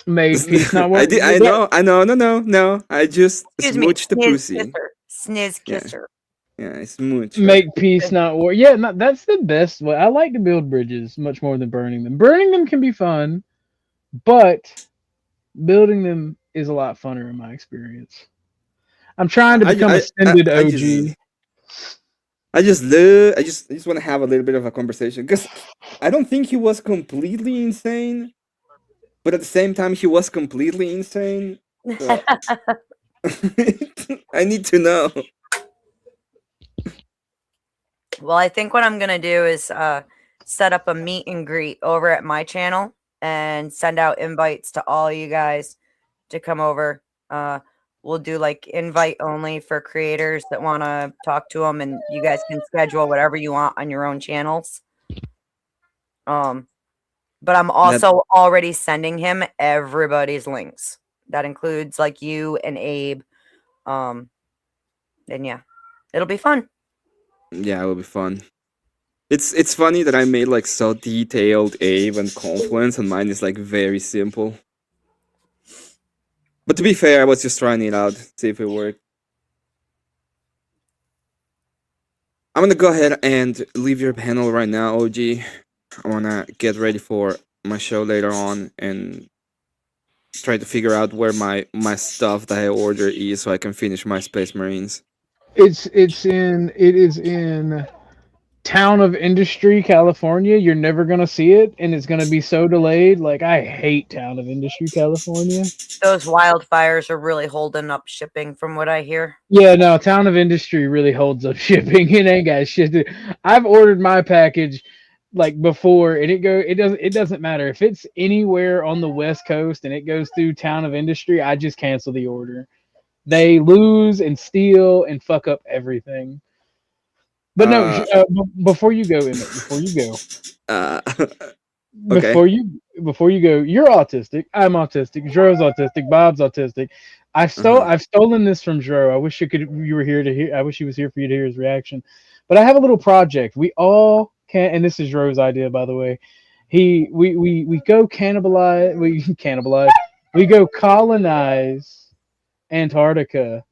Made peace not work. I know. No. I just smooched the pussy. Kisser. Sniz kisser. Yeah, I smooch. Make peace not war. Yeah, that's the best way. I like to build bridges much more than burning them. Burning them can be fun, but building them is a lot funner in my experience. I'm trying to become a extended OG. I just want to have a little bit of a conversation because I don't think he was completely insane, but at the same time he was completely insane. So I need to know. Well, I think what I'm gonna do is set up a meet and greet over at my channel and send out invites to all you guys to come over. We'll do like invite only for creators that want to talk to them, and you guys can schedule whatever you want on your own channels. But I'm also already sending him everybody's links. That includes like you and Abe. And yeah, it'll be fun. Yeah, it will be fun. It's funny that I made like so detailed Abe and Confluence, and mine is like very simple. But to be fair, I was just trying it out, see if it worked. I'm gonna go ahead and leave your panel right now, OG. I wanna get ready for my show later on and try to figure out where my stuff that I ordered is so I can finish my Space Marines. It is in Town of Industry, California. You're never gonna see it, and it's gonna be so delayed. Like, I hate Town of Industry, California. Those wildfires are really holding up shipping, from what I hear. Yeah, no, Town of Industry really holds up shipping. It ain't got shit to. I've ordered my package like before, and it doesn't matter if it's anywhere on the West Coast and it goes through Town of Industry. I just cancel the order. They lose and steal and fuck up everything. But no, before you go, Emmett, before you go, okay. before you go, you're autistic. I'm autistic. Dro's autistic. Bob's autistic. I've stolen this from Dro. I wish you were here to hear. I wish he was here for you to hear his reaction. But I have a little project. We all can, and this is Dro's idea, by the way. We go cannibalize. We cannibalize. We go colonize Antarctica,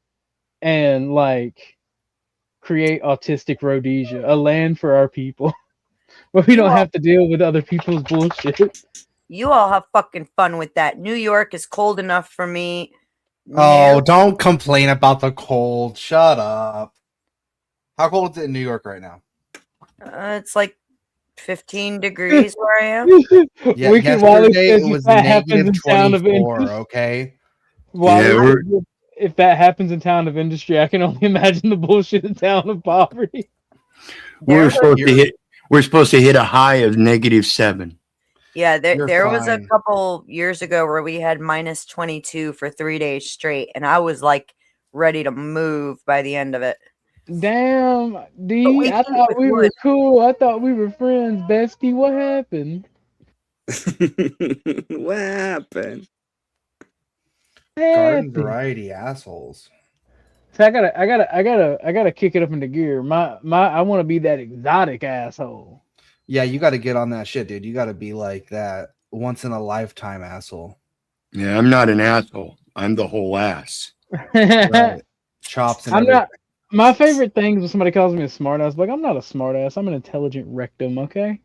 and like create autistic Rhodesia, a land for our people, where we don't have to deal with other people's bullshit. You all have fucking fun with that. New York is cold enough for me. Oh, don't complain about the cold. Shut up. How cold is it in New York right now? It's like 15 degrees where I am. Yeah, yesterday it was negative 24, okay? If that happens in Town of Industry, I can only imagine the bullshit in Town of Poverty. We're supposed to hit a high of -7. Yeah, there was a couple years ago where we had -22 for 3 days straight, and I was like ready to move by the end of it. Damn, D, I thought we were cool. I thought we were friends, bestie. What happened? What happened? Garden variety assholes. So I gotta kick it up into gear. I want to be that exotic asshole. Yeah, you got to get on that shit, dude. You got to be like that once in a lifetime asshole. Yeah, I'm not an asshole. I'm the whole ass. Right. Chops. I'm not. My favorite thing is when somebody calls me a smartass. Like, I'm not a smartass. I'm an intelligent rectum. Okay.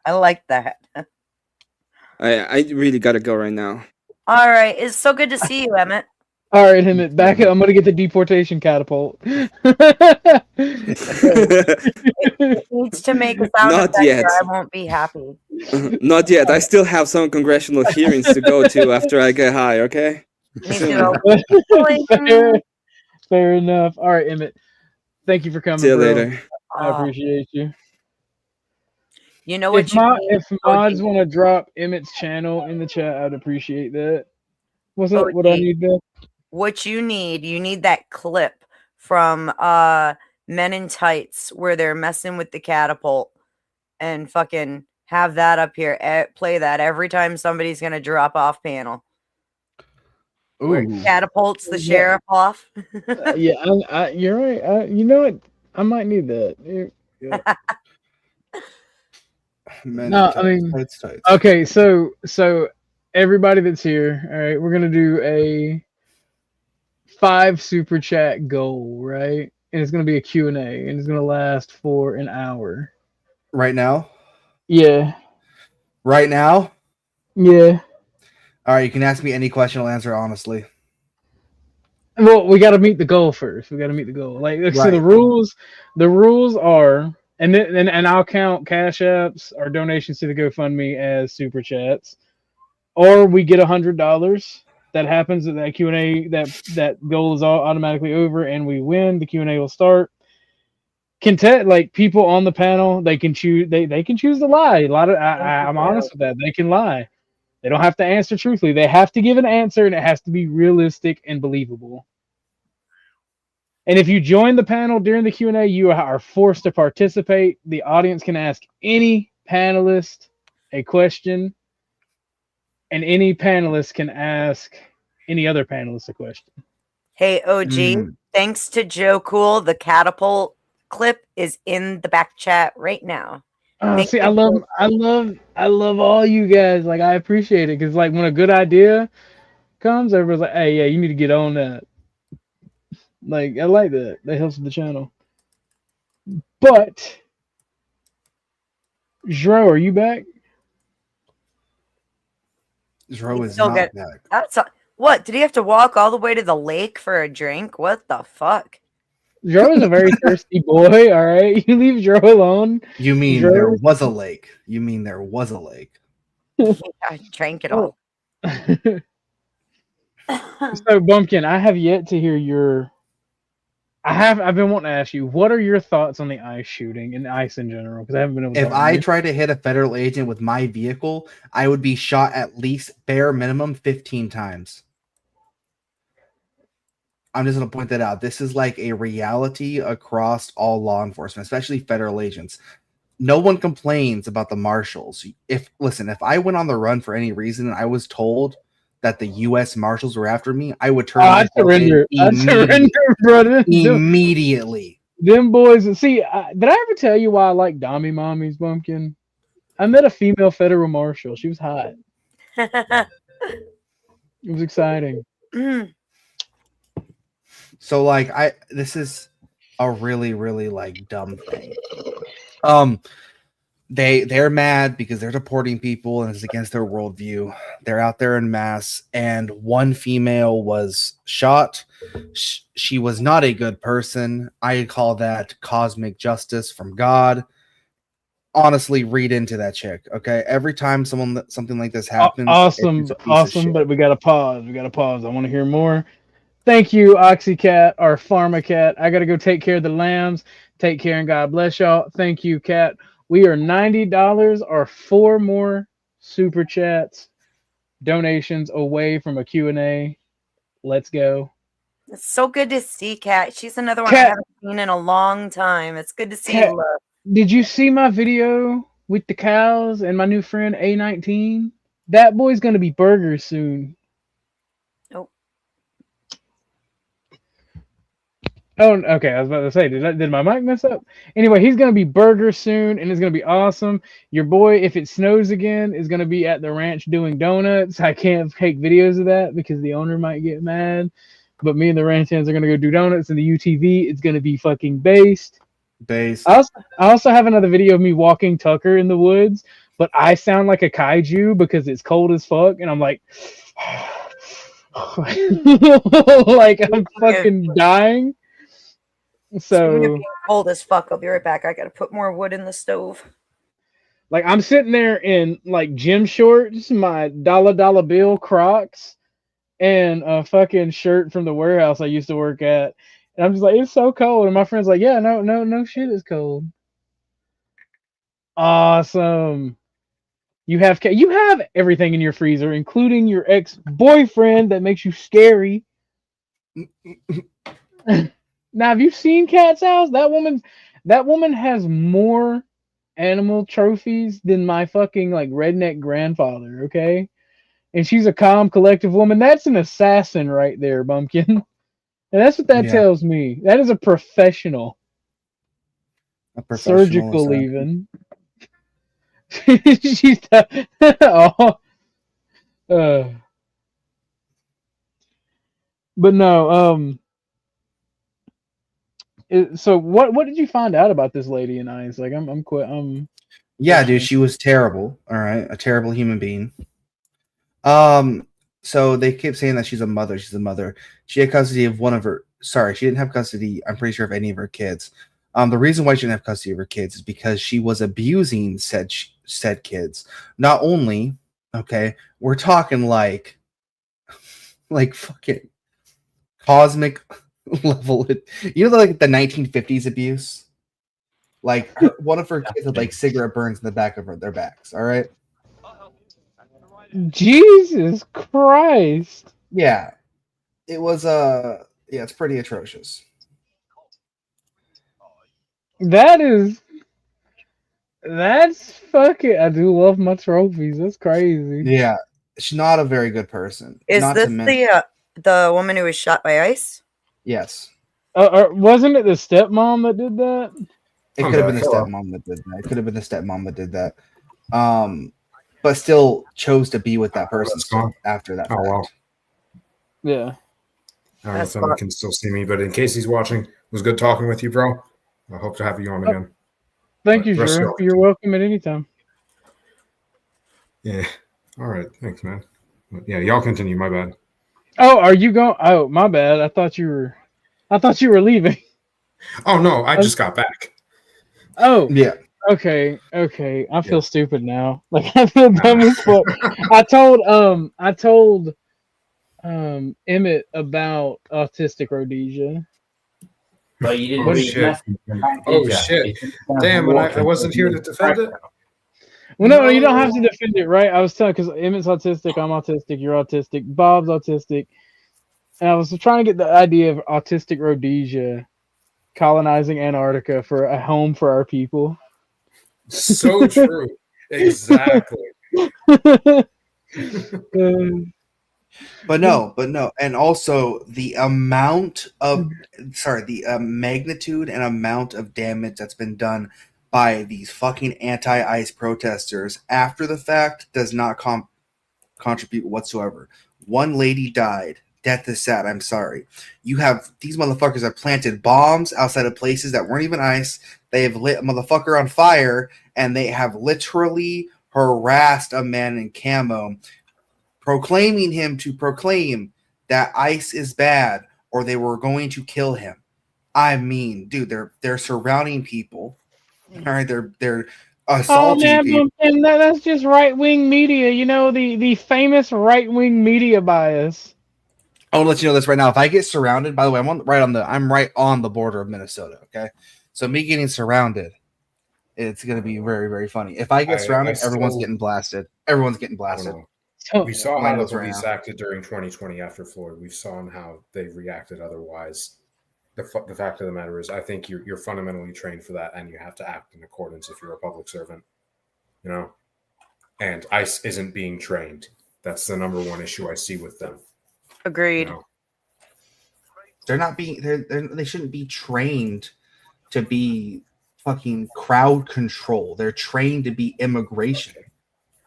I like that. I really gotta go right now. All right, it's so good to see you, Emmett. All right, Emmett, back up. I'm gonna get the deportation catapult. It needs to make a sound Not effect yet. or I won't be happy. Not yet. I still have some congressional hearings to go to after I get high. Okay. Me too. Fair enough. All right, Emmett. Thank you for coming. See you bro. later. I appreciate you. You know what if mods want to drop Emmett's channel in the chat, I'd appreciate that. What's up? What I need there? What you need that clip from Men in Tights where they're messing with the catapult, and fucking have that up here. Play that every time somebody's gonna drop off panel. Where it catapults the sheriff off. Yeah, you're right. You know what? I might need that. Yeah. No, I mean, okay. So everybody that's here, all right, we're gonna do a 5 super chat goal, right? And it's gonna be a Q&A, and it's gonna last for an hour. Right now? Yeah. Right now? Yeah. All right, you can ask me any question. I'll answer honestly. Well, we got to meet the goal first. We got to meet the goal. Like, right. So the rules are, and I'll count cash apps or donations to the GoFundMe as super chats, or we get $100. That happens at that Q&A. That goal is all automatically over, and we win. The Q&A will start. Like people on the panel, they can choose. They can choose to lie. I'm honest with that. They can lie. They don't have to answer truthfully. They have to give an answer, and it has to be realistic and believable. And if you join the panel during the Q&A, you are forced to participate. The audience can ask any panelist a question, and any panelist can ask any other panelist a question. Hey, OG, thanks to Joe Cool, the catapult clip is in the back chat right now. See, I love all you guys. Like, I appreciate it because, like, when a good idea comes, everybody's like, "Hey, yeah, you need to get on that." Like, I like that. That helps with the channel. But, Dro, are you back? Dro is not back. That's what? Did he have to walk all the way to the lake for a drink? What the fuck? Dro is a very thirsty boy. All right, you leave Dro alone. You mean there was a lake? You mean there was a lake? I drank it all. So, Bumpkin, I have yet to hear your. I've been wanting to ask you, what are your thoughts on the ICE shooting and ICE in general? Because I haven't been able to. If I try to hit a federal agent with my vehicle, I would be shot at least bare minimum 15 times. I'm just going to point that out. This is like a reality across all law enforcement, especially federal agents. No one complains about the marshals. If I went on the run for any reason and I was told that the U.S. Marshals were after me, I would turn. I surrender. Brother. Immediately. Them boys. See, did I ever tell you why I like Dommy Mommies, Bumpkin? I met a female federal marshal. She was hot. It was exciting. So, like, this is a really, really like dumb thing. They're mad because they're deporting people and it's against their worldview. They're out there in mass, and one female was shot. She was not a good person. I call that cosmic justice from God. Honestly, read into that chick. Okay, every time something like this happens, awesome. But we gotta pause. I want to hear more. Thank you, Oxycat, our Pharma Cat. I gotta go take care of the lambs. Take care and God bless y'all. Thank you, Cat. We are $90 or 4 more super chats, donations away from a Q&A. Let's go. It's so good to see Kat. She's another one I haven't seen in a long time. It's good to see you, love. Did you see my video with the cows and my new friend A19? That boy's gonna be burgers soon. Oh, okay. I was about to say, did my mic mess up? Anyway, he's gonna be burger soon, and it's gonna be awesome. Your boy, if it snows again, is gonna be at the ranch doing donuts. I can't take videos of that because the owner might get mad. But me and the ranch hands are gonna go do donuts, and the UTV it's gonna be fucking based. I also have another video of me walking Tucker in the woods, but I sound like a kaiju because it's cold as fuck, and I'm like, like I'm fucking dying. So cold as fuck. I'll be right back. I gotta put more wood in the stove. Like I'm sitting there in like gym shorts, my dollar bill Crocs, and a fucking shirt from the warehouse I used to work at. And I'm just like, it's so cold. And my friend's like, yeah, no shit, it's cold. Awesome. You have everything in your freezer, including your ex-boyfriend that makes you scary. Now, have you seen Kat's house? That woman has more animal trophies than my fucking like redneck grandfather, okay? And she's a calm, collective woman. That's an assassin right there, Bumpkin. And that's what that tells me. That is a professional. Surgical even. She's but no, so what did you find out about this lady in ICE? Like yeah, dude, she was terrible. All right, a terrible human being. So they kept saying that she's a mother. She's a mother. She had custody of one of her. Sorry, she didn't have custody, I'm pretty sure, of any of her kids. The reason why she didn't have custody of her kids is because she was abusing said kids. Not only, okay, we're talking like fucking cosmic level. You know, like the 1950s abuse. Like one of her kids had like cigarette burns in the back of their backs. All right. Jesus Christ. Yeah, it was it's pretty atrocious. That is That's fucking. I do love my trophies. That's crazy. Yeah, she's not a very good person. Is Not this to mention, the woman who was shot by ice? yes, Wasn't it the stepmom that did that? it could have been the stepmom that did that. It could have been the stepmom that did that. But still chose to be with that person after that. Oh wow. Yeah. I don't know if someone can still see me, but in case he's watching, it was good talking with you, bro. I hope to have you on again. Thank you, Drew. You're welcome at any time. Yeah. All right. Thanks, man. Yeah, y'all continue. My bad. Oh, are you going? Oh, my bad. I thought you were leaving. Oh no, I just got back. Oh yeah. Okay. I feel stupid now. Like I feel dumb as fuck. I told Emmett about autistic rhodesia. But you didn't Oh read shit! Oh shit! Damn, but I wasn't here to defend it. Well, no, you don't have to defend it, right? I was telling because Emmett's autistic, I'm autistic, you're autistic, Bob's autistic, and I was trying to get the idea of autistic Rhodesia colonizing Antarctica for a home for our people. So true. Exactly. But no, and also the amount of the magnitude and amount of damage that's been done by these fucking anti-ICE protesters after the fact does not contribute whatsoever. One lady died. Death is sad. I'm sorry. You have these motherfuckers have planted bombs outside of places that weren't even ICE. They have lit a motherfucker on fire, and they have literally harassed a man in camo, proclaiming him to proclaim that ICE is bad or they were going to kill him. I mean, dude, they're surrounding people. All right, they're assaulting people. And that's just right wing media. You know the famous right wing media bias. I want to let you know this right now. If I get surrounded, by the way, I'm right on the border of Minnesota. Okay, so me getting surrounded, it's gonna be very, very funny. If I get surrounded, everyone's getting blasted. Everyone's getting blasted. We saw how the police acted during 2020 after Floyd. We saw how they reacted otherwise. The fact of the matter is, I think you're fundamentally trained for that, and you have to act in accordance if you're a public servant. You know, and ICE isn't being trained. That's the number one issue I see with them. Agreed. You know? They're not being. They shouldn't be trained to be fucking crowd control. They're trained to be immigration.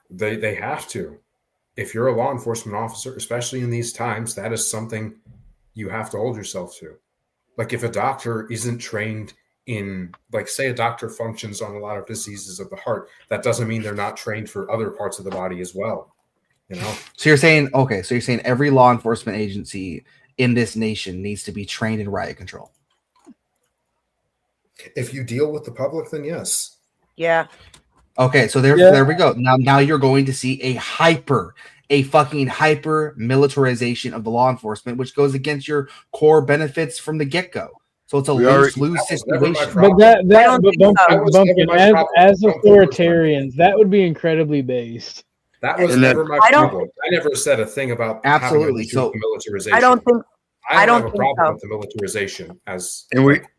They have to. If you're a law enforcement officer, especially in these times, that is something you have to hold yourself to. Like if a doctor isn't trained in, like say a doctor functions on a lot of diseases of the heart, that doesn't mean they're not trained for other parts of the body as well. You know? So you're saying every law enforcement agency in this nation needs to be trained in riot control. If you deal with the public, then yes. Yeah. Okay, so there we go. Now you're going to see a fucking hyper militarization of the law enforcement, which goes against your core benefits from the get-go. So it's a lose-lose situation. But as authoritarians, that would be incredibly based. That was never my problem. I never said a thing about absolutely so militarization. I don't have a problem with the militarization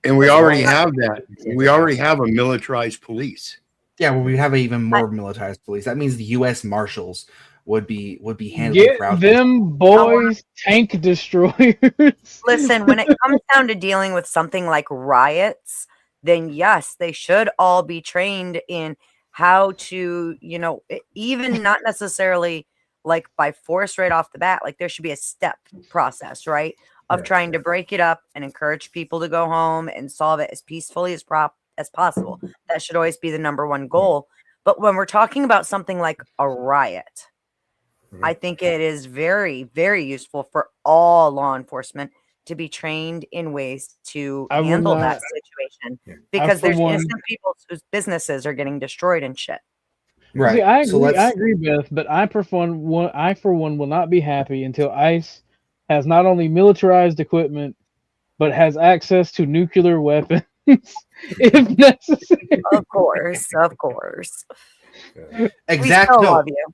we already have that. We already have a militarized police. Yeah, well, we have an even more militarized police. That means the U.S. Marshals would be handling Get them boys tank destroyers. Listen, when it comes down to dealing with something like riots, then yes, they should all be trained in how to, even not necessarily like by force right off the bat. Like there should be a step process, right? Of trying to break it up and encourage people to go home and solve it as peacefully as possible. That should always be the number one goal. But when we're talking about something like a riot, I think it is very, very useful for all law enforcement to be trained in ways to handle that situation because there's innocent people whose businesses are getting destroyed and shit. Right. See, I agree, Beth, but I for one will not be happy until ICE has not only militarized equipment but has access to nuclear weapons if necessary. Of course. Exactly. We still love you.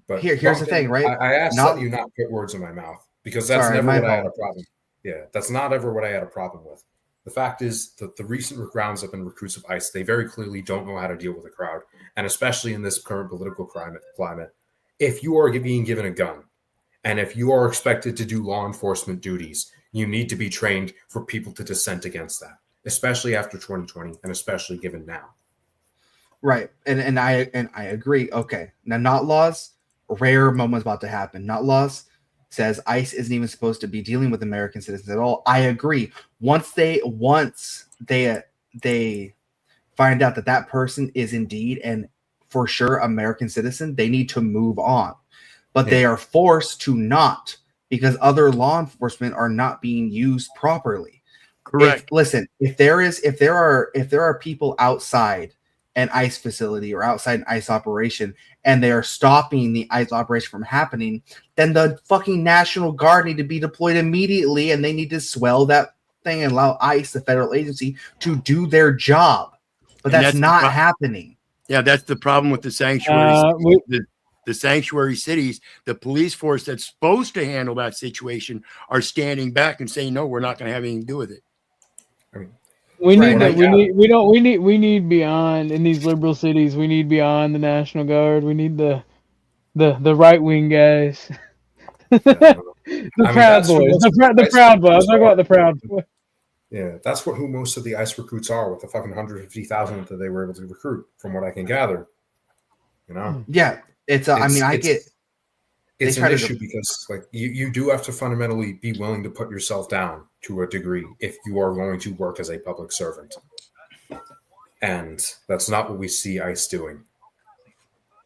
But here's the thing, right? I asked that you not put words in my mouth because that's never what I had a problem. Yeah, that's not ever what I had a problem with. The fact is that the recent rounds up and recruits of ICE, they very clearly don't know how to deal with a crowd. And especially in this current political climate, if you are being given a gun and if you are expected to do law enforcement duties, you need to be trained for people to dissent against that, especially after 2020 and especially given now. Right. And I agree. Okay. Now, not laws, rare moments about to happen. Not laws says ICE isn't even supposed to be dealing with American citizens at all. I agree. Once they find out that that person is indeed and for sure American citizen, they need to move on. But they are forced to not, because other law enforcement are not being used properly. Correct. If there are people outside an ICE facility or outside an ICE operation and they are stopping the ICE operation from happening, then the fucking National Guard need to be deployed immediately, and they need to swell that thing and allow ICE, the federal agency, to do their job. But that's not happening. Yeah, that's the problem with the sanctuary. The sanctuary cities, the police force that's supposed to handle that situation are standing back and saying, no, we're not going to have anything to do with it. I mean, we need beyond in these liberal cities. We need beyond the National Guard. We need the right wing guys. The Proud Boys. The Proud Boys. Talk about the Proud Boys. Yeah, that's who most of the ICE recruits are, with the fucking 150,000 that they were able to recruit, from what I can gather. You know. Yeah, it's an issue because like you do have to fundamentally be willing to put yourself down to a degree if you are going to work as a public servant, and that's not what we see ICE doing.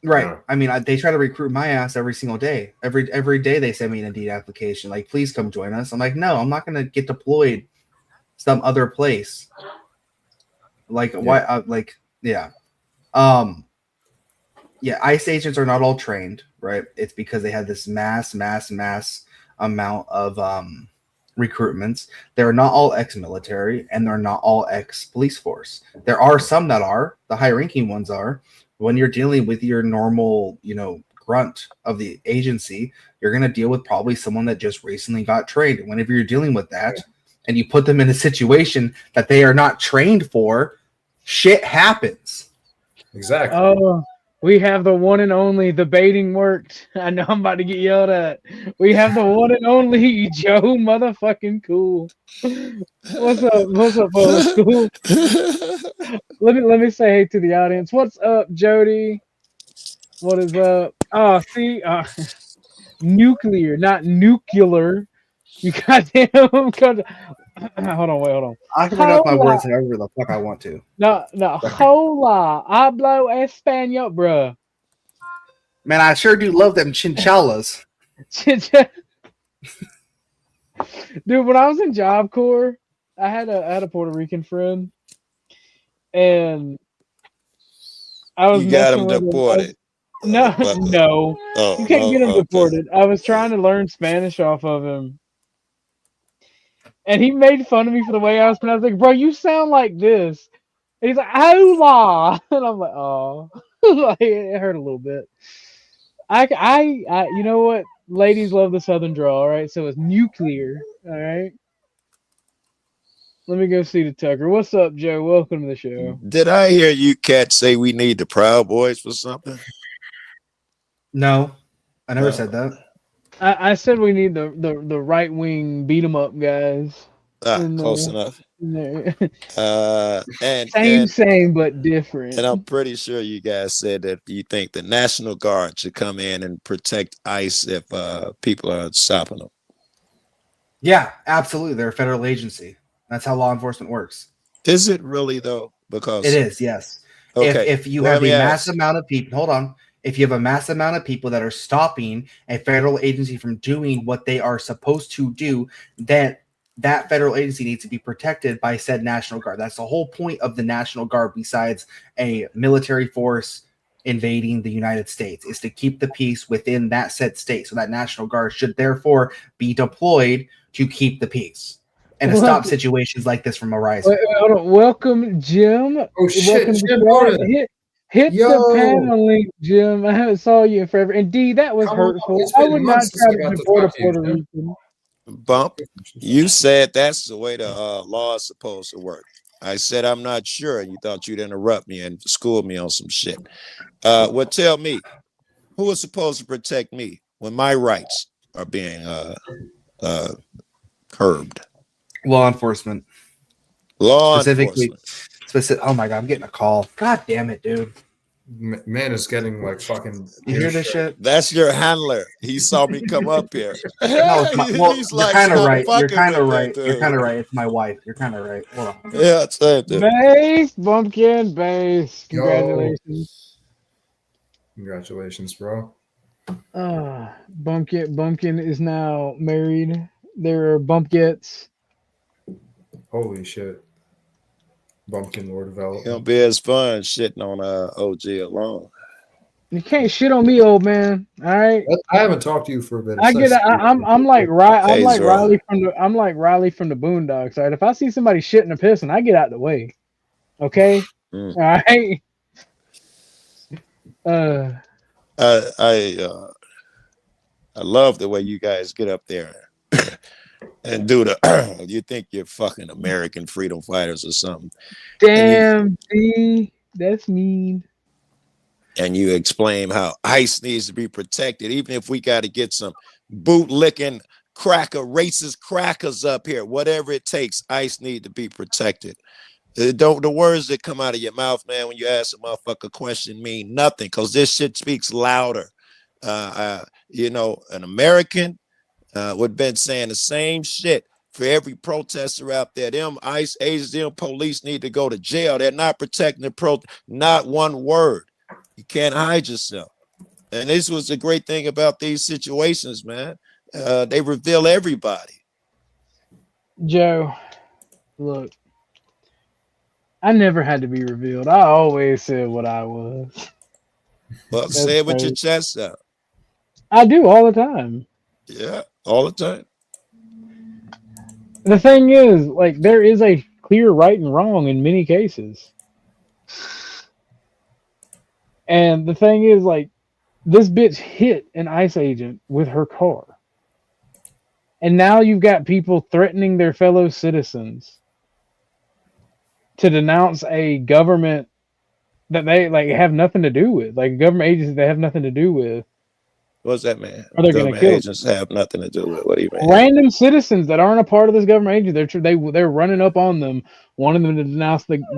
Right. Yeah. I mean, they try to recruit my ass every single day. Every day they send me an Indeed application, like, please come join us. I'm like, no, I'm not going to get deployed some other place. Like, why? ICE agents are not all trained, right? It's because they had this mass amount of recruitments. They're not all ex-military, and they're not all ex-police force. There are some that are. The high-ranking ones are. When you're dealing with your normal, grunt of the agency, you're going to deal with probably someone that just recently got trained. And whenever you're dealing with that, and you put them in a situation that they are not trained for, shit happens. Exactly. Oh, we have the one and only. The baiting worked. I know I'm about to get yelled at. We have the one and only Joe motherfucking Cool. What's up? What's up, Cool? Let me say hey to the audience. What's up, Jody? What is up? Oh, see, nuclear, not nuclear. You goddamn. Hold on. I can put up my words however the fuck I want to. No. Hola, hablo español, bruh. Man, I sure do love them chinchalas. Dude, when I was in Job Corps, I had a Puerto Rican friend, and I was. You got him deported. No. You can't get him deported. I was trying to learn Spanish off of him. And he made fun of me for the way I was pronouncing. I was like, bro, you sound like this. And he's like, hola. And I'm like, oh. Like, it hurt a little bit. I you know what? Ladies love the Southern drawl, all right? So it's nuclear, all right? Let me go see the Tucker. What's up, Joe? Welcome to the show. Did I hear you cats say we need the Proud Boys for something? No, I never said that. I said we need the right wing beat 'em up guys. Close enough. Same but different. And I'm pretty sure you guys said that you think the National Guard should come in and protect ICE if people are stopping them. Yeah, absolutely. They're a federal agency. That's how law enforcement works. Is it really though? Because it is. Yes. Okay. If you have a mass amount of people, hold on. If you have a mass amount of people that are stopping a federal agency from doing what they are supposed to do, then that federal agency needs to be protected by said National Guard. That's the whole point of the National Guard, besides a military force invading the United States, is to keep the peace within that said state. So that National Guard should therefore be deployed to keep the peace and to stop situations like this from arising. Wait, hold on. Welcome, Jim. Oh, shit, welcome Jim. Hit the panel link, Jim. I haven't saw you in forever. Indeed, that was hurtful. I would not try to deport a Puerto Rican. Bump, you said that's the way the law is supposed to work. I said I'm not sure, and you thought you'd interrupt me and school me on some shit. Well, tell me, who is supposed to protect me when my rights are being curbed? Law enforcement. Law Specifically, enforcement. Oh my god, I'm getting a call. God damn it, dude. Man is getting like fucking. You hear this shit? That's your handler. He saw me come up here. No, well, He's you're like, kind of "Stop right. You're fucking kind of with right. that You're kind of dude." right. It's my wife. You're kind of right. Hold on. Yeah, it's that dude. Base, Bumpkin, base. Yo. Congratulations. Congratulations, bro. Bumpkin is now married. There are Bumpkets. Holy shit. Bumpkin Lord Development. It'll be as fun shitting on OG alone. You can't shit on me, old man. All right. I haven't talked to you for a bit. I'm like Riley Riley from the Boondocks. All right. If I see somebody shitting or pissing, I get out the way. Okay. All right. I love the way you guys get up there and do the you think you're fucking American freedom fighters or something. Damn, that's mean. And you explain how ICE needs to be protected, even if we got to get some bootlicking racist crackers up here, whatever it takes, ICE need to be protected. The words that come out of your mouth, man, when you ask a motherfucker a question mean nothing, because this shit speaks louder. An American would have been saying the same shit for every protester out there. Them ICE agents, them police need to go to jail. They're not protecting the not one word. You can't hide yourself. And this was the great thing about these situations, man. They reveal everybody. Joe, look, I never had to be revealed. I always said what I was. Well, say it with your chest out. I do all the time. Yeah, all the time. The thing is, like, there is a clear right and wrong in many cases. And the thing is, like, this bitch hit an ICE agent with her car. And now you've got people threatening their fellow citizens to denounce a government that they like have nothing to do with, like government agencies they have nothing to do with. What's that, man? Or they're going to kill agents have nothing to do with. What do you mean? Random citizens that aren't a part of this government agency. They're running up on them, wanting them to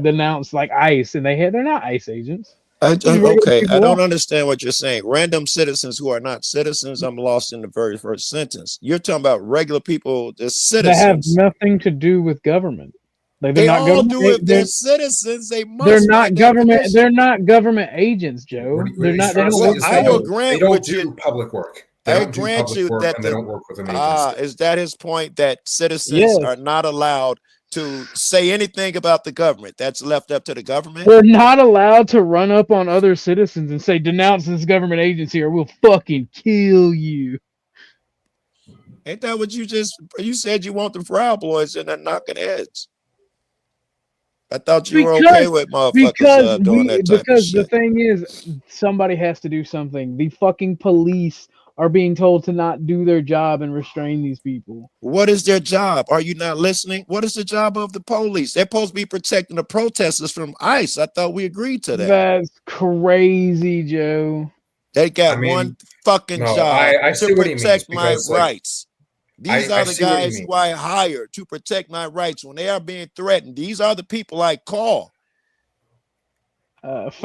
denounce like ICE, and they're not ICE agents. Okay, I don't understand what you're saying. Random citizens who are not citizens. I'm lost in the very first sentence. You're talking about regular people, the citizens. That have nothing to do with government. Like they all do it. They're citizens. They must. They're not government. Definition. They're not government agents, Joe. They're not. I will grant they don't do public work. I grant you that they don't work with an agency. Is that his point? That citizens are not allowed to say anything about the government. That's left up to the government. They're not allowed to run up on other citizens and say, denounce this government agency or we'll fucking kill you. Ain't that what you said you want the Proud Boys in there knocking heads? I thought you were okay with motherfuckers doing that type of shit. The thing is, somebody has to do something. The fucking police are being told to not do their job and restrain these people. What is their job? Are you not listening? What is the job of the police? They're supposed to be protecting the protesters from ICE. I thought we agreed to that. That's crazy, Joe. They got one fucking job to protect my rights. These are the guys who I hired to protect my rights when they are being threatened. These are the people I call. If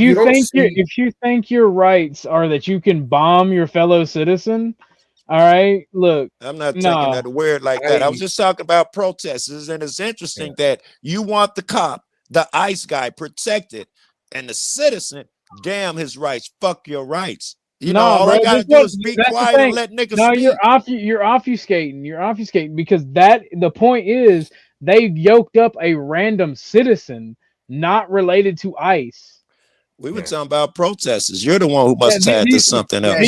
you think your rights are that you can bomb your fellow citizen, all right, look. I'm not taking that weird like that. I was just talking about protesters, and it's interesting that you want the cop, the ICE guy, protected, and the citizen, damn his rights. Fuck your rights. All I gotta do is be quiet and let niggas speak. You're obfuscating because the point is they yoked up a random citizen not related to ICE. We were talking about protesters. You're the one who must have to something else.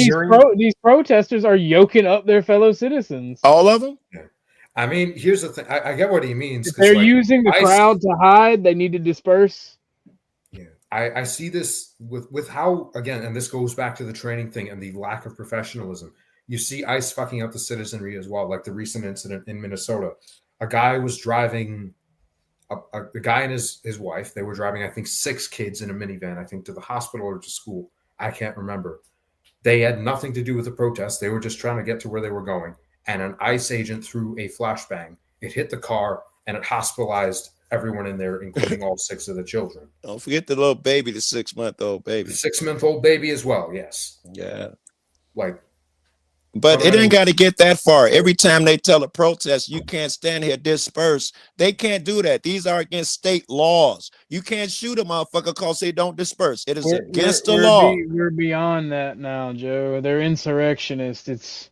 These protesters are yoking up their fellow citizens. All of them? Yeah. I mean, here's the thing. I get what he means. If they're using the crowd to hide, they need to disperse. I see this with how, again, and this goes back to the training thing and the lack of professionalism. You see ICE fucking up the citizenry as well, like the recent incident in Minnesota. A guy was driving, a guy and his wife, they were driving, I think, 6 kids in a minivan, I think, to the hospital or to school. I can't remember. They had nothing to do with the protest. They were just trying to get to where they were going. And an ICE agent threw a flashbang. It hit the car and it hospitalized everyone in there, including all 6 of the children. Don't forget the little baby, the 6-month-old baby. The 6-month-old baby as well, yes. Yeah. Like, but it ain't got to get that far. Every time they tell a protest, you can't stand here, disperse. They can't do that. These are against state laws. You can't shoot a motherfucker because they don't disperse. It is against the law. We're beyond that now, Joe. They're insurrectionists. It's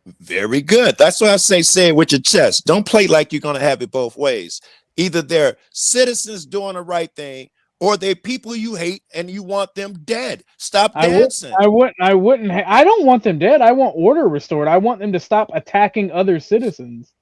very good. That's why I say it with your chest. Don't play like you're going to have it both ways. Either they're citizens doing the right thing, or they're people you hate and you want them dead. Stop dancing. I wouldn't. I don't want them dead. I want order restored. I want them to stop attacking other citizens.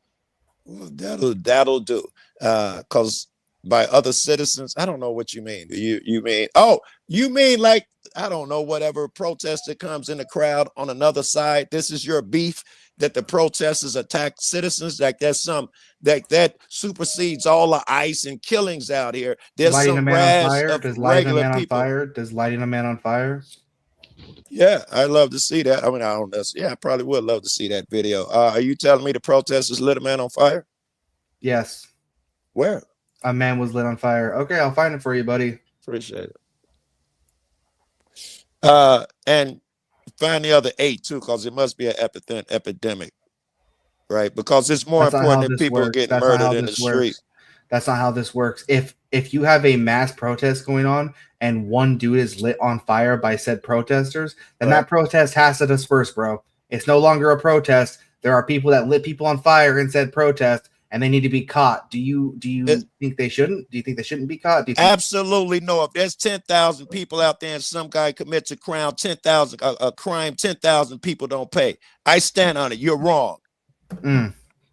Well, that'll do. Because by other citizens, I don't know what you mean. You mean? Oh, you mean like, I don't know, whatever protester comes in the crowd on another side. This is your beef, that the protesters attack citizens. Like there's some that supersedes all the ICE and killings out here. There's lighting some a man on rash fire. of Does lighting a regular man on people. fire? Does lighting a man on fire? Yeah, I'd love to see that. I mean, I don't know. Yeah, I probably would love to see that video. Are you telling me the protesters lit a man on fire? Yes. Where? A man was lit on fire. Okay, I'll find it for you, buddy. Appreciate it. And find the other 8 too, because it must be an epidemic, right? Because it's more important than people getting murdered in the street. That's not how this works. If you have a mass protest going on and one dude is lit on fire by said protesters, then that protest has to disperse, bro. It's no longer a protest. There are people that lit people on fire in said protest, and they need to be caught. Do you think they shouldn't? Do you think they shouldn't be caught? Absolutely no. If there's 10,000 people out there and some guy commits a crime, 10,000 people don't pay. I stand on it. You're wrong.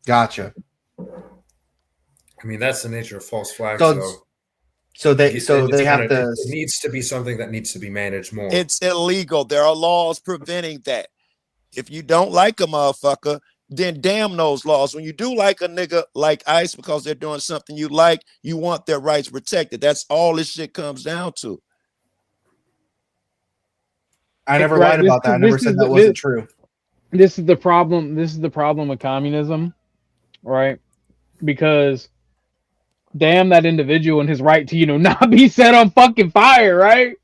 Gotcha. I mean, that's the nature of false flags, So they have to. It needs to be something that needs to be managed more. It's illegal. There are laws preventing that. If you don't like a motherfucker, then damn those laws. When you do like a nigga like ICE because they're doing something you like, you want their rights protected. That's all this shit comes down to. I never lied about that. I never said that wasn't true. This is the problem. This is the problem with communism, right? Because damn that individual and his right to, not be set on fucking fire, right?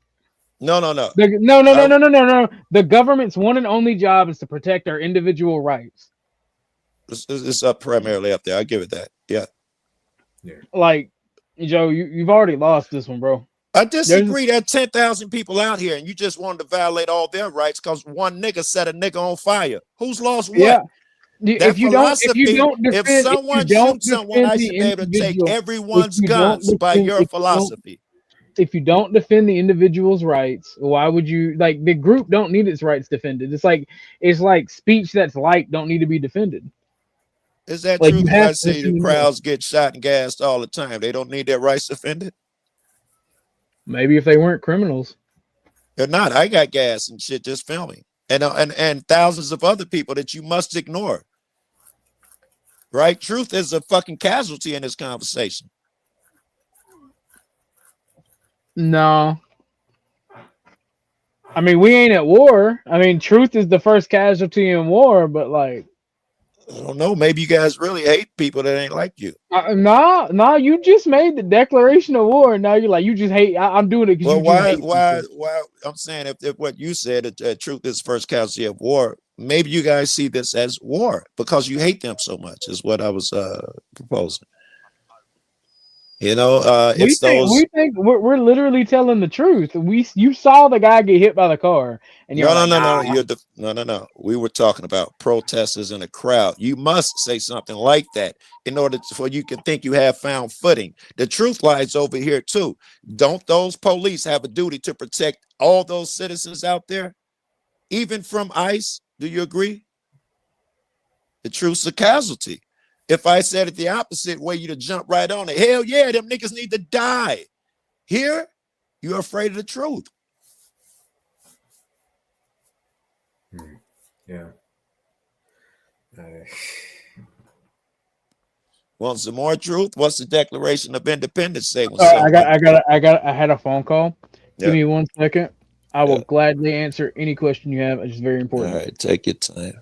No. No. The government's one and only job is to protect our individual rights. It's up primarily up there. I give it that. Yeah. Like, Joe, you've already lost this one, bro. I disagree. There are 10,000 people out here, and you just wanted to violate all their rights because one nigga set a nigga on fire. Who's lost what? Yeah. If someone shoots someone, I should be able to take everyone's guns by your philosophy. If you don't defend the individual's rights, why would you? Like, the group don't need its rights defended. It's like speech that's liked don't need to be defended. Is that true? I see the crowds get shot and gassed all the time. They don't need their rights defended. Maybe if they weren't criminals. They're not. I got gas and shit just filming, and thousands of other people that you must ignore. Right? Truth is a fucking casualty in this conversation. No. I mean, we ain't at war. I mean, truth is the first casualty in war, but like, I don't know. Maybe you guys really hate people that ain't like you. No, you just made the declaration of war. And now you're like, you just hate. I'm doing it. Well, why? I'm saying if what you said, truth is first casualty of war. Maybe you guys see this as war because you hate them so much. Is what I was proposing. It's those. We think we're literally telling the truth. You saw the guy get hit by the car, and you're no. We were talking about protesters in a crowd. You must say something like that in order for you can think you have found footing. The truth lies over here too. Don't those police have a duty to protect all those citizens out there, even from ICE? Do you agree? The truth's a casualty. If I said it the opposite way, you'd jump right on it. Hell yeah, them niggas need to die. Here, you're afraid of the truth. Yeah. Want some more truth? What's the Declaration of Independence say? I had a phone call. Yeah. Give me 1 second. I will gladly answer any question you have. It's very important. All right, take your time.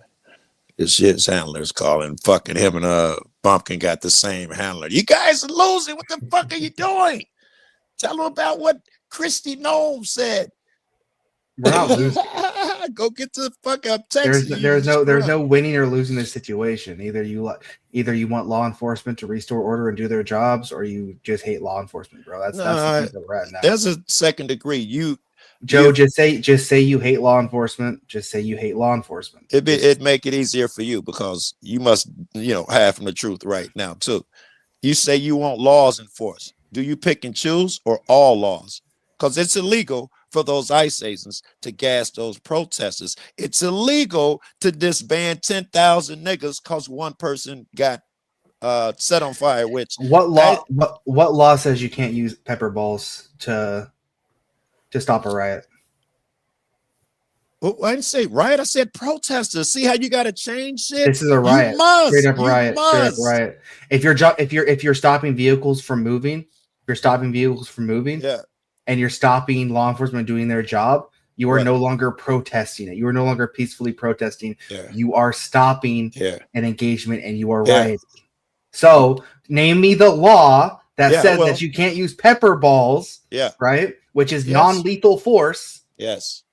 His shit's handler's calling. Fucking him and Bumpkin got the same handler. You guys are losing. What the fuck are you doing? Tell them about what Christy Nome said. We're not losing. Go get the fuck up. Texas. There's no winning or losing this situation. Either you want law enforcement to restore order and do their jobs, or you just hate law enforcement, bro. That's the thing that we're at now. There's a second degree. Joe, just say you hate law enforcement. Just say you hate law enforcement. It'd make it easier for you because you must, have from the truth right now too. You say you want laws enforced. Do you pick and choose or all laws? Because it's illegal for those ICE agents to gas those protesters. It's illegal to disband 10,000 niggas because one person got set on fire. Which what law says you can't use pepper balls to stop a riot? Well, I didn't say riot. I said protesters. See how you got to change shit. This is a riot. You must. Straight up riot. Straight up riot. If you're stopping vehicles from moving, yeah, and you're stopping law enforcement doing their job, you are no longer protesting it. You are no longer peacefully protesting. Yeah. You are stopping an engagement, and you are rioting. Yeah. So, name me the law that says that you can't use pepper balls. Yeah. Right, which is non-lethal force. Yes.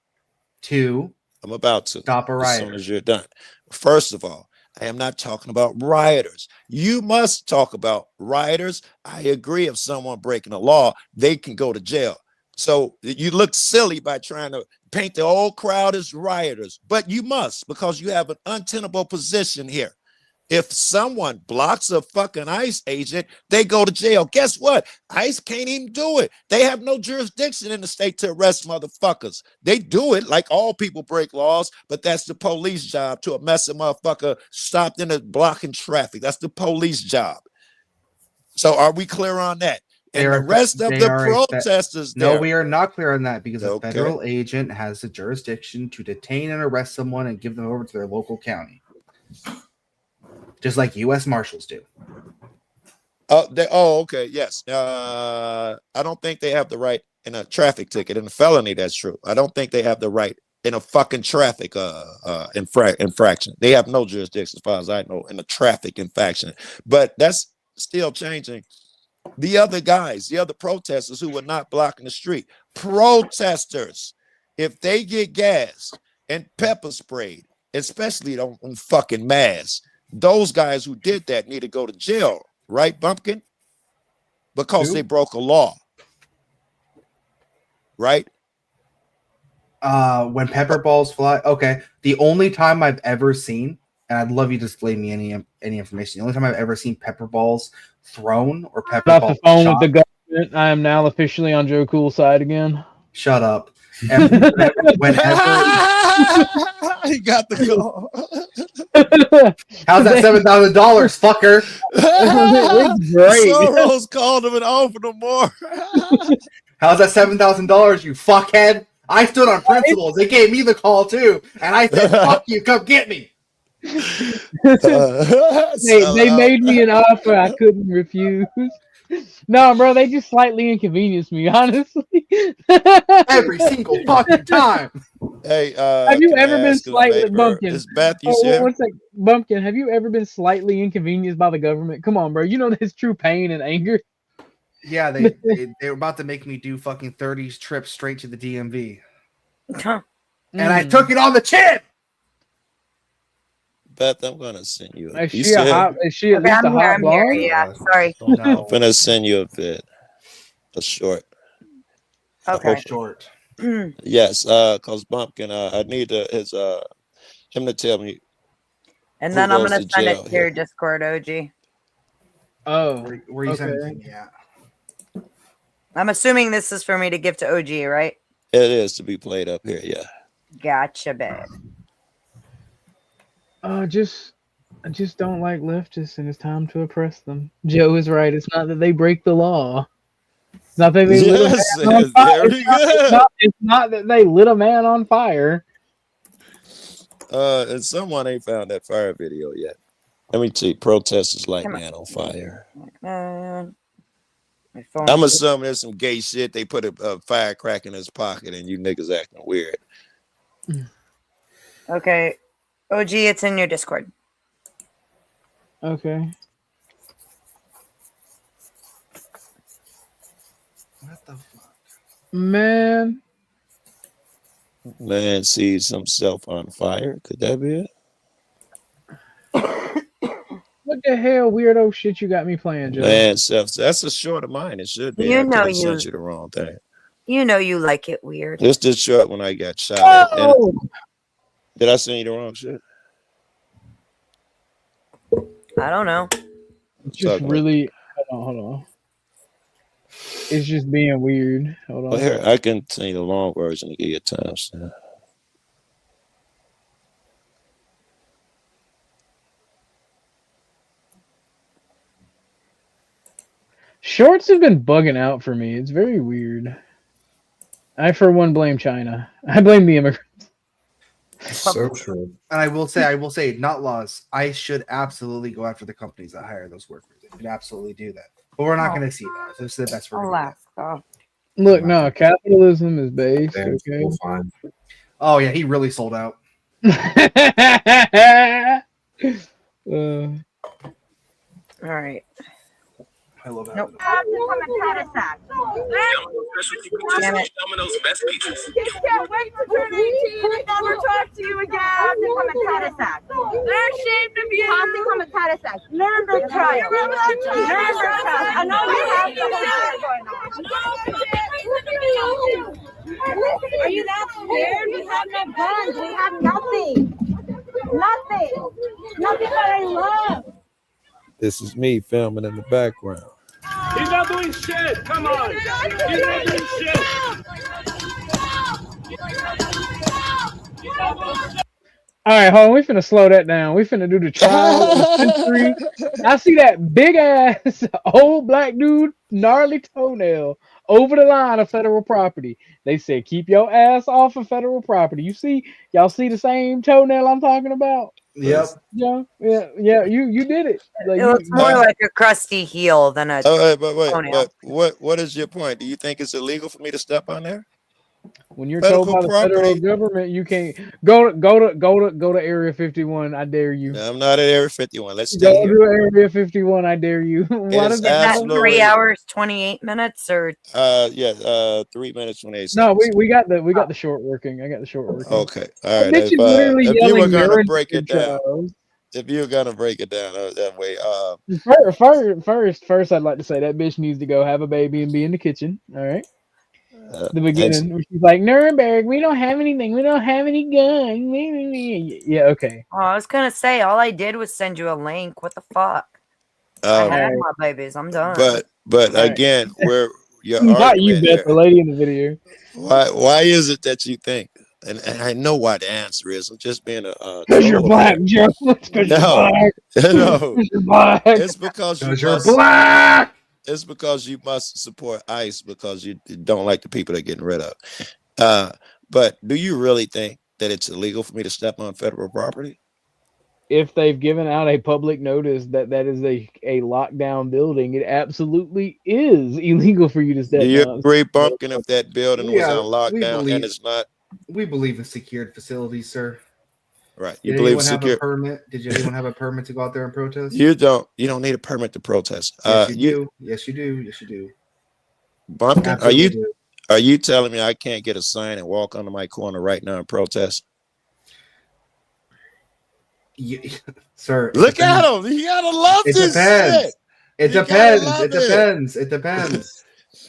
I'm about to stop a riot as soon as you're done. First of all, I am not talking about rioters. You must talk about rioters. I agree. If someone breaking the law, they can go to jail. So you look silly by trying to paint the whole crowd as rioters, but you must, because you have an untenable position here. If someone blocks a fucking ICE agent, they go to jail. Guess what? ICE can't even do it. They have no jurisdiction in the state to arrest motherfuckers. They do it like all people break laws, but that's the police job to mess a motherfucker stopped in a blocking traffic. That's the police job. So are we clear on that? And the rest of the protesters No, we are not clear on that, because a federal agent has the jurisdiction to detain and arrest someone and give them over to their local county. Just like U.S. Marshals do. Okay, yes. I don't think they have the right in a traffic ticket. In a felony, that's true. I don't think they have the right in a fucking traffic infraction. They have no jurisdiction, as far as I know, in a traffic infraction. But that's still changing. The other guys, the other protesters who were not blocking the street, protesters, if they get gassed and pepper sprayed, especially on fucking masks, those guys who did that need to go to jail, right, Bumpkin? Because they broke a law, right? When pepper balls fly, okay. The only time I've ever seen, and I'd love you to display me any information. The only time I've ever seen pepper balls thrown or pepper off balls the phone shot, with the government. I am now officially on Joe Cool's side again. Shut up. Whenever he got the call. How's that $7,000, fucker? It's great. Soros called him and offered him more. How's that $7,000, you fuckhead? I stood on principles. They gave me the call too, and I said, "Fuck you, come get me." They made me an offer I couldn't refuse. No, bro, they just slightly inconvenienced me, honestly. Every single fucking time. Hey, have you ever been slightly Bumpkin? Is Beth, you one sec, Bumpkin, have you ever been slightly inconvenienced by the government? Come on, bro. You know there's true pain and anger. Yeah, they were about to make me do fucking 30 trips straight to the DMV. And I took it on the chin. Beth, I'm gonna send you. Is she at least a hot blonde? Yeah, sorry. No. I'm gonna send you a vid, a short. Okay. Short. Yes, because Bumpkin, I need him to tell me. And then I'm gonna send it to your Discord, OG. Oh, where you sending it? Yeah. I'm assuming this is for me to give to OG, right? It is to be played up here. Yeah. Gotcha, babe. I just don't like leftists, and it's time to oppress them. Joe is right. It's not that they break the law. It's not that they lit a man on fire. It's not that they lit a man on fire. And someone ain't found that fire video yet. Let me see. Protesters light Come on. man on fire. My phone. I'm assuming there's some gay shit. They put a firecracker in his pocket and you niggas acting weird. Okay. OG, it's in your Discord. Okay. What the fuck? Man. Man sees himself on fire. Could that be it? What the hell weirdo shit you got me playing, Joe? Man, self. That's a short of mine. It should be. You I know could have you- sent you the wrong thing. You know you like it weird. This the short when I got shot at. Oh! And did I send you the wrong shit? I don't know. It's just really hold on. It's just being weird. Hold on. Well, here, I can send you the long version to give you a timestamp. Shorts have been bugging out for me. It's very weird. I, for one, blame China. I blame the immigrants. So true. And I will say, not laws. I should absolutely go after the companies that hire those workers. I should absolutely do that. But we're not going to see that. This is the best we're going to Alaska. Look, no, capitalism is based. Damn, Okay. we'll find. Oh yeah, he really sold out. All right. I love that. Nope. Damn it. Domino's best features. Can't wait to turn 18 and never talk to you again. They're ashamed of you. Nuremberg trial. Nuremberg trial. I know you have Are you that scared? We have no guns. We have nothing. Nothing that I love. This is me filming in the background. He's not doing shit. Come on. He's not doing shit. All right, hold on. We finna slow that down. We finna do the trial of the century. I see that big ass old black dude, gnarly toenail over the line of federal property. They said, keep your ass off of federal property. Y'all see the same toenail I'm talking about? Yep. Yeah. You did it. Like, It looks more like a crusty heel than a toenail. But what is your point? Do you think it's illegal for me to step on there? When you're told by the federal government, you can't go to Area 51. I dare you. No, I'm not at Area 51. Let's Go stay here. to Area 51. I dare you. Why does Is that 3 hours 28 minutes or? 3 minutes 28 seconds. No, we got the short working. I got the short working. Okay, all right. Bitch is literally If you were yelling gonna urine break it down, controls. if you were gonna break it down that way, First, I'd like to say that bitch needs to go have a baby and be in the kitchen. All right. The beginning, where she's like, Nuremberg, we don't have anything. We don't have any guns. Yeah, okay. Oh, I was gonna say all I did was send you a link. What the fuck? I had my babies. I'm done. But again, where your Not argument you, Beth, here, the lady in the video. why is it that you think? And I know why the answer is. I'm just being a Because you're black, Joe. Because you're black. No, you're black. it's because you're black. It's because you must support ICE because you don't like the people they're getting rid of. But do you really think that it's illegal for me to step on federal property? If they've given out a public notice that is a lockdown building, it absolutely is illegal for you to step on. Do you agree, Bumpkin, if that building was on lockdown and it's not? We believe in secured facilities, sir. Right. You Did believe anyone have secure? a permit? Did anyone have a permit to go out there and protest? You don't need a permit to protest. Yes, you do. Yes, you do. Yes, you do. Bumpkin, Absolutely are you telling me I can't get a sign and walk onto my corner right now and protest? Sir, look at him. You gotta love this shit. It depends.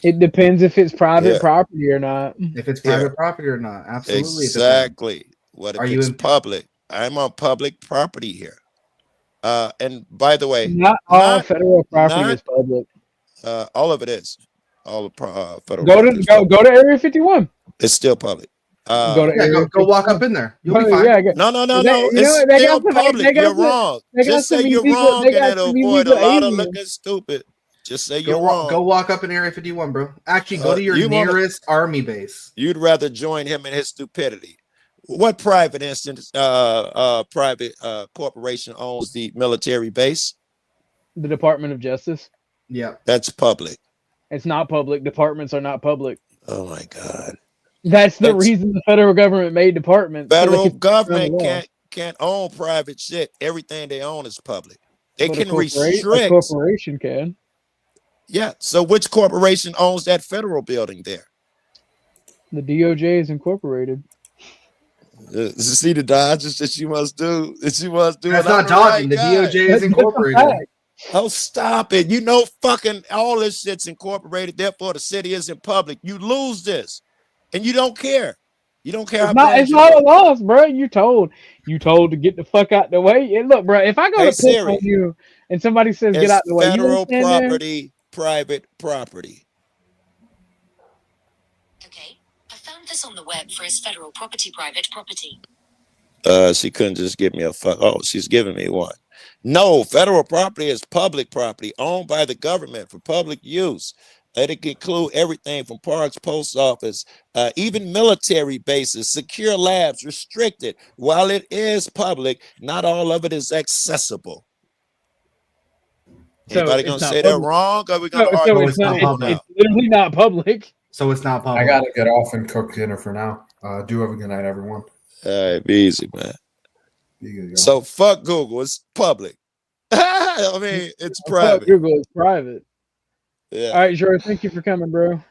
It depends if it's private property or not. If it's private property or not, absolutely. Exactly. What if Are you it's in public? I'm on public property here. And by the way, Not all federal property is public. All of it is. All the federal. Go to Area 51. It's still public. Go walk up in there. You'll be fine. No. It's still public. You're wrong. Just say you're wrong and it'll avoid a lot of looking stupid. Just say you're wrong. Go walk up in Area 51, bro. Actually, go to your nearest army base. You'd rather join him in his stupidity. What private instance, private corporation owns the military base? The Department of Justice. Yeah, that's public. It's not public. Departments are not public. Oh my God. That's the reason the federal government made departments. Federal government can't own private shit. Everything they own is public. They can restrict. A corporation can. Yeah. So which corporation owns that federal building there? The DOJ is incorporated. See the dodges that you must do. That you must do. That's not dodging. The DOJ is incorporated. Oh, stop it. You know, fucking all this shit's incorporated. Therefore, the city isn't public. You lose this. And you don't care. You don't care. It's not a loss, bro. You told to get the fuck out the way. And look, bro, if I go to piss on you and somebody says get out the way, federal property, private property. Okay, I found this on the web for his federal property, private property. She couldn't just give me a fuck. Oh, she's giving me one. No, federal property is public property owned by the government for public use. Let it include everything from parks, post office, even military bases, secure labs, restricted. While it is public, not all of it is accessible. Anybody gonna say they're wrong? Or are we gonna argue it's literally not public. So it's not public. I gotta get off and cook dinner for now. Do have a good night, everyone. All right, be easy, man. So fuck Google. It's public. I mean, it's private. Google is private. Yeah. All right, Joe. Thank you for coming, bro.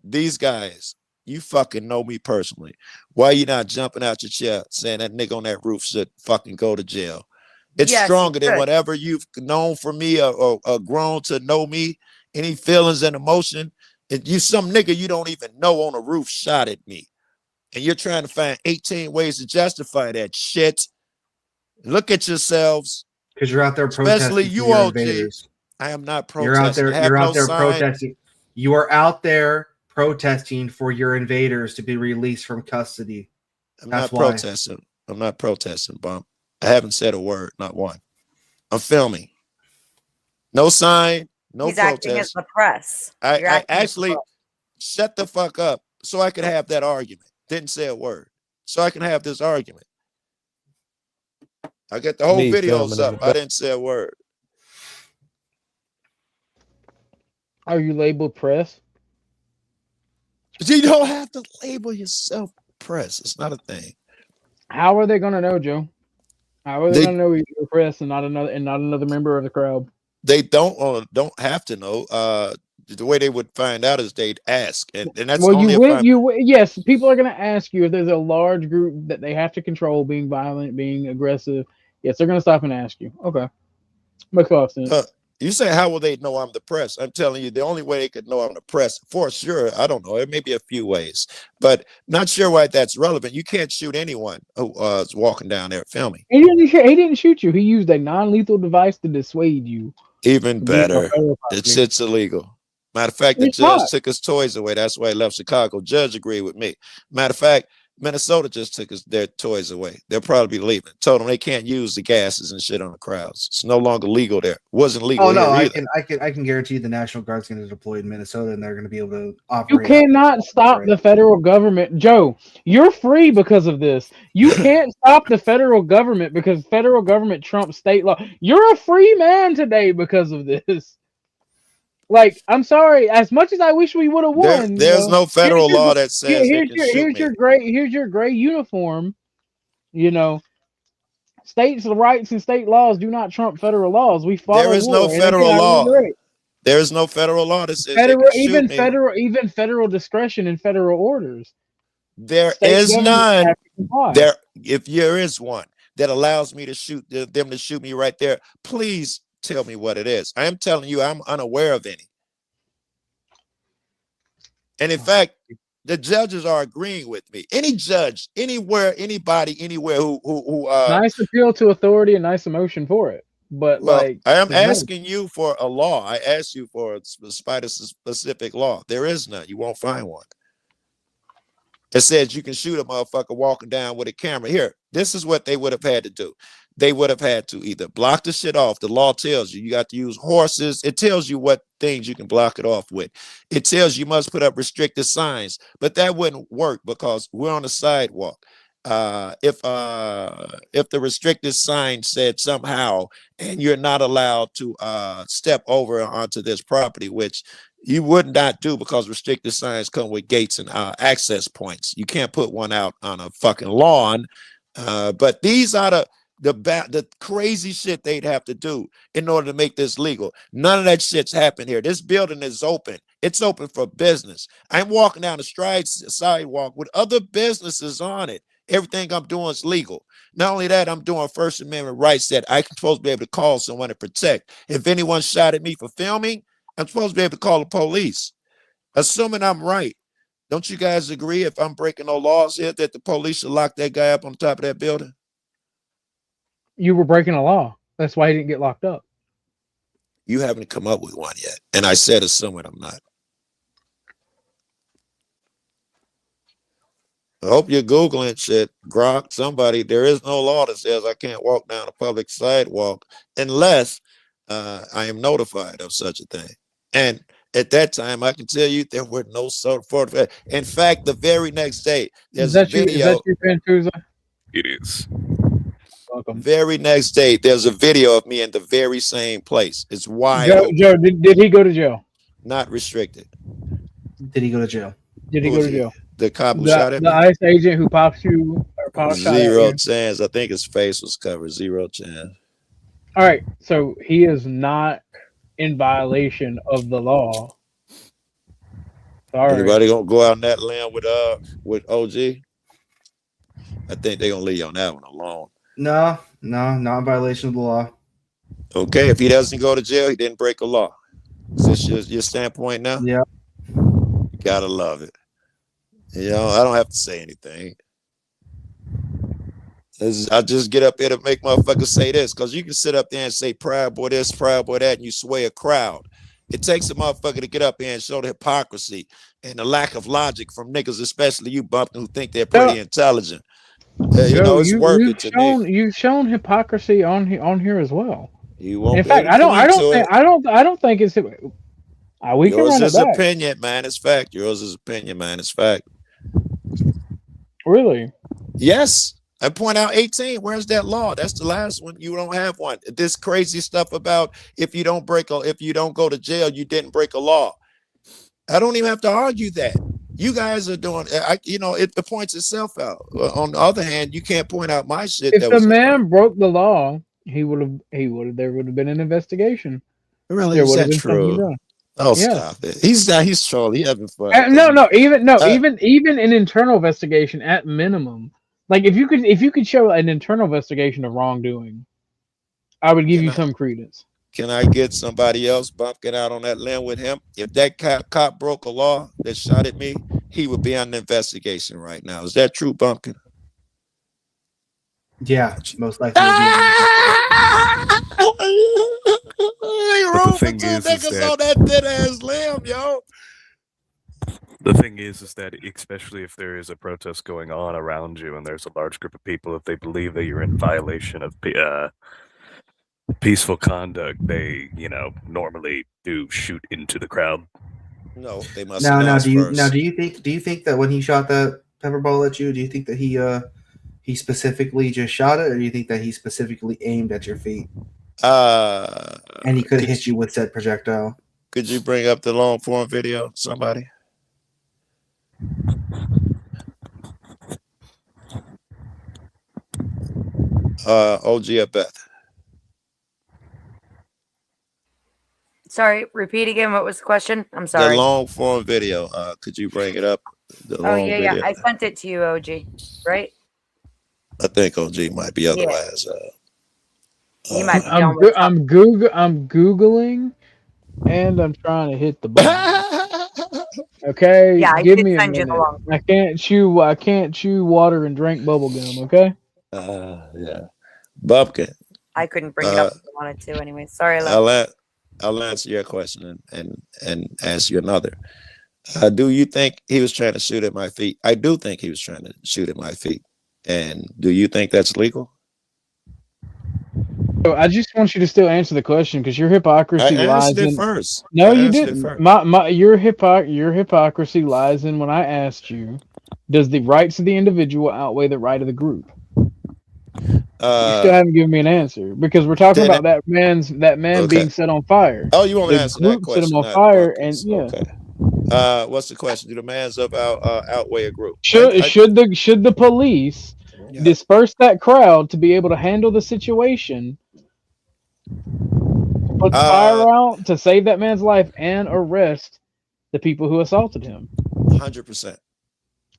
These guys, you fucking know me personally. Why you not jumping out your chair saying that nigga on that roof should fucking go to jail? It's stronger than whatever you've known for me or grown to know me. Any feelings and emotion. If you some nigga you don't even know on a roof shot at me. And you're trying to find 18 ways to justify that shit. Look at yourselves. Because you're out there protesting. Especially you, OG. I am not protesting. You're out there protesting. You are out there protesting for your invaders to be released from custody. I'm not protesting, bump. I haven't said a word, not one. I'm filming. No sign, no He's protest. acting as the press. I actually shut the fuck up so I could have that argument. Didn't say a word. So I can have this argument. I get the whole videos up. I didn't say a word. Are you labeled press? You don't have to label yourself press. It's not a thing. How are they gonna know, Joe? How are they gonna know you're press and not another member of the crowd? They don't have to know. The way they would find out is they'd ask, and that's yes, people are gonna ask you if there's a large group that they have to control, being violent, being aggressive. Yes, they're gonna stop and ask you. Okay, makes a lot of sense. You say, how will they know I'm the press? I'm telling you, the only way they could know I'm the press, for sure, I don't know. It may be a few ways, but not sure why that's relevant. You can't shoot anyone who is walking down there filming. He didn't shoot you. He used a non-lethal device to dissuade you. Even better. That shit's illegal. Matter of fact, the judge took his toys away. That's why he left Chicago. Judge agreed with me. Matter of fact, Minnesota just took their toys away. They'll probably be leaving. Told them they can't use the gases and shit on the crowds. It's no longer legal there. It wasn't legal. Oh no, I can guarantee you the National Guard's going to deploy in Minnesota, and they're going to be able to operate. You cannot stop the federal government, Joe. You're free because of this. You can't stop the federal government because federal government trumps state law. You're a free man today because of this. Like, I'm sorry. As much as I wish we would have won, there's no federal law that says here's your gray uniform. You know, states' rights and state laws do not trump federal laws. We follow. There is no federal law. There is no federal law that says even federal discretion and federal orders. There is none. There, if there is one that allows me to shoot them to shoot me right there, please tell me what it is. I am telling you, I'm unaware of any. And in fact, the judges are agreeing with me. Any judge, anywhere, anybody, anywhere who nice appeal to authority and nice emotion for it. But I am asking you for a law. I asked you for a specific law. There is none. You won't find one. It says you can shoot a motherfucker walking down with a camera. Here, this is what they would have had to do. they would have had to either block the shit off. The law tells you got to use horses. It tells you what things you can block it off with. It tells you must put up restricted signs, but that wouldn't work because we're on the sidewalk. If the restricted sign said somehow, and you're not allowed to step over onto this property, which you would not do because restricted signs come with gates and access points. You can't put one out on a fucking lawn. But these are the crazy shit they'd have to do in order to make this legal. None of that shit's happened here. This building is open. It's open for business. I'm walking down the sidewalk with other businesses on it. Everything I'm doing is legal. Not only that, I'm doing First Amendment rights that I'm supposed to be able to call someone to protect. If anyone shot at me for filming, I'm supposed to be able to call the police. Assuming I'm right. Don't you guys agree if I'm breaking no laws here that the police should lock that guy up on top of that building? You were breaking a law. That's why he didn't get locked up. You haven't come up with one yet. And I said assuming I'm not. I hope you're Googling shit, Grok, somebody. There is no law that says I can't walk down a public sidewalk unless I am notified of such a thing. And at that time, I can tell you there were no sort of. In fact, the very next day, there's a video. Is that you, Pantuza? It is. Welcome. Very next day, there's a video of me in the very same place. It's wide open. Joe, did he go to jail? Not restricted. Did he go to jail? Did he go to jail? The cop who shot at me? The ICE agent who pops you. Zero chance. I think his face was covered. Zero chance. All right. So he is not in violation of the law. Sorry. Anybody gonna go out on that limb with OG? I think they're gonna leave you on that one alone. No, not in violation of the law. Okay, if he doesn't go to jail, he didn't break a law. Is this your standpoint now? Yeah. You gotta love it. You know, I don't have to say anything. I just get up here to make motherfuckers say this, because you can sit up there and say Proud Boy this, Proud Boy that, and you sway a crowd. It takes a motherfucker to get up here and show the hypocrisy and the lack of logic from niggas, especially you bumping who think they're pretty intelligent. You know, it's working to me. You've shown hypocrisy on here as well. You won't. In fact, I don't think it's. We can Yours run it is back. opinion, man. It's fact. Yours is opinion, man. It's fact. Really? Yes. I point out 18. Where's that law? That's the last one. You don't have one. This crazy stuff about if you don't go to jail, you didn't break a law. I don't even have to argue that. You guys are doing. It points itself out. On the other hand, you can't point out my shit. If the man broke the law, there would have been an investigation. Really? Is that true? Oh, stop it. He's trolling. He having fun. Even an internal investigation at minimum. Like if you could show an internal investigation of wrongdoing, I would give you some credence. Can I get somebody else bumping out on that limb with him? If that cop broke a law that shot at me, he would be on the investigation right now. Is that true, Bumpkin? Yeah, most likely. The thing is that especially if there is a protest going on around you and there's a large group of people, if they believe that you're in violation of peaceful conduct, they, normally do shoot into the crowd. No, they must. Do you think that when he shot that pepper ball at you, do you think that he specifically just shot it, or do you think that he specifically aimed at your feet? And he could have hit you with said projectile. Could you bring up the long form video, somebody? OG or Beth? Sorry, repeat again. What was the question? I'm sorry. The long form video. Could you bring it up? Yeah. I sent it to you, OG. Right? I think OG might be otherwise. You might be I'm Googling, and I'm trying to hit the button. Okay. Yeah, I give did me send a you the minute. long. I can't chew water and drink bubble gum. Okay. Yeah. Bumpkin. I couldn't bring it up if I wanted to. Anyway, sorry. I'll answer your question and ask you another. Do you think he was trying to shoot at my feet? I do think he was trying to shoot at my feet. And do you think that's legal? So I just want you to still answer the question because your hypocrisy I lies answered it in. first. No, I you answered it didn't. first. Your hypocrisy lies in when I asked you, does the rights of the individual outweigh the right of the group? You still haven't given me an answer because we're talking Then about that man okay. being set on fire. Oh, you want me The to answer that group set him question, on not fire, and buckets? yeah. Okay. What's the question? Do the man's up outweigh a group? Should the police disperse that crowd to be able to handle the situation, put the fire out to save that man's life, and arrest the people who assaulted him? 100%.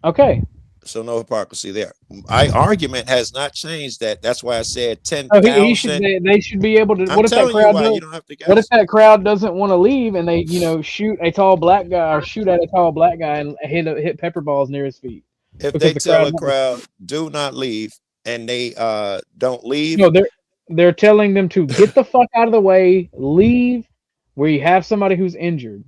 Okay. So no hypocrisy there. My argument has not changed. That's why I said 10,000. Oh, they should be able to. I'm What if that telling you crowd? why. You don't have to guess. What if that crowd doesn't want to leave and they, shoot a tall black guy or shoot at a tall black guy and hit pepper balls near his feet? If they tell a crowd do not leave and they don't leave, no, they're telling them to get the fuck out of the way, leave, where you have somebody who's injured,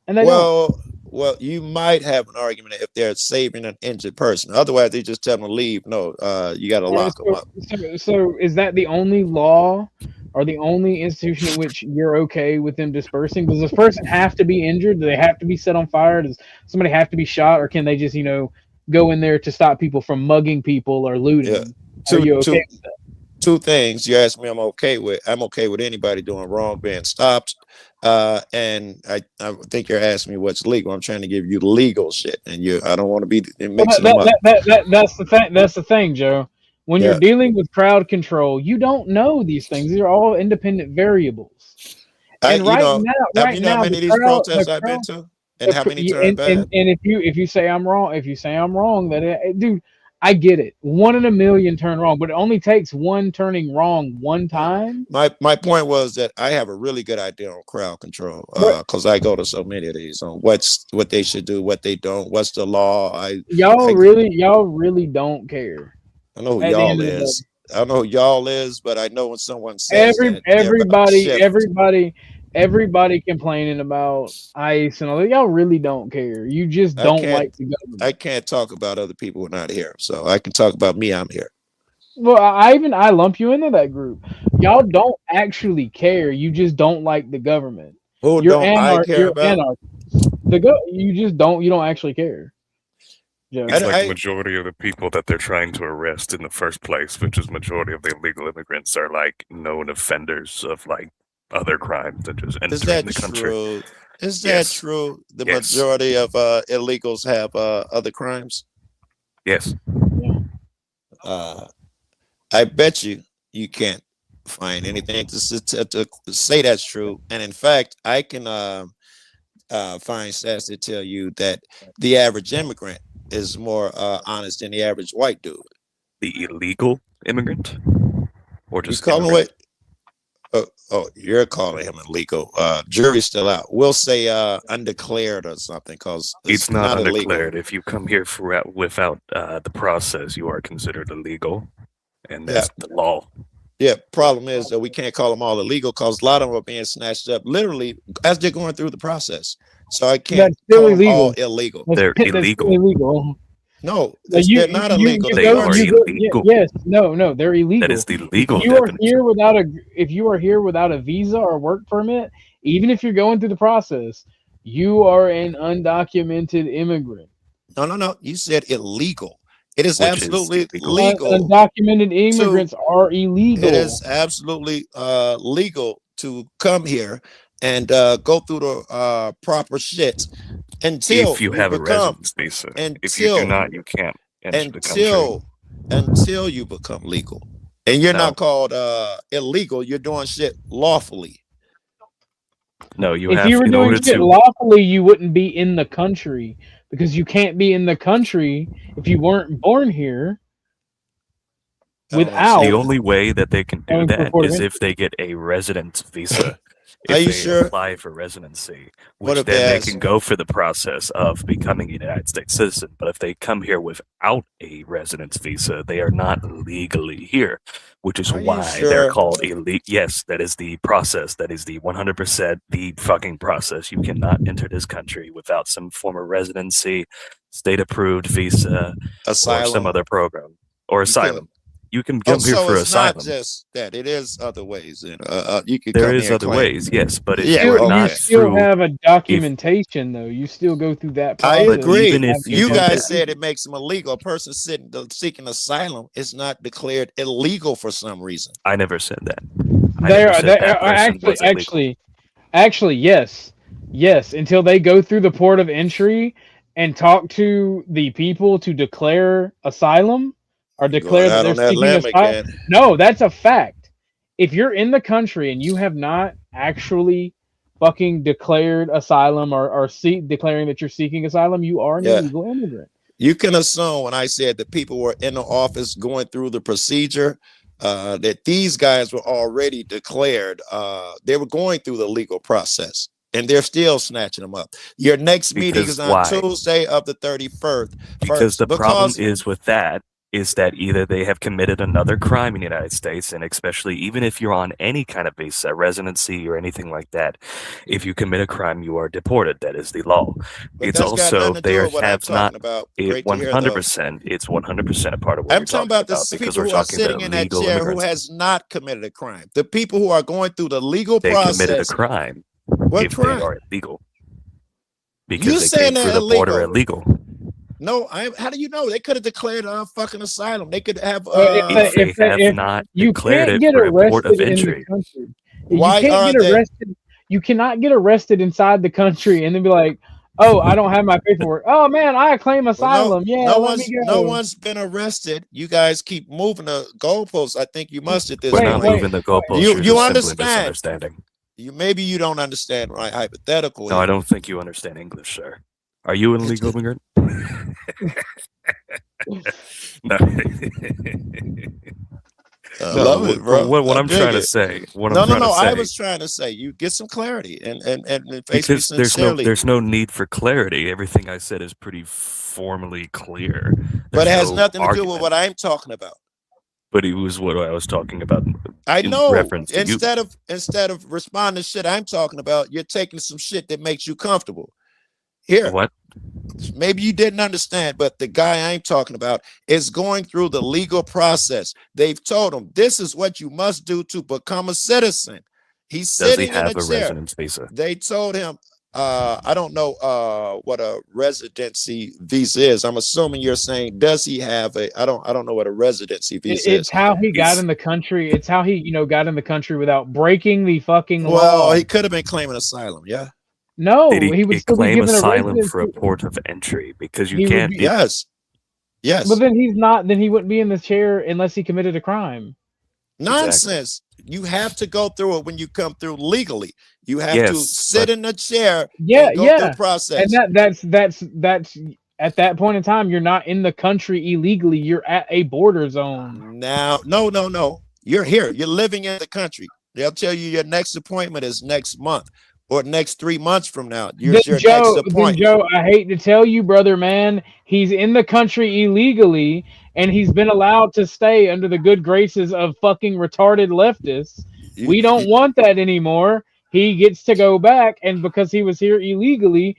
and they don't. Well, you might have an argument if they're saving an injured person. Otherwise, they just tell them to leave. No, you got to lock them up. So is that the only law or the only institution in which you're okay with them dispersing? Does this person have to be injured? Do they have to be set on fire? Does somebody have to be shot? Or can they just, go in there to stop people from mugging people or looting? Yeah. Are you okay with that? Two things you asked me I'm okay with. I'm okay with anybody doing wrong being stopped. And I think you're asking me what's legal. I'm trying to give you the legal shit, and I don't want to be mixing them up. That's the thing, Joe. When you're dealing with crowd control, you don't know these things. These are all independent variables. And now, how many of these protests I've been to, and how many turned bad? And if you say I'm wrong, dude, I get it. 1 in a million turn wrong, but it only takes one turning wrong one time. My point was that I have a really good idea on crowd control because I go to so many of these on what they should do, what they don't, what's the law. Y'all really don't care. I know who y'all is. I know who y'all is, but I know when someone says everybody complaining about ICE and all that. Y'all really don't care. You just don't like the government. I can't talk about other people who are not here, so I can talk about me. I'm here. Well, I lump you into that group. Y'all don't actually care. You just don't like the government. Who don't I care about? You don't actually care. Yeah. It's like the majority of the people that they're trying to arrest in the first place, which is majority of the illegal immigrants, are like known offenders of like other crimes that just entering the country. Is that true? The majority of illegals have other crimes? Yes. I bet you can't find anything to say that's true. And in fact, I can find stats that tell you that the average immigrant is more honest than the average white dude. The illegal immigrant? Or just you're calling him illegal. Jury's still out. We'll say undeclared or something because it's not undeclared. Illegal. If you come here without the process, you are considered illegal, and that's the law. Yeah. Problem is that we can't call them all illegal because a lot of them are being snatched up literally as they're going through the process. So I can't call them all illegal. They're illegal. No, they're not illegal. They are illegal. Yes, no, they're illegal. That is the legal definition. If you are here without a visa or work permit, even if you're going through the process, you are an undocumented immigrant. No. You said illegal. It is absolutely legal. Undocumented immigrants are illegal. It is absolutely legal to come here and go through the proper shit. Until you have a residence visa. If you do not, you can't enter the country. Until you become legal. And you're not called illegal, you're doing shit lawfully. No, if you were doing shit lawfully, you wouldn't be in the country because you can't be in the country if you weren't born here. Without the only way that they can do that is if they get a residence visa. Are you sure? Apply for residency, which then they can go for the process of becoming a United States citizen. But if they come here without a residence visa, they are not legally here, which is why they're called illegal. Yes, that is the process. That is the 100% the fucking process. You cannot enter this country without some form of residency, state-approved visa, asylum, or some other program, or asylum. You can come here so for it's not asylum. just that; it is other ways. And you can There come is here and other claim. ways, yes, but if Yeah, you are You not still through, have a if documentation though. You still go through that I process. but even agree. if you You do guys that, said it makes them illegal. A person seeking asylum is not declared illegal for some reason. I never said that. I never said that person was illegal. Actually, yes. Until they go through the port of entry and talk to the people to declare asylum or declare Going that out they're on that seeking limb asylum. again. No, that's a fact. If you're in the country and you have not actually fucking declared asylum or declaring that you're seeking asylum, you are an Yeah. illegal immigrant. You can assume when I said that people were in the office going through the procedure, that these guys were already declared. They were going through the legal process, and they're still snatching them up. Your next meeting is on why? Tuesday of the 31st. Because the problem is with that is that either they have committed another crime in the United States, and especially even if you're on any kind of visa, residency or anything like that, if you commit a crime, you are deported. That is the law. But It's that's got also nothing to do they with what I'm have not talking about. it Great to hear, though. 100%. It's 100% a part of what I'm we're talking talking about the about because people we're who are talking sitting about in that legal chair who immigrants. has not committed a crime. The people who are going through the legal They committed a process. crime What if crime? they are illegal. You Because they saying came through they're the border illegal? illegal. No, how do you know? They could have declared fucking asylum. They could have. If they have not You declared can't it get for a port of arrested in the entry. country. Why You can't are get they? arrested. You cannot get arrested inside the country and then be like, "Oh, I don't have my paperwork. Oh man, I claim Well, asylum. Yeah, let me no go." one's been arrested. You guys keep moving the goalposts. I think you must at this We're not point. moving the goalposts. You You're just simply understand? misunderstanding. Maybe you don't understand my hypothetical. No, I don't think you understand English, sir. Are you an illegal immigrant? No. I No, love it, bro. what I I'm dig trying to it. say, what No, I'm trying to I say, was trying to say you get some clarity and face me because sincerely. there's no need for clarity. Everything I said is pretty formally clear. But it There's has no nothing to do argument. with what I'm talking about. But it was what I was talking about. I in know. reference to you. Instead of responding to shit I'm talking about, you're taking some shit that makes you comfortable. Here. What? Maybe you didn't understand, but the guy I'm talking about is going through the legal process. They've told him this is what you must do to become a citizen. He's sitting in a chair. Residence visa? They told him, I don't know what a residency visa is. I'm assuming you're saying, does he have a? I don't know what a residency visa is. It's how he got in the country. It's how he got in the country without breaking the fucking law. Well, he could have been claiming asylum. Yeah. No, Did he would still be claim given asylum a for a port of entry because you He would can't. be- Yes. But then he's not. Then he wouldn't be in the chair unless he committed a crime. Nonsense. You have to go through it when you come through legally. You have to Yes, sit in the chair. Yeah, and go yeah. through the process. And that's at that point in time, you're not in the country illegally. You're at a border zone. Now, no. You're here. You're living in the country. They'll tell you your next appointment is next month or next 3 months from now. Here's your next appointment. Joe, I hate to tell you, brother, man, he's in the country illegally, and he's been allowed to stay under the good graces of fucking retarded leftists. We don't want that anymore. He gets to go back, and because he was here illegally,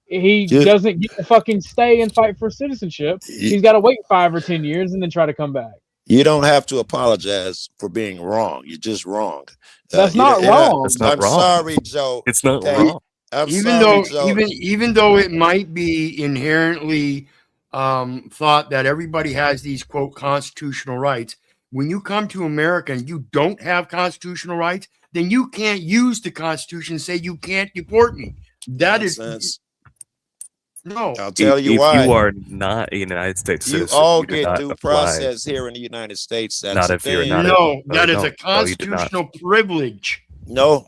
he doesn't get to fucking stay and fight for citizenship. He's got to wait 5 or 10 years and then try to come back. You don't have to apologize for being wrong. You're just wrong. That's not wrong. That's not I'm wrong. sorry, Joe. It's not that- wrong. I'm even sorry, though Joe. even though it might be inherently thought that everybody has these quote constitutional rights, when you come to America and you don't have constitutional rights, then you can't use the Constitution and say you can't deport me. That is Nonsense. no. I'll tell you if why. you are not a United States You citizen, all do get not due apply. process here in the United States. That's Not the if you're thing. not a- No, that is no, a no, you do not. constitutional privilege. No.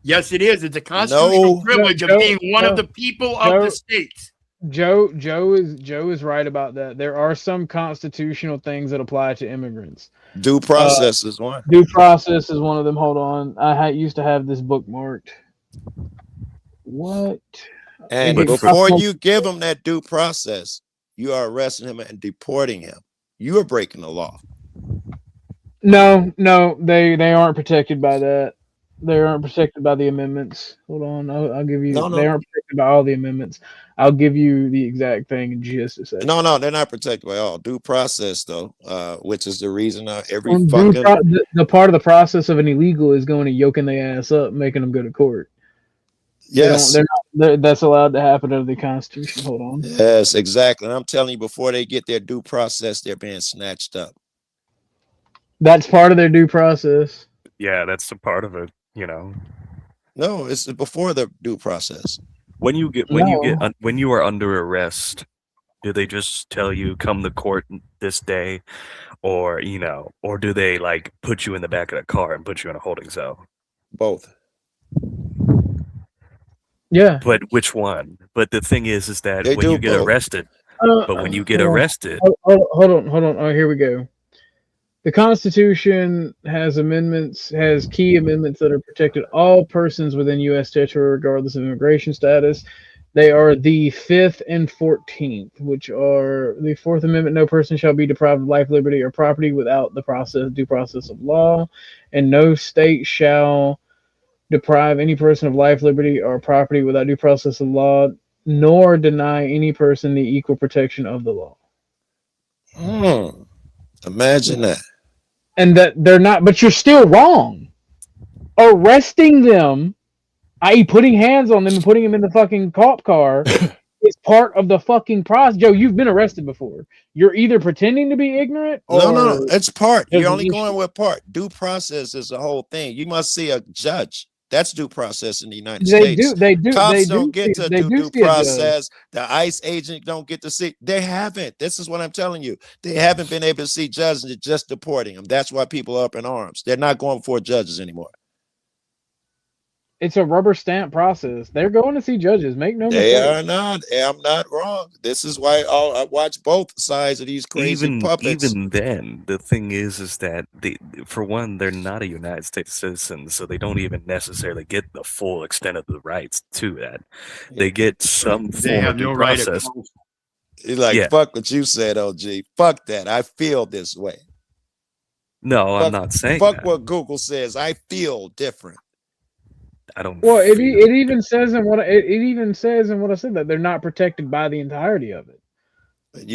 Yes, it is. It's a constitutional No. privilege of Joe, being one Joe, of the people Joe, of the states. Joe is right about that. There are some constitutional things that apply to immigrants. Due process is one. Due process is one of them. Hold on, I used to have this bookmarked. What? And But before you give him that due process, you are arresting him and deporting him. You are breaking the law. No, they aren't protected by that. They aren't protected by the amendments. Hold on, I'll give you. No, They no, aren't protected by all the amendments. I'll give you the exact thing in just a second. no, they're not protected by all due process though, which is the reason every On fucking the part of the process of an illegal is going and yoking their ass up, making them go to court. yes, That's allowed to happen under the Constitution. Hold on. yes, exactly. And I'm telling you, before they get their due process, they're being snatched up. That's part of their due process. Yeah, that's a part of it. You know. No, it's before the due process. When you are under arrest, do they just tell you come to court this day, or or do they like put you in the back of the car and put you in a holding cell? Both. Yeah. But which one? But the thing is that They when do you get both. arrested, but when you get arrested, hold on. Oh, here we go. The Constitution has key amendments that are protected all persons within U.S. territory, regardless of immigration status. They are the 5th and 14th, which are the 4th Amendment: no person shall be deprived of life, liberty, or property without the due process of law, and no state shall deprive any person of life, liberty, or property without due process of law, nor deny any person the equal protection of the law. Imagine that. And that they're not, but you're still wrong. Arresting them, i.e., putting hands on them and putting them in the fucking cop car, is part of the fucking process. Joe, you've been arrested before. You're either pretending to be ignorant or. No, it's part. You're only going with part. Due process is the whole thing. You must see a judge. That's due process in the United States. They do. Cops don't get to do due process. The ICE agent don't get to see. They haven't. This is what I'm telling you. They haven't been able to see judges. They're just deporting them. That's why people are up in arms. They're not going before judges anymore. It's a rubber stamp process. They're going to see judges. Make no mistake. They are not. I'm not wrong. This is why I watch both sides of these crazy puppets. Even then, the thing is that for one, they're not a United States citizen, so they don't even necessarily get the full extent of the rights to that. They get some form of due process. Fuck what you said, OG. Fuck that. I feel this way. No, I'm not saying fuck that. What Google says. I feel different. I don't. Well, it even says in what I said that they're not protected by the entirety of it.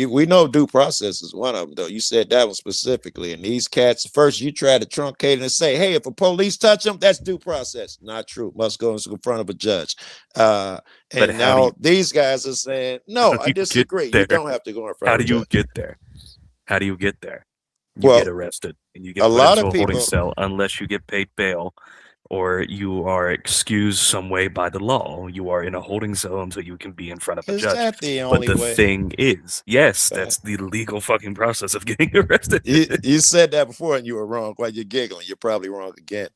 We know due process is one of them, though. You said that one specifically. And these cats, first you try to truncate it and say, hey, if a police touch them, that's due process. Not true. Must go in front of a judge. And now these guys are saying, no, I disagree. You don't have to go in front of a judge. How do you get there? How do you get there? You get arrested and you get put into a holding cell unless you get paid bail, or you are excused some way by the law. You are in a holding cell until you can be in front of a judge. That the only but the way? thing is, yes, that's the legal fucking process of getting arrested. You said that before and you were wrong. While you're giggling, you're probably wrong again.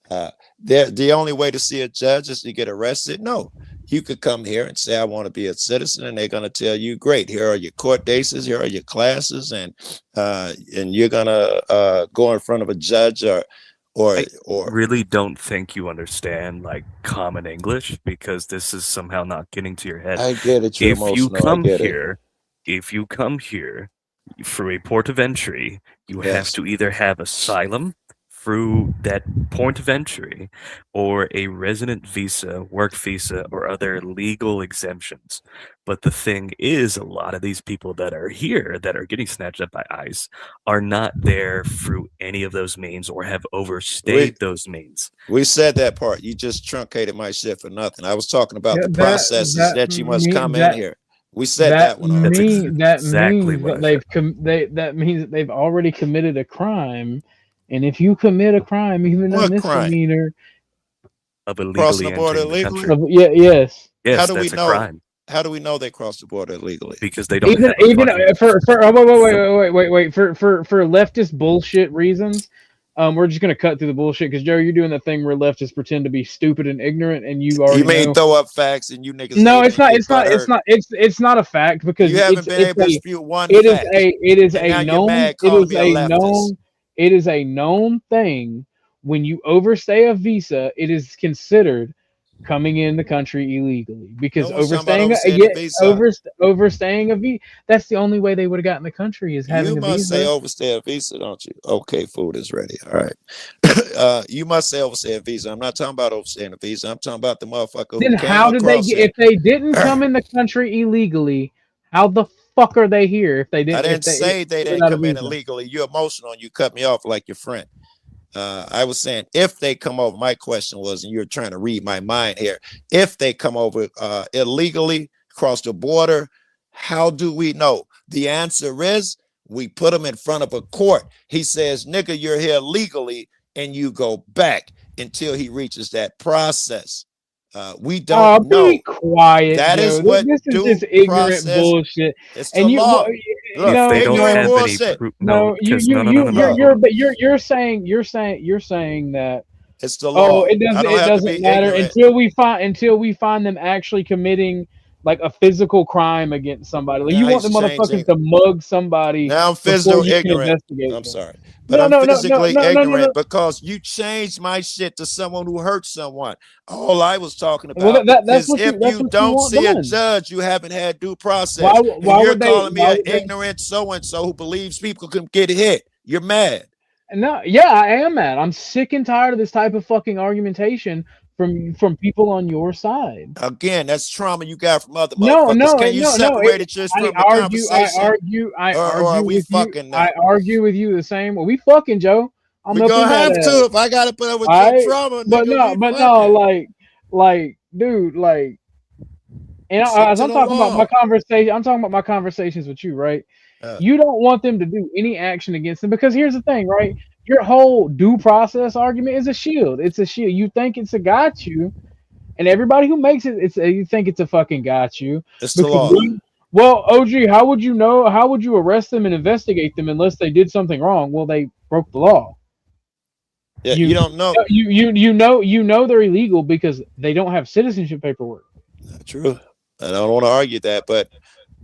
The only way to see a judge is to get arrested? No. You could come here and say, I want to be a citizen, and they're going to tell you, great, here are your court dates, here are your classes, and you're going to go in front of a judge or really don't think you understand like common English, because this is somehow not getting to your head. I get it. If you come here for a port of entry, you have to either have asylum through that point of entry or a resident visa, work visa, or other legal exemptions. But the thing is, a lot of these people that are here that are getting snatched up by ICE are not there through any of those means or have overstayed those means. We said that part. You just truncated my shit for nothing. I was talking about the processes that you must come in here. We said that one. That means that they've already committed a crime. And if you commit a crime, even a misdemeanor, of illegally crossing the border illegally, yes. How do we that's know? A crime. How do we know they crossed the border illegally? Because they don't even for leftist bullshit reasons. We're just gonna cut through the bullshit because Joe, you're doing the thing where leftists pretend to be stupid and ignorant, and you already know. Throw up facts and you niggas. No, it's not. It's not a fact because you haven't been able to dispute one. It is a known thing. When you overstay a visa, it is considered coming in the country illegally because No one's talking about overstaying overstaying a visa. overstaying a visa. That's the only way they would have gotten the country is having You a must visa. say overstay a visa, don't you? Okay, food is ready. All right. You must say overstay a visa. I'm not talking about overstaying a visa. I'm talking about the motherfucker Then who came how did they across get? it. If they didn't come in the country illegally, how the fuck are they here? If they didn't, I didn't say they didn't without a come in visa? illegally. You're emotional and you cut me off like your friend. I was saying if they come over, my question was, and you're trying to read my mind here, if they come over illegally across the border, how do we know? The answer is we put them in front of a court. He says, nigga, you're here legally, and you go back until he reaches that process. We don't know. Be quiet, That Joe. is what This is due just ignorant process. bullshit. It's And the you, law. Look, If they ignorant don't have any bullshit. proof, no, you're saying that it's the law. it I don't it have to doesn't be matter ignorant. until we find them actually committing like a physical crime against somebody. Like, you Now want the he's motherfuckers changing. to mug somebody Now I'm before physical you can ignorant. investigate I'm them. sorry, but I'm No. physically ignorant because you changed my shit to someone who hurt someone. All I was talking Well, about that's is what if you you don't want see a done. judge, you haven't had due process, and Why you're would they? calling me Why an would they? ignorant so and so who believes people can get hit. You're mad. No, yeah, I am mad. I'm sick and tired of this type of fucking argumentation from people on your side. Again, that's trauma you got from other No, motherfuckers. Can you separate it just from the conversation? I Or are argue we with you. fucking I now? argue with you the same. Well, we fucking, Joe. I'm We up in gonna that have ass. to if I gotta put up with your Alright? trauma, But nigga. We no, fucking. like, dude, like, and Stick as to I'm the talking about my law. conversation, I'm talking about my conversations with you, right? You don't want them to do any action against them because here's the thing, right? Your whole due process argument is a shield. It's a shield. You think it's a got you, and everybody who makes it, you think it's a fucking got you. It's the Because law. well, OG, how would you know? How would you arrest them and investigate them unless they did something wrong? Well, they broke the law. Yeah, you don't know. You know they're illegal because they don't have citizenship paperwork. True. I don't want to argue that, but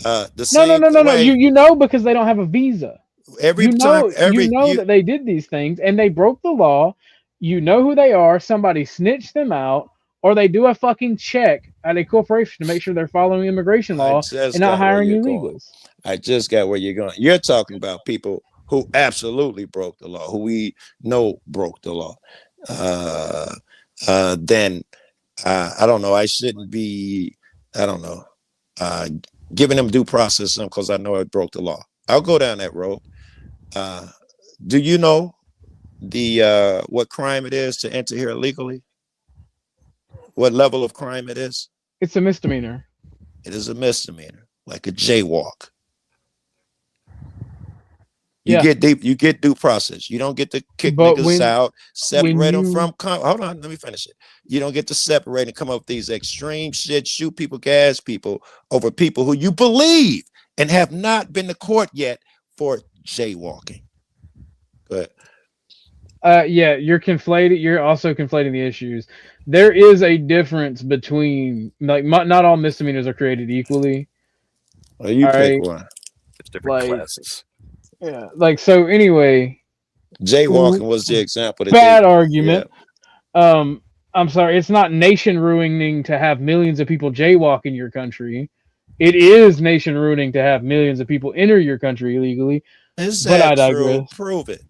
the No. same way. You know because they don't have a visa. Every You time, know that they did these things and they broke the law. You know who they are. Somebody snitched them out, or they do a fucking check at a corporation to make sure they're following immigration I law just and not got where hiring you're going. illegals. I just got where you're going. You're talking about people who absolutely broke the law, who we know broke the law. Then I don't know. I shouldn't be. I don't know. Giving them due process because I know it broke the law. I'll go down that road. Do you know the what crime it is to enter here illegally? What level of crime it is? It's a misdemeanor. It is a misdemeanor, like a jaywalk. You get due process. You don't get to kick niggas out, separate them from. Hold on, let me finish it. You don't get to separate and come up with these extreme shit, shoot people, gas people over people who you believe and have not been to court yet for jaywalking. Go ahead. Yeah, you're also conflating the issues. There is a difference between not all misdemeanors are created equally. Well, you pick one. It's different classes. Yeah, so anyway, jaywalking was the example. Bad argument. Yeah. I'm sorry, it's not nation ruining to have millions of people jaywalk in your country. It is nation ruining to have millions of people enter your country illegally. Is but that I true? digress. Prove it.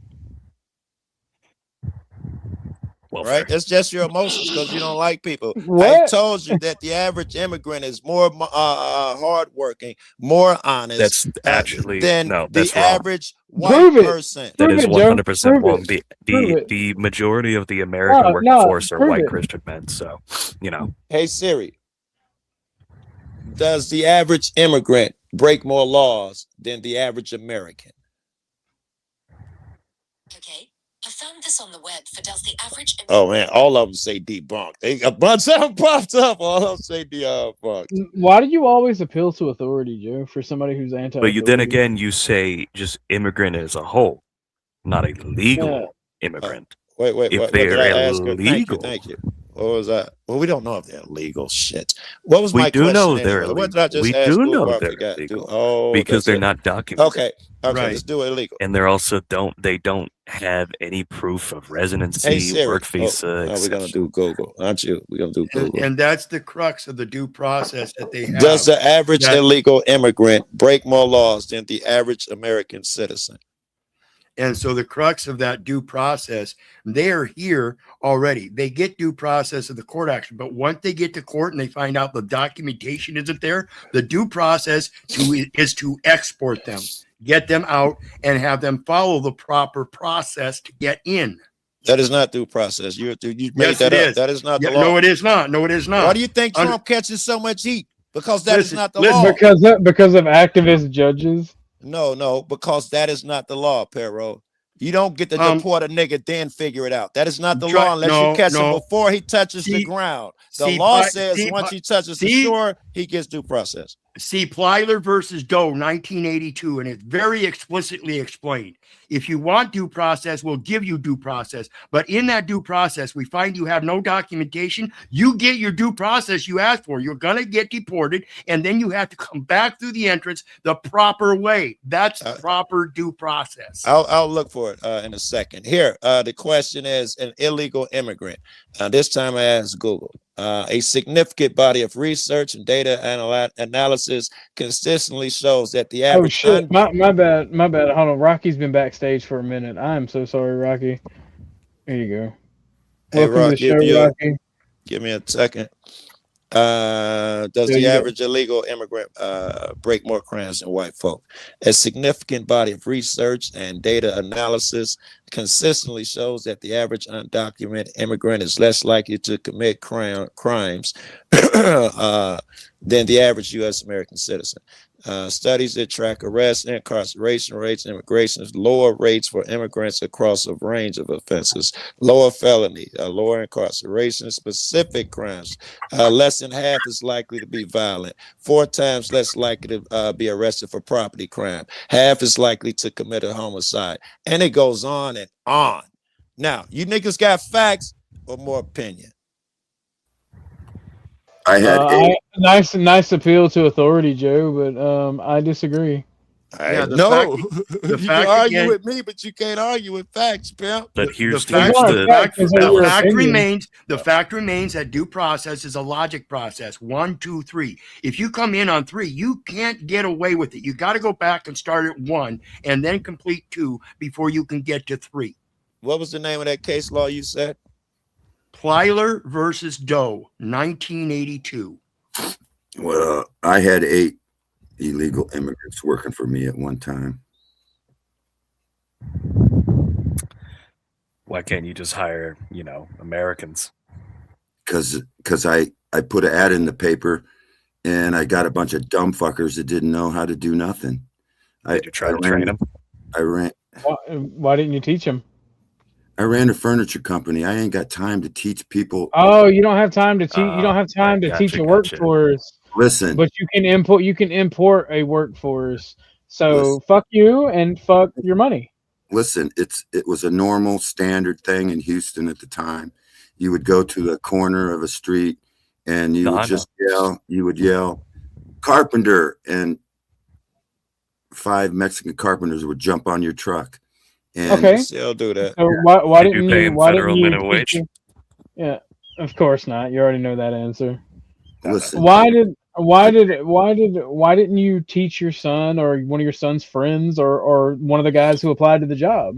Well, right? That's just your emotions because you don't like people. What? I told you that the average immigrant is more hardworking, more honest. That's actually than that's the wrong. average white person. That is 100% wrong. Prove The majority of the American workforce are white Christian men. So, Hey Siri, does the average immigrant break more laws than the average American? Okay. I found this on the web for does the average. Oh man, all of them say debunked. A bunch of them popped up. All of them say debunked. Why do you always appeal to authority, Joe? For somebody who's anti. But then again, you say just immigrant as a whole, not a legal immigrant. Wait. If What they did are I ask her? illegal, Thank you. What was that? Well, we don't know if they're illegal. Shit. What was We my do question? know they're Anyway? What did illegal. I just We ask do Google? know I they're forgot. illegal because they're that's it. not documented. Okay, let's do it illegal. And they're also don't have any proof of Hey residency, Siri. work visa, We're etc. gonna do Google, aren't you? We're gonna do Google. And that's the crux of the due process that they have. Does the average that- illegal immigrant break more laws than the average American citizen? And so the crux of that due process, they are here already. They get due process of the court action, but once they get to court and they find out the documentation isn't there, the due process is to export them, get them out, and have them follow the proper process to get in. That is not due process. You made Yes, that it up. is. That is not Yeah, the law. no, it is not. No, it is not. Why do you think Trump catches so much heat? Because that is not the law. Because of activist judges. No, because that is not the law, Perro. You don't get to deport a nigga, then figure it out. That is not the law unless you catch him before he touches the ground. The law says once he touches the shore, he gets due process. See, Plyler versus Doe, 1982, and it's very explicitly explained. If you want due process, we'll give you due process. But in that due process, we find you have no documentation. You get your due process you asked for. You're going to get deported, and then you have to come back through the entrance the proper way. That's proper due process. I'll look for it in a second. Here, the question is an illegal immigrant. This time I asked Google. A significant body of research and data analysis consistently shows that the average. Oh shit! My bad. Hold on. Rocky's been backstage for a minute. I am so sorry, Rocky. Here you go. Hey, Welcome to the show, Rocky. Give me a second. Does the average illegal immigrant break more crimes than white folk? A significant body of research and data analysis consistently shows that the average undocumented immigrant is less likely to commit crimes than the average U.S. American citizen. Studies that track arrest, incarceration rates, immigration, lower rates for immigrants across a range of offenses, lower felony, lower incarceration, specific crimes, less than half is likely to be violent, 4 times less likely to be arrested for property crime, half is likely to commit a homicide, and it goes on and on. Now, you niggas got facts or more opinion? I had nice appeal to authority, Joe, but I disagree. You can argue with me, but you can't argue with facts, pal. But here's the fact remains that due process is a logic process. 1, 2, 3. If you come in on 3, you can't get away with it. You got to go back and start at 1 and then complete 2 before you can get to 3. What was the name of that case law you said? Plyler versus Doe, 1982. Well, I had 8 illegal immigrants working for me at one time. Why can't you just hire, Americans? Because I put an ad in the paper and I got a bunch of dumb fuckers that didn't know how to do nothing. Did you try to train them? Why didn't you teach them? I ran a furniture company. I ain't got time to teach people. Oh, you don't have time to teach. You don't have time to teach a workforce. Listen, but you can import a workforce. So fuck you and fuck your money. Listen, it was a normal standard thing in Houston at the time. You would go to the corner of a street and you would just yell. You would yell, "Carpenter," and 5 Mexican carpenters would jump on your truck. And still do that. So why didn't you? Why federal didn't you? minimum wage? Yeah, of course not. You already know that answer. Listen, why didn't you teach your son or one of your son's friends or one of the guys who applied to the job?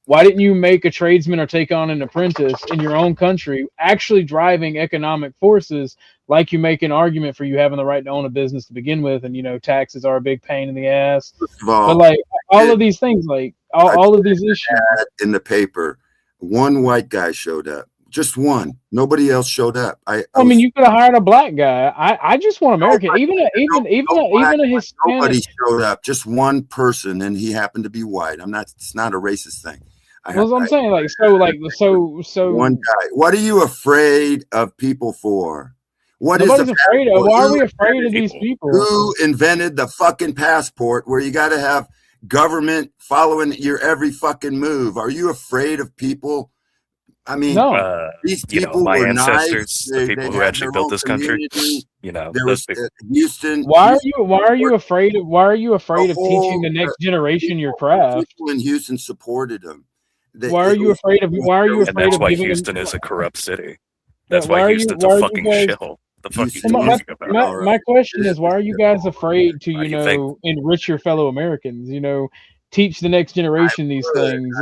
Why didn't you make a tradesman or take on an apprentice in your own country, actually driving economic forces, like you make an argument for you having the right to own a business to begin with, and taxes are a big pain in the ass. But like all of these things, like all of these issues in the paper, one white guy showed up. Just one. Nobody else showed up. I mean, you could have hired a black guy. I just want American. Even a Hispanic. Nobody showed up. Just one person, and he happened to be white. It's not a racist thing. I'm saying. So one guy. What are you afraid of people for? Nobody's afraid of. Why are we afraid of these people? Who invented the fucking passport where you got to have government following your every fucking move? Are you afraid of people I mean, No. these You know, people my were ancestors, nice. the people who had actually their built own this country. community. You know, There those was people. Houston. Why are Houston you afraid of teaching the next generation your craft? people in Houston supported them. Why are you afraid of And that's why giving Houston them? is a corrupt city. Yeah, That's why Houston's a fucking guys? shithole. The fuck you Well, talking about? my question is, why are you guys afraid to, You think? enrich your fellow Americans? Teach the next generation these things.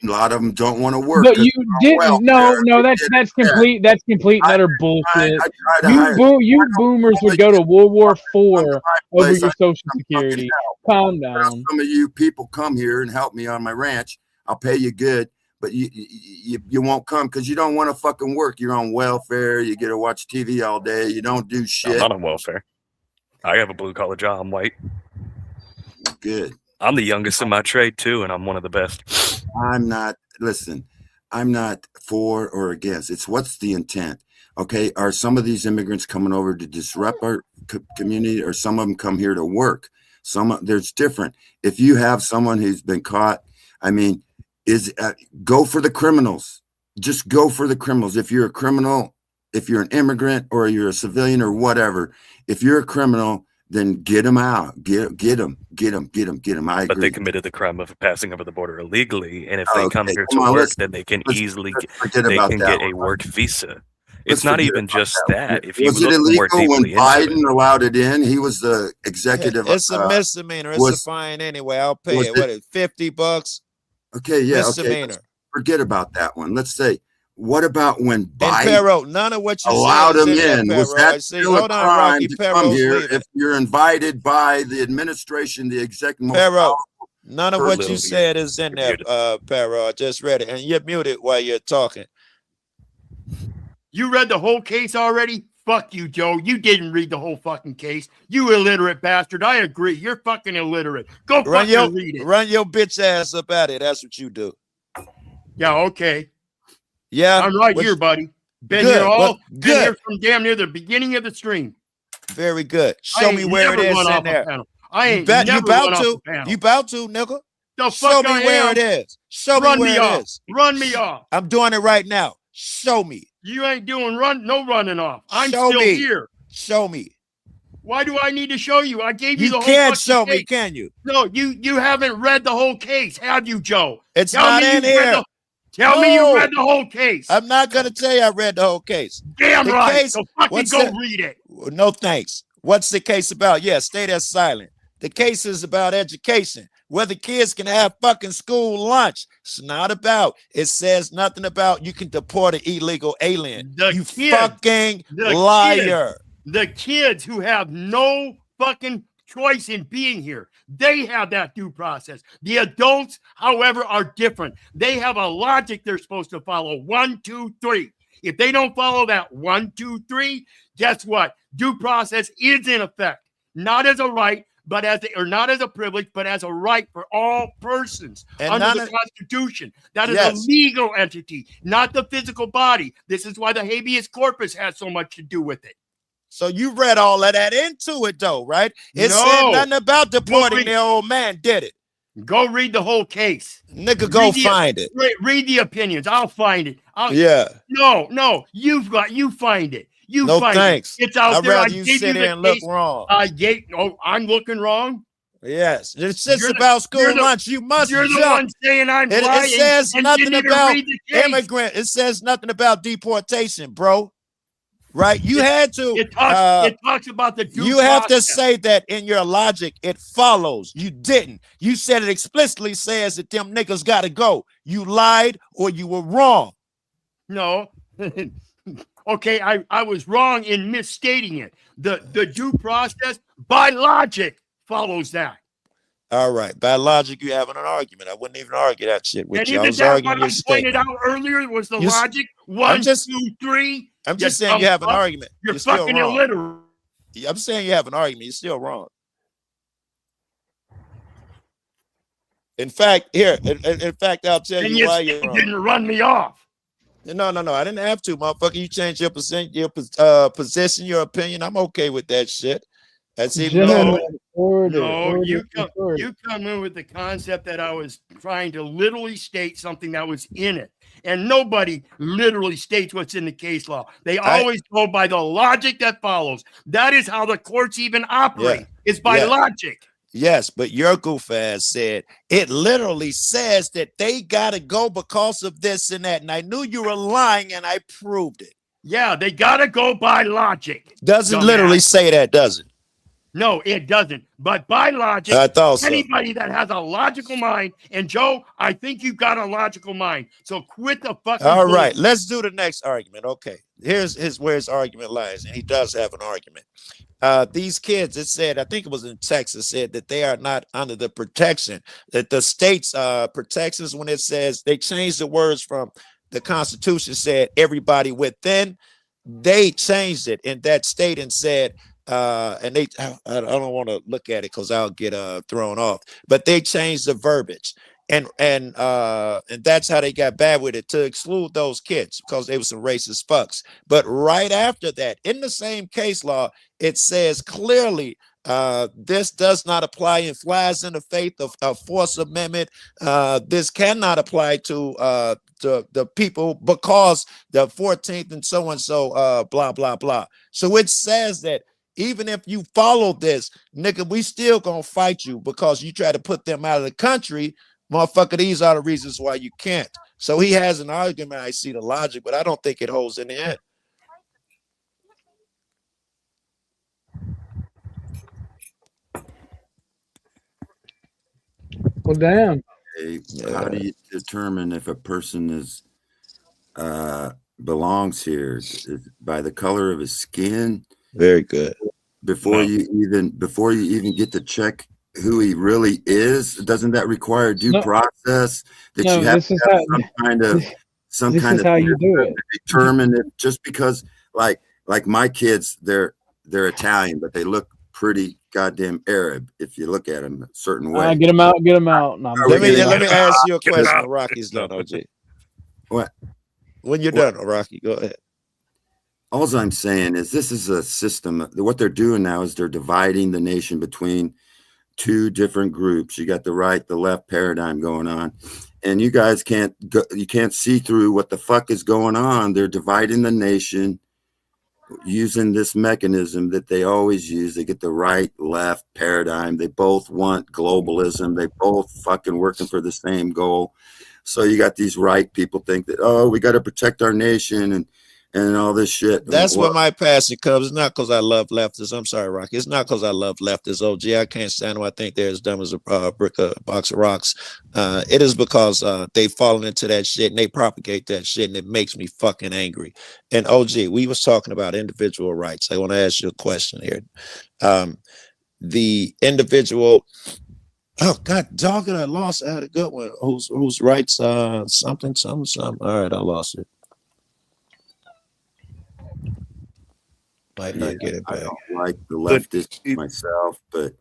A lot of them don't want to work. But you didn't. No, that's complete. That's complete and utter bullshit. You boomers would go to World War IV over your Social Security. Calm down. Some of you people come here and help me on my ranch. I'll pay you good, but you won't come because you don't want to fucking work. You're on welfare. You get to watch TV all day. You don't do shit. I'm not on welfare. I have a blue collar job. I'm white. Good. I'm the youngest in my trade too, and I'm one of the best. I'm not for or against. It's what's the intent. Okay, are some of these immigrants coming over to disrupt our community, or some of them come here to work? There's different. If you have someone who's been caught, I mean, go for the criminals. Just go for the criminals. If you're a criminal, if you're an immigrant or you're a civilian or whatever, if you're a criminal, then get them out. Get them. I agree. But they committed the crime of passing over the border illegally, and if they come here to work, then they can easily get a work visa. It's not even just that. If you was it look more illegal when deeply into Biden allowed it in? He was the executive. It's a misdemeanor. It's a fine anyway. I'll pay it. What is $50? Okay, yeah, misdemeanor. Okay. Forget about that one. Let's say, what about when Biden Pero, none of what you allowed said him is in? There, Was that still a crime to come here if you're invited by the administration, the executive? Pero, none of what you said is in there, Pero. I just read it, and you're muted while you're talking. You read the whole case already? Fuck you, Joe. You didn't read the whole fucking case. You illiterate bastard. I agree. You're fucking illiterate. Go fucking read it. Run your bitch ass up at it. That's what you do. Yeah, okay. Yeah. I'm right here, buddy. Been here from damn near the beginning of the stream. Very good. Show me where it is in there. I ain't you never about run to. off the panel. You about to, nigga. The Show fuck me where it is. Show me where it is. Run me off. I'm doing it right now. Show me. You ain't doing no running off. I'm Show still me. here. Show me. Why do I need to show you? I gave you the whole can't fucking show case. me, can you? No, you haven't read the whole case, have you, Joe? It's not in here. Tell me you read the whole case. I'm not going to tell you I read the whole case. Damn the right. Case, so fucking go read it. No thanks. What's the case about? Yeah, stay there silent. The case is about education. Whether kids can have fucking school lunch. It's not about. It says nothing about you can deport an illegal alien. Fucking liar. The kids who have no fucking choice in being here, they have that due process. The adults, however, are different. They have a logic they're supposed to follow. 1, 2, 3. If they don't follow that 1, 2, 3, guess what? Due process is in effect. Not as a right, but not as a privilege, but as a right for all persons under the Constitution. That is a legal entity, not the physical body. This is why the habeas corpus has so much to do with it. So you read all of that into it, though, right? It said nothing about deporting the old man, did it? Go read the whole case. Nigga, go find it. Read the opinions. I'll find it. No, you find it. No thanks. It's out there. Rather you sit there and look wrong. I'm looking wrong. Yes, it's just about school lunch. You must. You're the one saying I'm lying. It says nothing about immigrant. It says nothing about deportation, bro. Right? You had to. It talks about the due You have to process. say that in your logic. It follows. You didn't. You said it explicitly says that them niggas got to go. You lied or you were wrong. No. Okay, I was wrong in misstating it. The due process by logic follows that. All right. By logic, you having an argument. I wouldn't even argue that shit with you. I was that arguing what your I pointed statement. out earlier was the logic. 1, 2, 3. I'm just saying you have an argument. You're still fucking wrong. illiterate. I'm saying you have an argument. You're still wrong. In fact, I'll tell you why you're wrong. You didn't run me off. No. I didn't have to, motherfucker. You changed your position, your opinion. I'm okay with that shit. That's even Gentlemen, order. No, you come in with the concept that I was trying to literally state something that was in it. And nobody literally states what's in the case law. They always go by the logic that follows. That is how the courts even operate. It's by logic. Yes, but your goof ass said it literally says that they got to go because of this and that. And I knew you were lying and I proved it. Yeah, they got to go by logic. Doesn't literally say that, does it? No, it doesn't. But by logic, I thought so. Anybody that has a logical mind, and Joe, I think you've got a logical mind. So quit the fucking. All right, let's do the next argument. Okay, here's where his argument lies, and he does have an argument. These kids, it said, I think it was in Texas, said that they are not under the protection, that the state's protections, when it says they changed the words from the Constitution said everybody within, they changed it in that state and said, and they, I don't want to look at it because I'll get thrown off, but they changed the verbiage. And that's how they got bad with it, to exclude those kids because they were some racist fucks. But right after that, in the same case law, it says clearly this does not apply and flies in the faith of Fourth Amendment. This cannot apply to the people because the 14th and so and so blah blah blah. So it says that even if you follow this, nigga, we still gonna fight you because you try to put them out of the country. Motherfucker, these are the reasons why you can't. So he has an argument. I see the logic, but I don't think it holds in the end. Well, damn. How do you determine if a person is belongs here? Is by the color of his skin? Very good. Before you even get to check who he really is, doesn't that require due process that you have to have some kind of how you do it. Determine it just because like my kids, they're Italian, but they look pretty goddamn Arab if you look at them a certain way. Get them out. No, let me ask you a question. Rocky's done, OJ. What? When you're done, Rocky, go ahead. All I'm saying is this is a system. What they're doing now is they're dividing the nation between two different groups. You got the right, the left paradigm going on, and you guys can't see through what the fuck is going on. They're dividing the nation using this mechanism that they always use. They get the right, left paradigm. They both want globalism. They both fucking working for the same goal. So you got these right people think that, oh, we got to protect our nation and all this shit. That's where my passion comes. It's not because I love leftists. I'm sorry, Rocky. It's not because I love leftists. OG, I can't stand them. I think they're as dumb as a box of rocks. It is because they've fallen into that shit and they propagate that shit, and it makes me fucking angry. And OG, we was talking about individual rights. I want to ask you a question here. The individual. Oh God, dog it! I lost. I had a good one. Whose rights? Something. All right, I lost it. Might not get it back. I don't like the leftists myself, but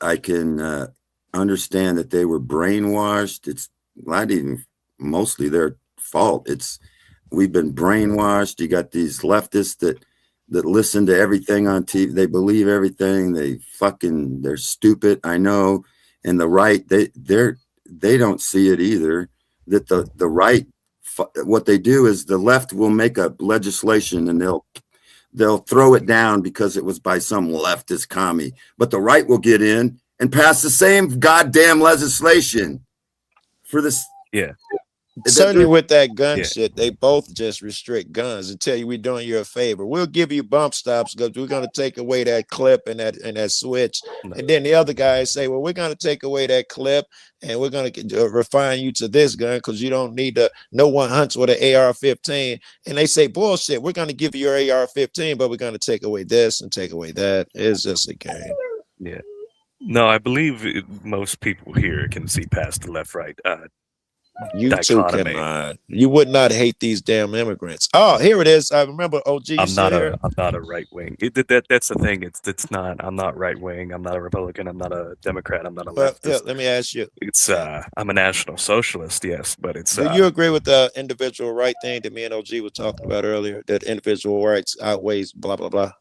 I can understand that they were brainwashed. It's not even mostly their fault. We've been brainwashed. You got these leftists that listen to everything on TV. They believe everything. They're stupid. I know. And the right, they don't see it either. That the right, what they do is the left will make up legislation and they'll throw it down because it was by some leftist commie. But the right will get in and pass the same goddamn legislation for this. Yeah. Certainly with that gun shit, they both just restrict guns and tell you we're doing you a favor. We'll give you bump stops because we're going to take away that clip and that switch. And then the other guys say, well, we're going to take away that clip and we're going to refine you to this gun because you don't need no one hunts with an AR-15. And they say, bullshit, we're going to give you your AR-15, but we're going to take away this and take away that. It's just a game. Yeah. No, I believe most people here can see past the left-right you too cannot. You would not hate these damn immigrants. Oh, here it is. I remember OG. I'm not a right wing. That's the thing. It's not. I'm not right wing. I'm not a Republican. I'm not a Democrat. I'm not a leftist. Yeah, let me ask you. It's I'm a national socialist. Yes, but it's. Do you agree with the individual right thing that me and OG were talking about earlier? That individual rights outweighs blah blah blah.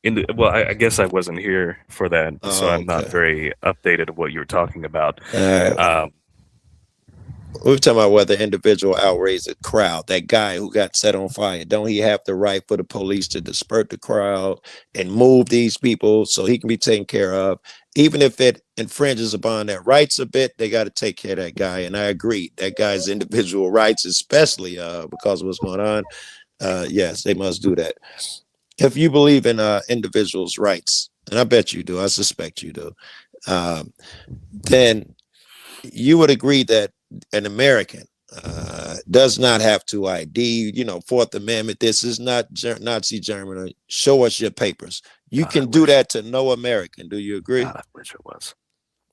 Well, I guess I wasn't here for that, so I'm not very updated of what you were talking about. We're talking about whether individual outraged a crowd. That guy who got set on fire, don't he have the right for the police to disperse the crowd and move these people so he can be taken care of? Even if it infringes upon their rights a bit, they got to take care of that guy. And I agree, that guy's individual rights, especially because of what's going on. Yes, they must do that. If you believe in individuals' rights, and I bet you do, I suspect you do, then you would agree that an American does not have to ID, Fourth Amendment. This is not Nazi Germany. Show us your papers. You can do that to no American. Do you agree? I wish it was.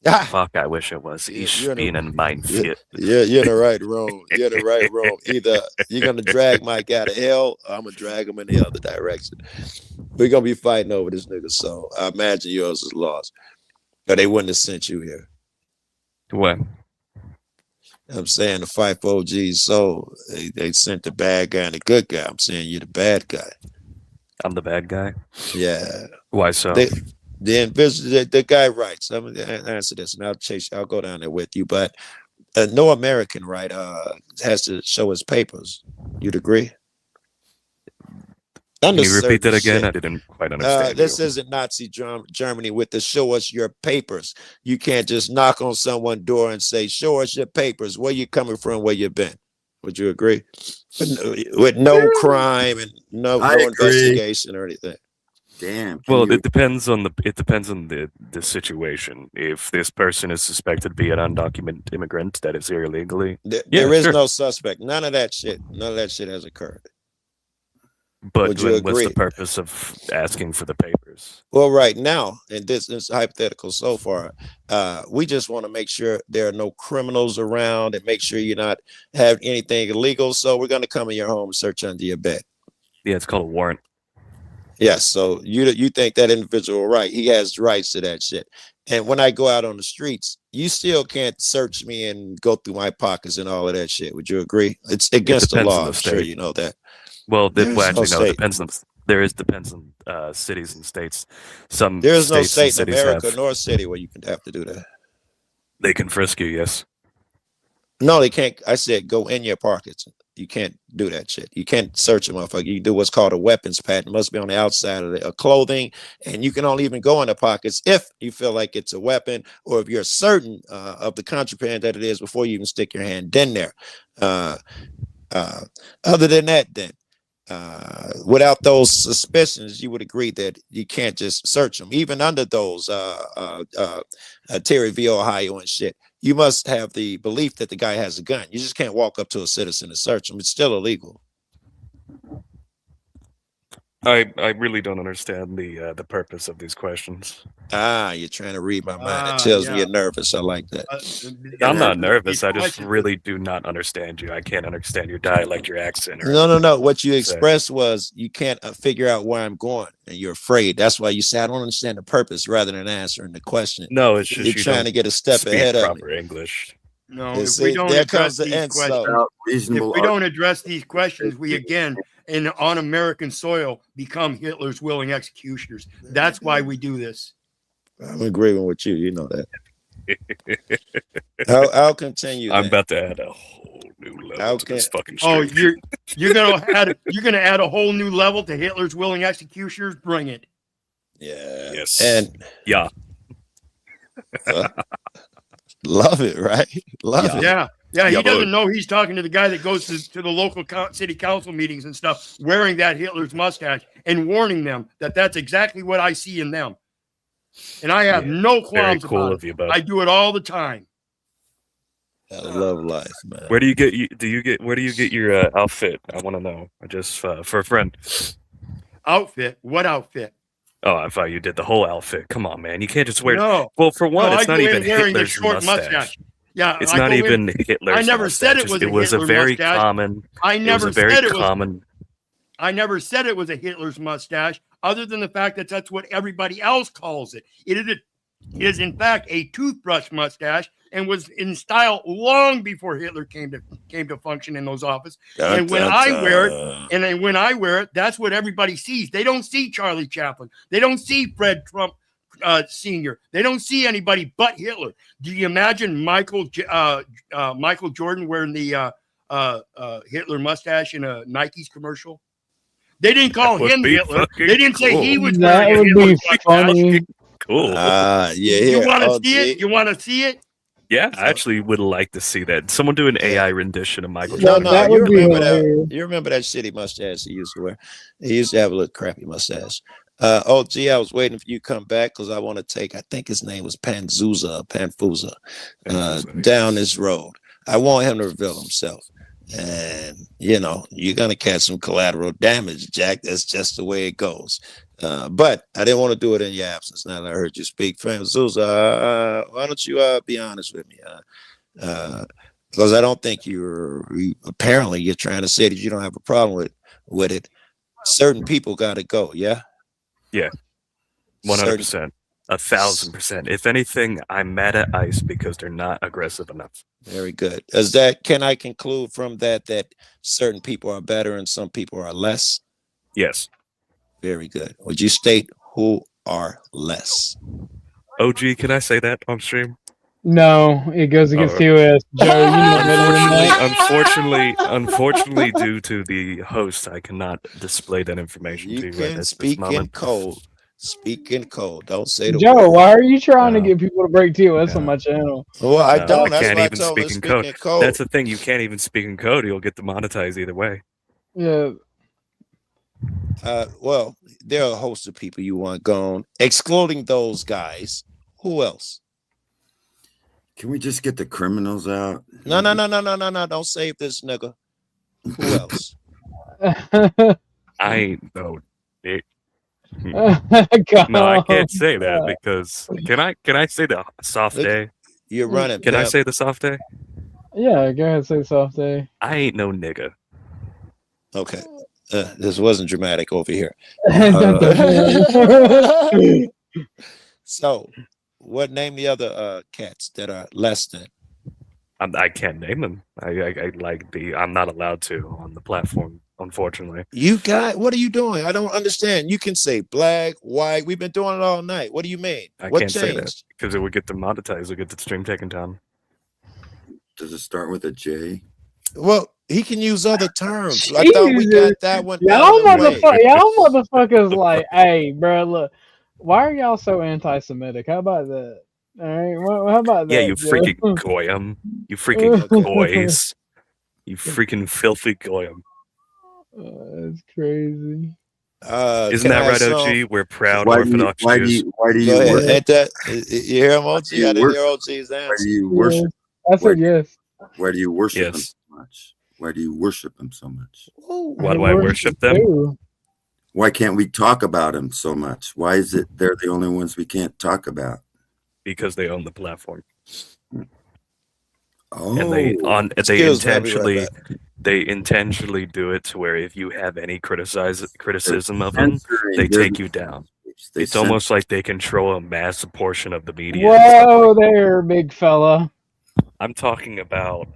Fuck, I wish it was. Ich bin ein Mindfit. You're in the right room. You're in the right room. Either you're going to drag Mike out of hell, or I'm going to drag him in the other direction. We're going to be fighting over this nigga, so I imagine yours is lost. Or they wouldn't have sent you here. What? I'm saying to fight for OG's soul. They sent the bad guy and the good guy. I'm saying you're the bad guy. I'm the bad guy? Yeah. Why so? The guy writes. I'm going to answer this, and I'll go down there with you. But no American, right, has to show his papers. You'd agree? Can you repeat that again? I didn't quite understand. This isn't Nazi Germany with the show us your papers. You can't just knock on someone's door and say, show us your papers. Where you coming from, where you been. Would you agree? With no crime and no investigation or anything. Damn. Well, it depends on the situation. If this person is suspected to be an undocumented immigrant that is here illegally, there is no suspect. None of that shit has occurred. But what's the purpose of asking for the papers? Well, right now, and this is hypothetical so far, we just want to make sure there are no criminals around and make sure you're not have anything illegal. So we're going to come in your home and search under your bed. Yeah, it's called a warrant. Yes, so you think that individual right? He has rights to that shit. And when I go out on the streets, you still can't search me and go through my pockets and all of that shit. Would you agree? It's against the law. I'm sure you know that. Well, it depends on. Depends on cities and states. There is no state in America nor city where you can have to do that. They can frisk you, yes. No, they can't. I said go in your pockets. You can't do that shit. You can't search a motherfucker. You do what's called a weapons patent. It must be on the outside of the clothing, and you can only even go in the pockets if you feel like it's a weapon or if you're certain of the contraband that it is before you even stick your hand in there. Other than that, then. Without those suspicions, you would agree that you can't just search them, even under those Terry v. Ohio and shit. You must have the belief that the guy has a gun. You just can't walk up to a citizen and search him. It's still illegal. I really don't understand the purpose of these questions. You're trying to read my mind. It tells me you're nervous. I like that. I'm not nervous. I just really do not understand you. I can't understand your dialect, your accent. No. What you expressed was you can't figure out where I'm going, and you're afraid. That's why you say I don't understand the purpose, rather than answering the question. No, it's just you're trying to get a step ahead of proper English. No, if we don't address these questions, we again on American soil become Hitler's willing executioners. That's why we do this. I'm agreeing with you. You know that. I'll continue. I'm about to add a whole new level to this fucking stream. you're gonna add a whole new level to Hitler's willing executioners. Bring it. Yeah. Yes. And yeah. Love it, right? Love it. Yeah. He doesn't know he's talking to the guy that goes to the local city council meetings and stuff, wearing that Hitler's mustache and warning them that that's exactly what I see in them. And I have no qualms about it. I do it all the time. I love life, man. Where do you get your outfit? I want to know. Just for a friend. Outfit? What outfit? Oh, I thought you did the whole outfit. Come on, man. You can't just wear. No. Well, for one, it's not even wearing Hitler's the short mustache. Yeah, it's not even Hitler's. I never said it was. It was a very common. I never said it was common. I never said it was a Hitler's mustache, other than the fact that that's what everybody else calls it. It is in fact a toothbrush mustache, and was in style long before Hitler came to function in those offices. Dun, And when dun, I wear dun. it, and then when I wear it, that's what everybody sees. They don't see Charlie Chaplin. They don't see Fred Trump Sr. They don't see anybody but Hitler. Do you imagine Michael Jordan wearing the Hitler mustache in a Nike's commercial? They didn't call him Hitler. They didn't say he was That wearing a would Hitler be mustache. funny. Cool. Yeah. You want to Oh, see it? You want to see it? Yeah, I actually would like to see that. Someone do an AI rendition of Michael No, Jordan. no, you remember that? You remember that shitty mustache he used to wear? He used to have a little crappy mustache. OG, I was waiting for you to come back because I want to take. I think his name was Panfusa, down this road. I want him to reveal himself, and you're gonna catch some collateral damage, Jack. That's just the way it goes. But I didn't want to do it in your absence. Now that I heard you speak, Panfusa, why don't you be honest with me? Because I don't think you're trying to say that you don't have a problem with it. Certain people got to go. Yeah. Yeah. 100%. 1,000%. If anything, I'm mad at ICE because they're not aggressive enough. Very good. Can I conclude from that certain people are better and some people are less? Yes. Very good. Would you state who are less? OG, can I say that on stream? No, it goes against TOS. Joe, you know better than that. Unfortunately, due to the host, I cannot display that information to you right at this moment. Speak in code. Don't say the Joe, word. why are you trying to get people to break TOS on my channel? Well, I don't. I That's can't why I even told speak him in speak code. in code. That's the thing. You can't even speak in code. You'll get demonetized either way. Yeah. Well, there are a host of people you want gone, excluding those guys. Who else? Can we just get the criminals out? No. Don't save this nigga. Who else? I ain't no dick. God. No, I can't say that because can I say the soft day? You're running. Can I say the soft day? Yeah, go ahead, say soft day. I ain't no nigga. Okay. This wasn't dramatic over here. So, what name the other cats that are less than? I can't name them. I'm not allowed to on the platform, unfortunately. What are you doing? I don't understand. You can say black, white. We've been doing it all night. What do you mean? I can't say that because it would get demonetized. It would get the stream taken down. Does it start with a J? Well, he can use other terms. I thought we got that one. Y'all motherfuckers like, hey, bro, look, why are y'all so anti-Semitic? How about that? All right, how about that? Yeah, you freaking goyim. You freaking goys. You freaking filthy goyim. That's crazy. Isn't that right, OG? We're proud Orthodox Jews. Why do you worship? You hear him, OG? I didn't hear OG's answer. Why do you worship? I said yes. Why do you worship them so much? Why do you worship them so much? Why do I worship them? Why can't we talk about them so much? Why is it they're the only ones we can't talk about? Because they own the platform. Oh, and they intentionally do it to where if you have any criticism of them, they take you down. It's almost like they control a massive portion of the media. Whoa there, big fella. I'm talking about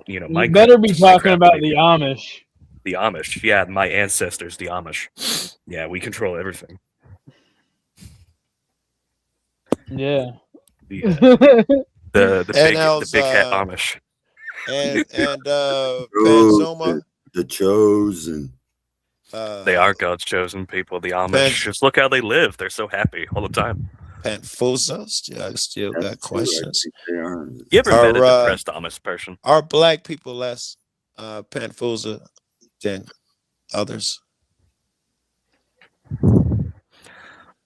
you better be talking about the Amish. The Amish. Yeah, my ancestors, the Amish. Yeah, we control everything. Yeah. The big hat Amish. And Panzoma. The chosen. They are God's chosen people. The Amish. Just look how they live. They're so happy all the time. Panfusa. Still got questions. You ever met a depressed Amish person? Are black people less Panfusa than others?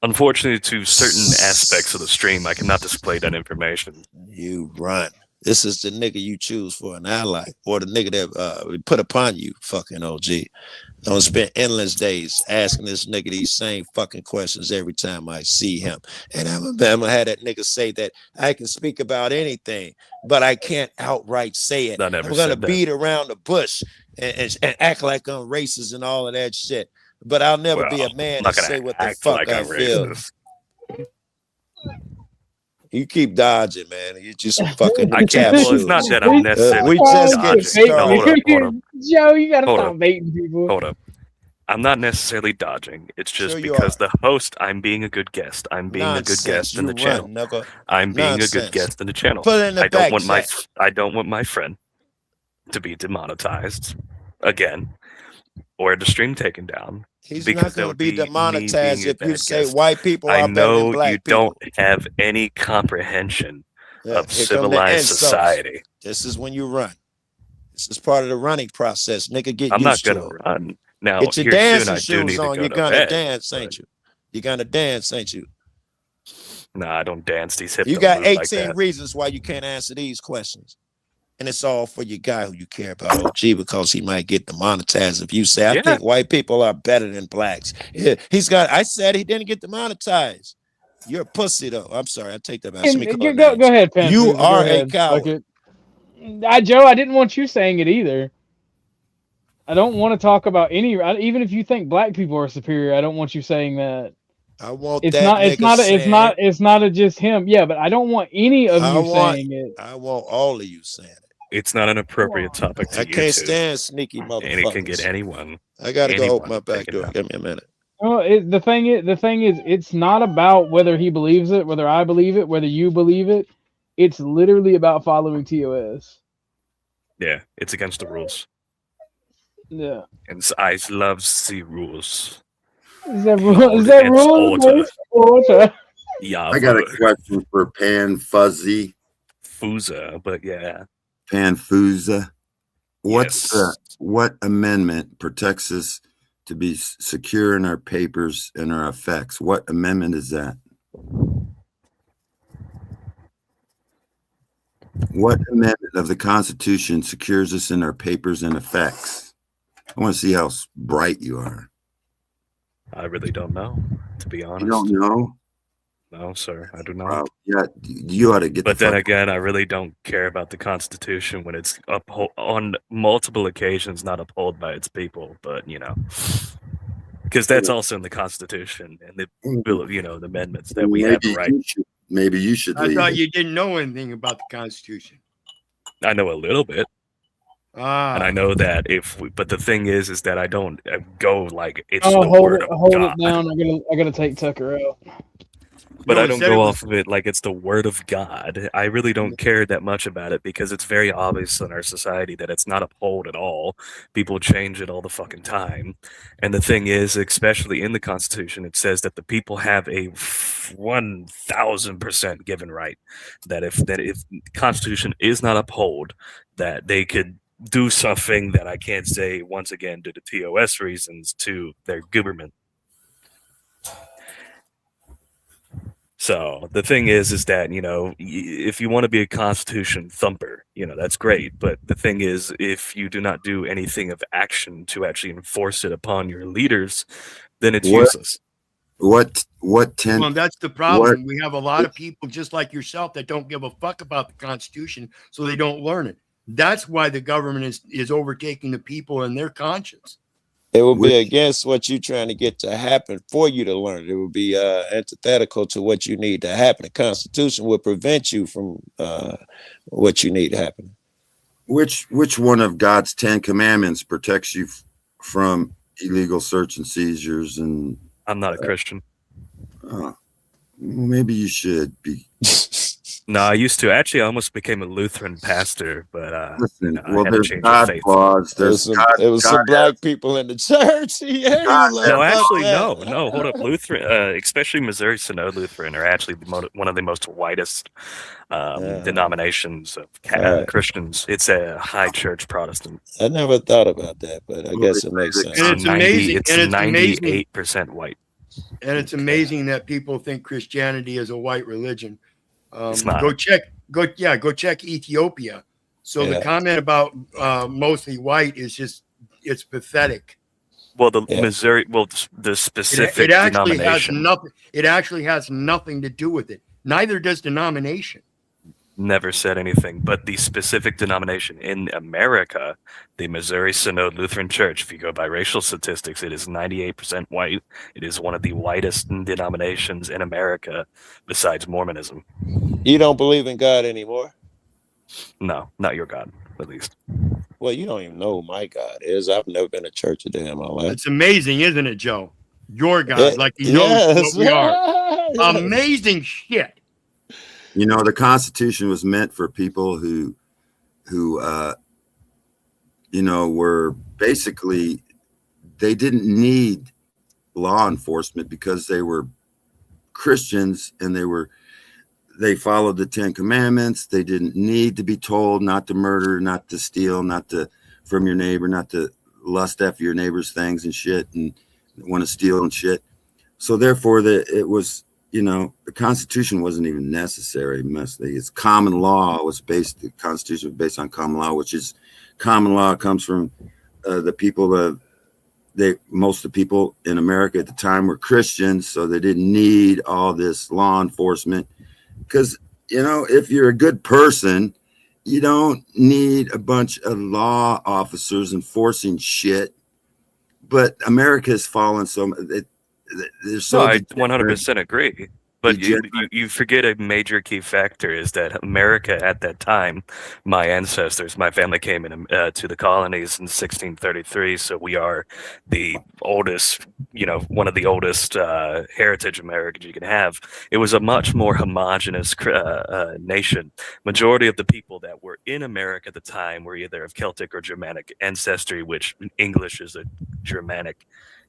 Unfortunately, to certain aspects of the stream, I cannot display that information. You run. This is the nigga you choose for an ally, or the nigga that we put upon you, fucking OG. I'm gonna spend endless days asking this nigga these same fucking questions every time I see him. And I'm gonna have that nigga say that I can speak about anything, but I can't outright say it. I'm gonna beat around the bush and act like I'm racist and all of that shit. But I'll never be a man to say what the fuck I feel. You keep dodging, man. You're just fucking. I can't. Well, it's not that I'm necessarily we just get dodging. No, started. hold up. Joe, you gotta Hold stop up. baiting people. Hold up. I'm not necessarily dodging. It's just Sure you because are. the host, I'm being a good guest. I'm being a good guest in the channel. Nigga. I'm being a good Nonsense. guest in the channel. Put it in the I don't back want chat. I don't want my friend to be demonetized again or the stream taken down. He's because not that going to would be me demonetized being a if you bad say guest. white people I are better than know black you people. don't have any comprehension Yeah, of here come the civilized insults. society. This is when you run. This is part of the running process. Nigga, get I'm not used to gonna it. run. Now, Get your here soon, dancing I do need shoes to on. go You're to gonna bed, dance, ain't you? You're gonna dance, ain't you? No, I don't dance. These hips You don't got move 18 like that. reasons why you can't answer these questions. And it's all for your guy who you care about, OG, because he might get demonetized if you say, I think white people are better than blacks. Yeah, I said he didn't get demonetized. You're a pussy, though. I'm sorry. I take that back. Let me call Go names. ahead, Pan. You Fuser, are go a ahead. coward. Joe, I didn't want you saying it either. I don't want to talk about even if you think black people are superior. I don't want you saying that. I want It's that not. It's nigga not. saying It's not. it. It's not a just him. Yeah, but I don't want any of you saying it. I want all of you saying it. It's not an appropriate topic to I can't YouTube, stand sneaky motherfuckers. and it can get anyone. I gotta go anyone open my back taken door. down. Give me a minute. Well, the thing is, it's not about whether he believes it, whether I believe it, whether you believe it. It's literally about following TOS. Yeah, it's against the rules. Yeah. And I love the rules. Is that rules? Order. Yeah, I got a question for Pan Fuzzy. Fusa, but yeah. Pan Fusa. What amendment protects us to be secure in our papers and our effects? What amendment is that? What amendment of the Constitution secures us in our papers and effects? I want to see how bright you are. I really don't know, to be honest. You don't know? No, sir, I do not. Yeah, you ought to get. But then again, I really don't care about the Constitution when it's on multiple occasions not upheld by its people. But because that's also in the Constitution and the bill of the amendments that we have the right. Maybe you should. I thought you didn't know anything about the Constitution. I know a little bit. And I know that but the thing is that I don't go like it's the word of hold God. it down. I gotta take Tucker out. But I don't go off of it like it's the word of God. I really don't care that much about it because it's very obvious in our society that it's not upheld at all. People change it all the fucking time. And the thing is, especially in the Constitution, it says that the people have a 1,000% given right that if the Constitution is not upheld, that they could do something that I can't say once again due to TOS reasons to their government. So the thing is that, if you want to be a Constitution thumper, that's great. But the thing is, if you do not do anything of action to actually enforce it upon your leaders, then it's useless. Well, that's the problem. We have a lot of people just like yourself that don't give a fuck about the Constitution, so they don't learn it. That's why the government is overtaking the people and their conscience. It will be against what you're trying to get to happen for you to learn. It will be antithetical to what you need to happen. The Constitution will prevent you from what you need to happen. Which one of God's 10 commandments protects you from illegal search and seizures? And I'm not a Christian. Well, maybe you should be. No, I used to. Actually, I almost became a Lutheran pastor, but listen. I had to change God the faith. laws. It was some black people in the church. No, actually, no. Hold up, Lutheran, especially Missouri Synod Lutheran, are actually one of the most whitest denominations of Christians. It's a high church Protestant. I never thought about that, but I guess it makes sense. And it's amazing. It's 98% white. And it's amazing that people think Christianity is a white religion. It's not. Go check Ethiopia. So the comment about mostly white is it's pathetic. Well, the specific denomination. It actually has nothing to do with it. Neither does denomination. Never said anything, but the specific denomination in America, the Missouri Synod Lutheran Church, if you go by racial statistics, it is 98% white. It is one of the whitest denominations in America besides Mormonism. You don't believe in God anymore? No, not your God, at least. Well, you don't even know who my God is. I've never been to church a day in my life. It's amazing, isn't it, Joe? Your God, like he knows what we are. Yes. Amazing shit. You know, the Constitution was meant for people who you know, were basically, they didn't need law enforcement because they were Christians and they followed the 10 Commandments. They didn't need to be told not to murder, not to steal, not to from your neighbor, not to lust after your neighbor's things and shit and want to steal and shit. So therefore, it was, you know, the Constitution wasn't even necessary. It's common law was based. The Constitution was based on common law, which is common law comes from the people most of the people in America at the time were Christians, so they didn't need all this law enforcement. Because, you know, if you're a good person, you don't need a bunch of law officers enforcing shit. But America has fallen so. I 100% agree. But you forget a major key factor is that America at that time, my ancestors, my family came in to the colonies in 1633, so we are the oldest, you know, one of the oldest heritage Americans you can have. It was a much more homogenous nation. Majority of the people that were in America at the time were either of Celtic or Germanic ancestry, which English is a Germanic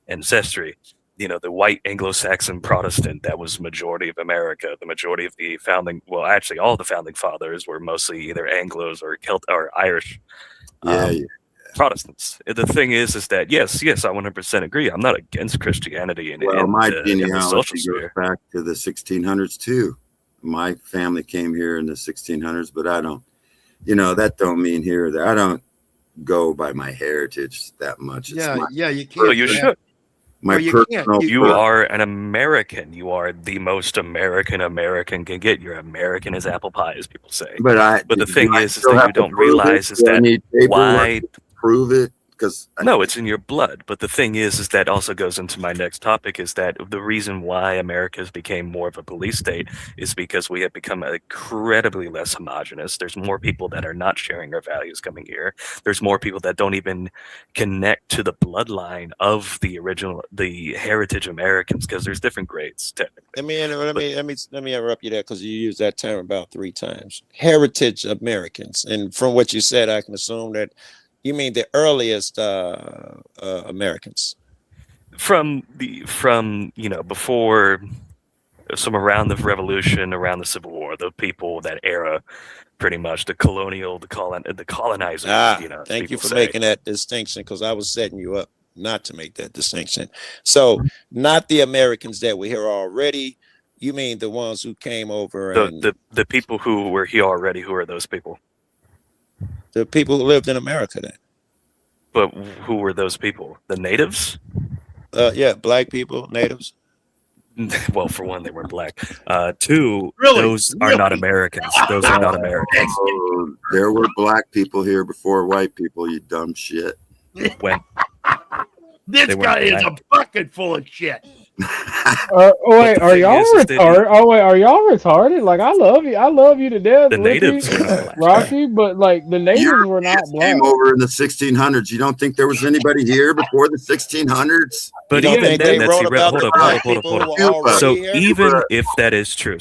ancestry. You know, the white Anglo-Saxon Protestant, that was majority of America. The majority of the founding, well, actually all the founding fathers were mostly either Anglos or or Irish Protestants. The thing is that, yes, I 100% agree. I'm not against Christianity in my the genealogy social goes back to the 1600s too. My family came here in the 1600s, but I don't, you know, that don't mean here that I don't go by my heritage that much. You can't. Well, you should. You are an American. You are the most American can get. You're American as apple pie, as people say. But the thing is that you don't realize is that why prove it. Because no, it's in your blood. But the thing is that also goes into my next topic is that the reason why America has became more of a police state is because we have become incredibly less homogenous. There's more people that are not sharing our values coming here. There's more people that don't even connect to the bloodline of the heritage Americans, because there's different grades technically. Let me interrupt you there because you used that term about 3 times. Heritage Americans, and from what you said, I can assume that you mean the earliest Americans from you know, before around the Revolution, around the Civil War, the people that era, pretty much the colonizers. You know, thank you for making that distinction, because I was setting you up not to make that distinction. So not the Americans that were here already. You mean the ones who came over and the people who were here already. Who are those people? The people who lived in America then. But who were those people? The natives? Yeah, black people, natives. Well, for one, they weren't black. Two, those are not Americans. Those are not Americans. There were black people here before white people, you dumb shit. When? This guy is a bucket full of shit. Wait, are y'all retarded? Oh wait, are y'all retarded? Like, I love you to death, the natives, Rocky, but like the natives were not black. Came over in the 1600s. You don't think there was anybody here before the 1600s? But you don't think they wrote about the black people who were already so here? even if that is true,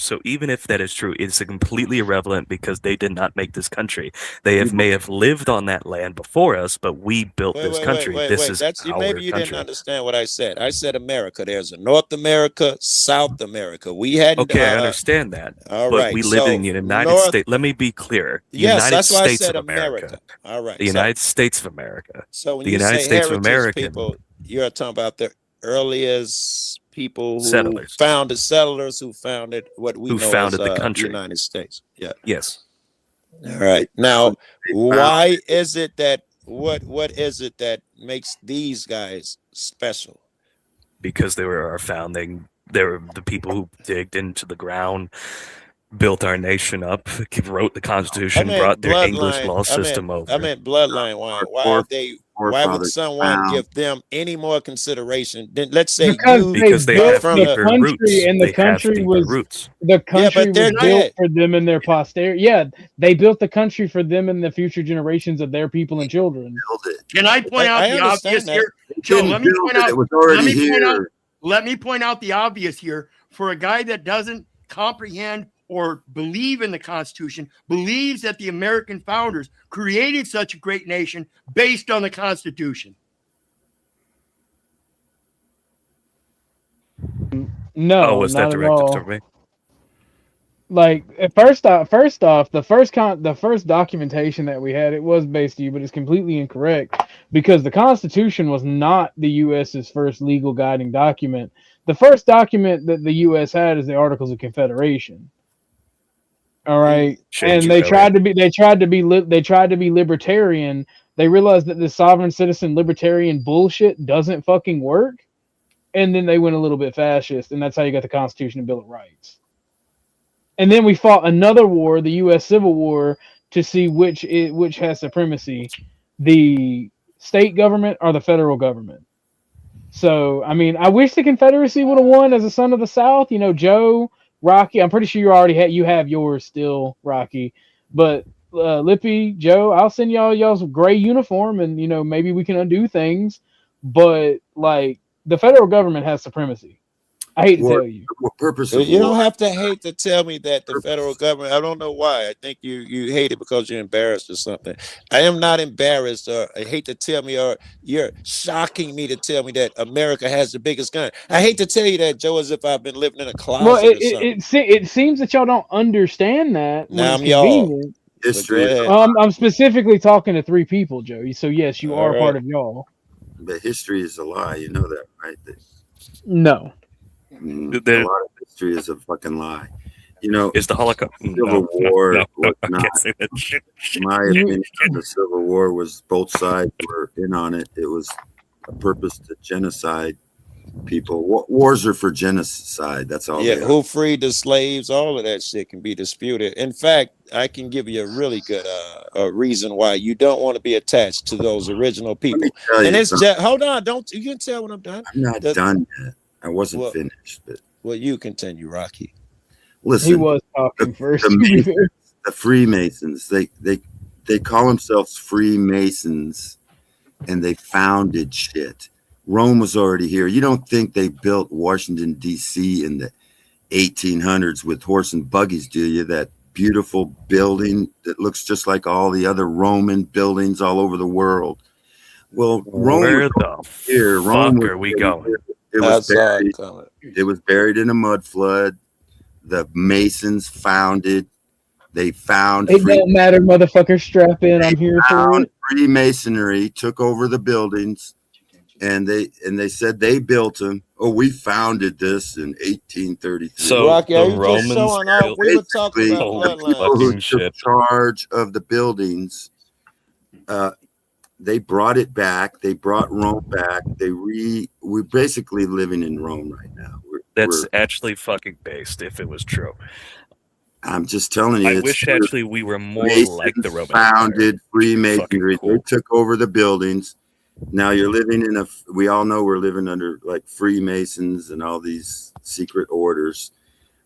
it's completely irrelevant, because they did not make this country. They may have lived on that land before us, but we built this country. This is our maybe you country. didn't understand what I said. I said America. There's a North America, South America. We had I understand that. All but right, we live in the United States. Let me be clear. Yes, that's why I said America. All right. The United States of America. So when the you United say States of heritage America, people, you're talking about the earliest people who settlers. founded settlers who founded what we know founded as the country. United States. Yeah. Yes. All right. Now, why is it that what is it that makes these guys special? Because they were our founding. They were the people who digged into the ground, built our nation up, wrote the Constitution, brought their English law system over. I meant bloodline. Why would someone give them any more consideration than, let's say, because they have built the country roots. and the country was the country was built for them and their posterity. Yeah, they built the country for them and the future generations of their people and children. Can I point out the obvious here? Joe, let me point out. Let me point out the obvious here. For a guy that doesn't comprehend or believe in the Constitution, believes that the American founders created such a great nation based on the Constitution. No, was not that at directed all. to me? Like first off, the first documentation that we had, it was based to you, but it's completely incorrect because the Constitution was not the U.S.'s first legal guiding document. The first document that the U.S. had is the Articles of Confederation. All right, and they tried to be libertarian. They realized that the sovereign citizen libertarian bullshit doesn't fucking work, and then they went a little bit fascist, and that's how you got the Constitution and Bill of Rights. And then we fought another war, the U.S. Civil War, to see which has supremacy, the state government or the federal government. So, I mean, I wish the Confederacy would have won as a son of the South. You know, Joe, Rocky, I'm pretty sure you have yours still, Rocky. But Lippy, Joe, I'll send y'all's gray uniform, and you know maybe we can undo things. But like the federal government has supremacy. I hate to tell you. What purpose? You don't have to hate to tell me that the federal government. I don't know why. I think you hate it because you're embarrassed or something. I am not embarrassed, or I hate to tell me, or you're shocking me to tell me that America has the biggest gun. I hate to tell you that, Joe, as if I've been living in a closet. Well, or something. it seems that y'all don't understand that. Now I'm y'all. History. I'm specifically talking to three people, Joe. So yes, you are part of y'all. But history is a lie. You know that, right? No. A lot of history is a fucking lie. You know, is the Holocaust Civil War was not. My opinion, the Civil War was both sides were in on it. It was a purpose to genocide people. Wars are for genocide. That's all. Yeah, who freed the slaves? All of that shit can be disputed. In fact, I can give you a really good reason why you don't want to be attached to those original people. And it's just, hold on, you can tell when I'm done. I'm not done yet. I wasn't finished. But well, you continue, Rocky. Listen, he was talking first. The Freemasons, they call themselves Freemasons, and they founded shit. Rome was already here. You don't think they built Washington, D.C. in the 1800s with horse and buggies, do you? That beautiful building that looks just like all the other Roman buildings all over the world. Well, Rome where the here. Rome are we going? It was buried in a mud flood. The Masons founded. They found. It don't matter, motherfucker. Strap in. I'm here for it. Freemasonry took over the buildings, and they said they built them. Oh, we founded this in 1833. So Rocky, the are you Romans just showing off? We were talking about people who took charge of the buildings. They brought it back. They brought Rome back. We're basically living in Rome right now. That's actually fucking based. If it was true, I'm just telling you. I wish actually we were more Masons like the Roman founded Freemasonry. Cool. They took over the buildings. Now you're living in we all know we're living under like Freemasons and all these secret orders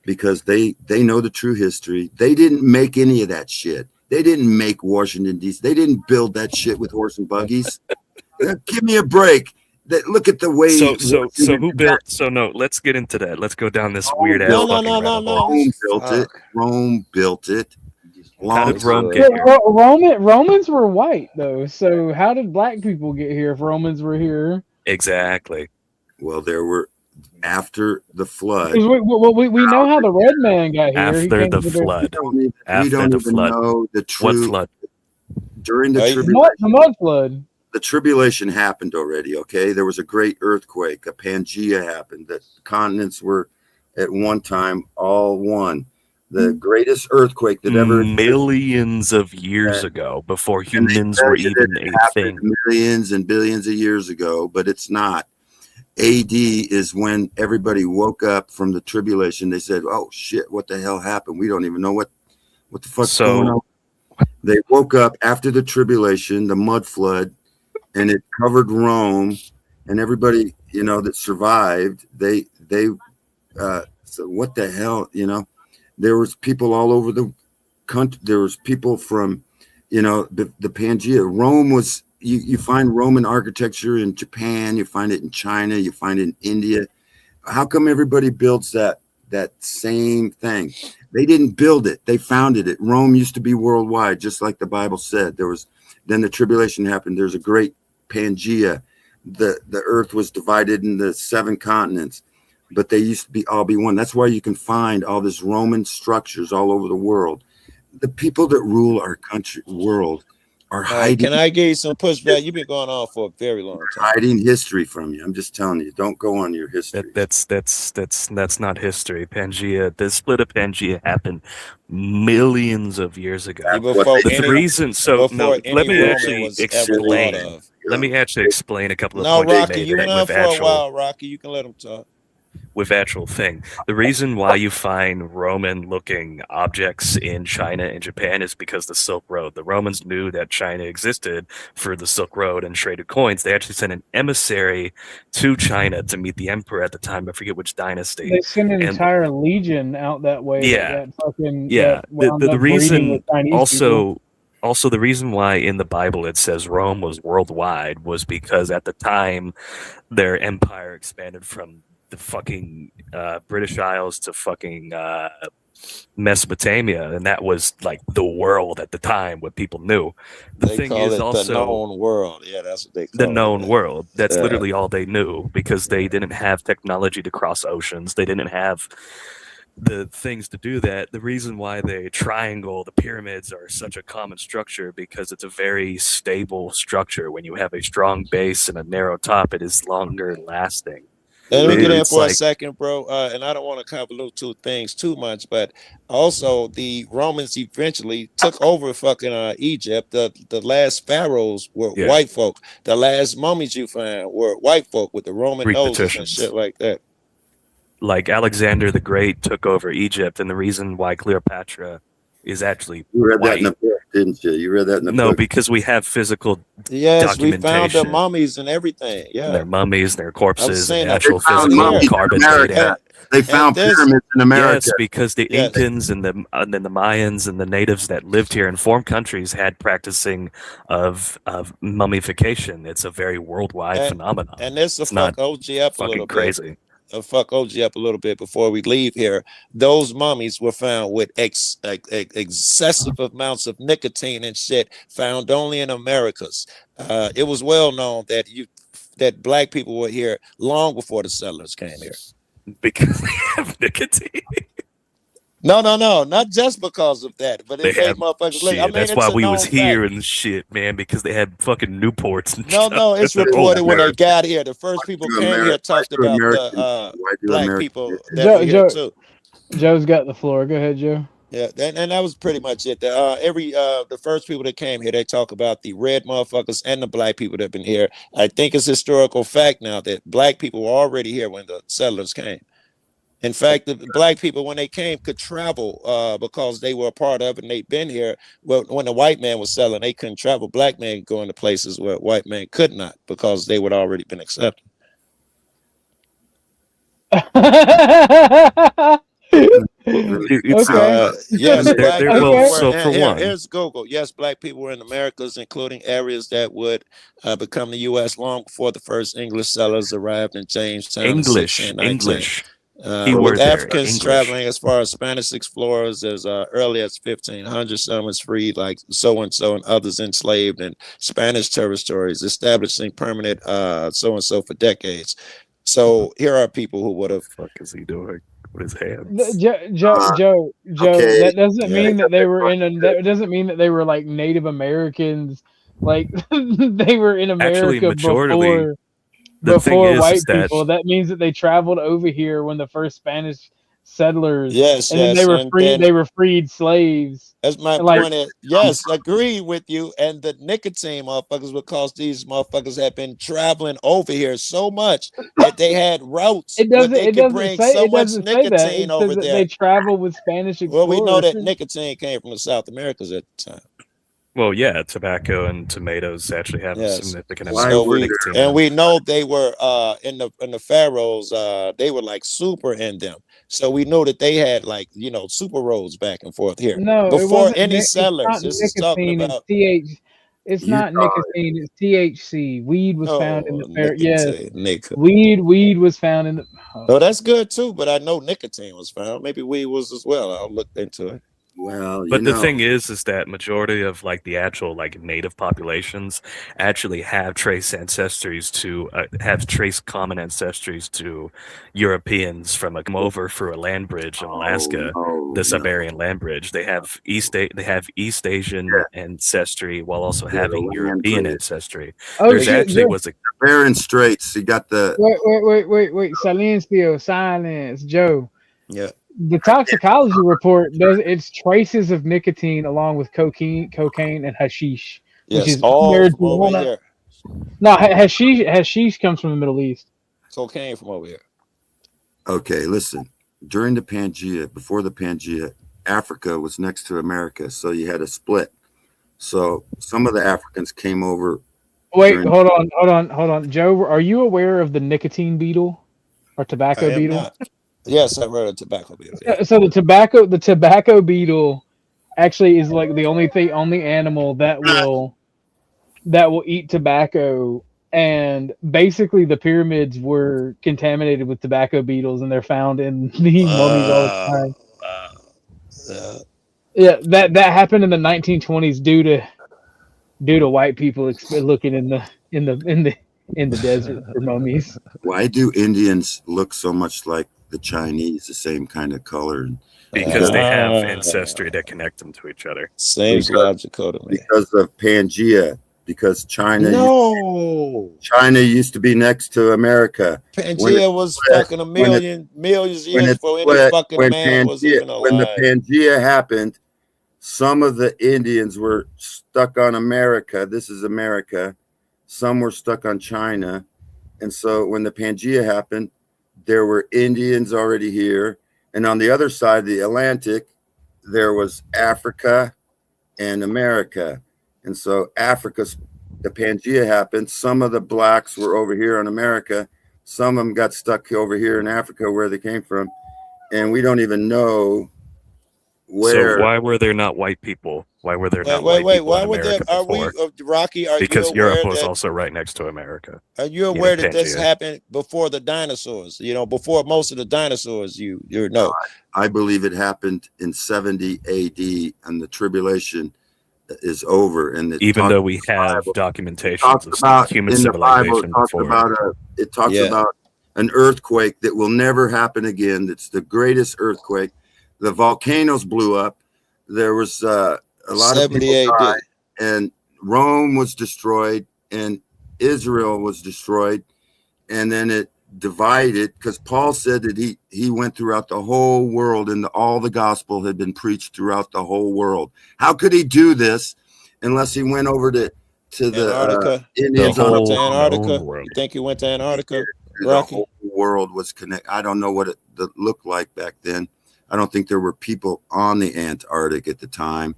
because they know the true history. They didn't make any of that shit. They didn't make Washington, D.C. They didn't build that shit with horse and buggies. Give me a break. Look at the way. So who built? So no, let's get into that. Let's go down this weird ass fucking rabbit hole. Rome built it. Rome built it. How did Rome get here? Romans were white though. So how did black people get here if Romans were here? Exactly. Well, there were after the flood. We know how the red man got here. After the flood. We don't even know the truth. What flood? During the tribulation. The mud flood. The tribulation happened already, okay? There was a great earthquake. A Pangea happened. The continents were at one time all one. The greatest earthquake that ever millions of years ago, before humans were even a thing. Millions and billions of years ago, but it's not. AD is when everybody woke up from the tribulation. They said, "Oh shit, what the hell happened? We don't even know what the fuck's going on." They woke up after the tribulation, the mud flood, and it covered Rome, and everybody, you know, that survived, they so what the hell, you know? There was people all over the country. There was people from, you know, the Pangea. Rome was, you find Roman architecture in Japan, you find it in China, you find it in India. How come everybody builds that same thing? They didn't build it, they founded it. Rome used to be worldwide, just like the Bible said. Then the tribulation happened. There's a great Pangea. The earth was divided into 7 continents, but they used to all be one. That's why you can find all this Roman structures all over the world. The people that rule our world are hiding. Can I give you some pushback? You've been going on for a very long time. Hiding history from you. I'm just telling you, don't go on your history. That's not history. Pangea, the split of Pangea happened millions of years ago. The reason, let me actually explain. Let me actually explain a couple of points. Rocky, you went on for a while. Rocky, you can let him talk. With actual thing. The reason why you find Roman-looking objects in China and Japan is because the Silk Road. The Romans knew that China existed for the Silk Road and traded coins. They actually sent an emissary to China to meet the emperor at the time. I forget which dynasty. They sent an entire legion out that way. Yeah, that the reason also. Also, the reason why in the Bible it says Rome was worldwide was because at the time their empire expanded from the fucking British Isles to fucking Mesopotamia, and that was like the world at the time, what people knew. They thing call is it also the known world. Yeah, that's what they call the known world. That's literally all they knew, because they didn't have technology to cross oceans. They didn't have the things to do that. The reason why the pyramids are such a common structure, because it's a very stable structure. When you have a strong base and a narrow top, it is longer lasting. Let me get in for a second, bro. And I don't want to convolute two things too much, but also the Romans eventually took over fucking Egypt. The last pharaohs were white folk. The last mummies you find were white folk with the Roman Greek noses patricians. and shit like that. Like Alexander the Great took over Egypt, and the reason why Cleopatra is actually you read white. that in the book, didn't you? You read that in the book. No, because we have physical Yes, we found documentation. their mummies and everything. Yeah, Their mummies, their corpses, saying and that. actual They found physical mummies in carbon America. data. They found this- pyramids in America. Yes, because the Incans and then the Mayans and the natives that lived here in foreign countries had practicing of mummification. It's a very worldwide phenomenon. And this will It's not fuck OG up a fucking little crazy. bit. Fuck OG up a little bit before we leave here. Those mummies were found with excessive amounts of nicotine and shit, found only in Americas. It was well known that black people were here long before the settlers came here. Because they have nicotine. No, not just because of that, but They it made have motherfuckers live. shit. I mean, That's it's why a we was known here fact. and shit, man, because they had fucking Newports and No, stuff. it's reported when they got here. The first people came here talked about the black people that were here too. Joe's got the floor. Go ahead, Joe. Yeah, and that was pretty much it. The first people that came here, they talk about the red motherfuckers and the black people that have been here. I think it's historical fact now that black people were already here when the settlers came. In fact, the black people, when they came, could travel because they were a part of it and they'd been here. Well, when the white man was selling, they couldn't travel. Black men go into places where white man could not because they would already been accepted. Yes, black people were, here's Google. Yes, black people were in Americas, including areas that would become the U.S. long before the first English settlers arrived in Jamestown. English. With Africans traveling as far as Spanish explorers as early as 1500, some was freed, like so and so, and others enslaved in Spanish territories, establishing permanent so and so for decades. So here are people who would have. What the fuck is he doing with his hands? Joe. Okay. That doesn't mean that they were that doesn't mean that they were like Native Americans, like they were in America before white people. That means that they traveled over here when the first Spanish settlers. Yes, And then they yes, were and free. then They were freed slaves. that's my And like, point. Yes, agree with you. And the nicotine motherfuckers, because these motherfuckers have been traveling over here so much that they had routes where they it could doesn't bring say so it much doesn't say that. nicotine It says over that there. they travel with Spanish Well, we know explorers. that nicotine came from the South Americas at the time. Well, yeah, tobacco and tomatoes actually have a Yes. significant So amount of nicotine. and we know they were in the pharaohs, they were like super in them. So we know that they had like, you know, super roads back and forth here No, it before wasn't. any It's settlers. not This is talking nicotine. about It's not nicotine. It's THC. Weed was found in the yes. nicotine. Weed was found in the. Oh, that's good too, but I know nicotine was found. Maybe weed was as well. I'll look into it. Well, But the thing is that majority of like the actual like native populations actually have trace ancestries to have trace common ancestries to Europeans from a come over for a land bridge in Alaska, the Siberian land bridge. They have East Asian ancestry while also having European ancestry. Oh, There's shit, actually Joe. was a Bering Straits. You got the Wait. Silencio, silence, Joe. Yeah. The toxicology report does its traces of nicotine along with cocaine, and hashish, which Yes, is all from over marijuana. here. No, hashish comes from the Middle East. Cocaine from over here. Okay, listen. During the Pangea, before the Pangea, Africa was next to America, so you had a split. So some of the Africans came over. Wait, hold on. Joe, are you aware of the nicotine beetle or tobacco I am beetle? not. Yes, I read a tobacco beetle. Yeah. So the tobacco beetle actually is like the only animal that will eat tobacco. And basically, the pyramids were contaminated with tobacco beetles, and they're found in the mummies all the time. Yeah, that happened in the 1920s due to white people looking in the desert for mummies. Why do Indians look so much like the Chinese, the same kind of color? because they have ancestry that connect them to each other. Seems logical to me. Because of Pangea, because China. China used to be next to America. Pangea was fucking millions of years before any fucking man was even alive. When the Pangea happened, some of the Indians were stuck on America. This is America. Some were stuck on China. And so when the Pangea happened, there were Indians already here. And on the other side of the Atlantic, there was Africa and America. And so the Pangea happened. Some of the blacks were over here in America. Some of them got stuck over here in Africa where they came from. And we don't even know where. So why were there not white people? Why were there not white people in America before? Rocky, because you aware Europe was that, also right next to America. Are you aware that this happened before the dinosaurs? You know, before most of the dinosaurs, you know. I believe it happened in 70 AD, and the tribulation is over. And even though we have documentation of human civilization before. It talks about an earthquake that will never happen again. It's the greatest earthquake. The volcanoes blew up. There was a lot of people died, and Rome was destroyed, and Israel was destroyed, and then it divided because Paul said that he went throughout the whole world, and all the gospel had been preached throughout the whole world. How could he do this unless he went over to Antarctica? Indians The whole Antarctica. You think he went to Antarctica? The whole world was connected. I don't know what it looked like back then. I don't think there were people on the Antarctic at the time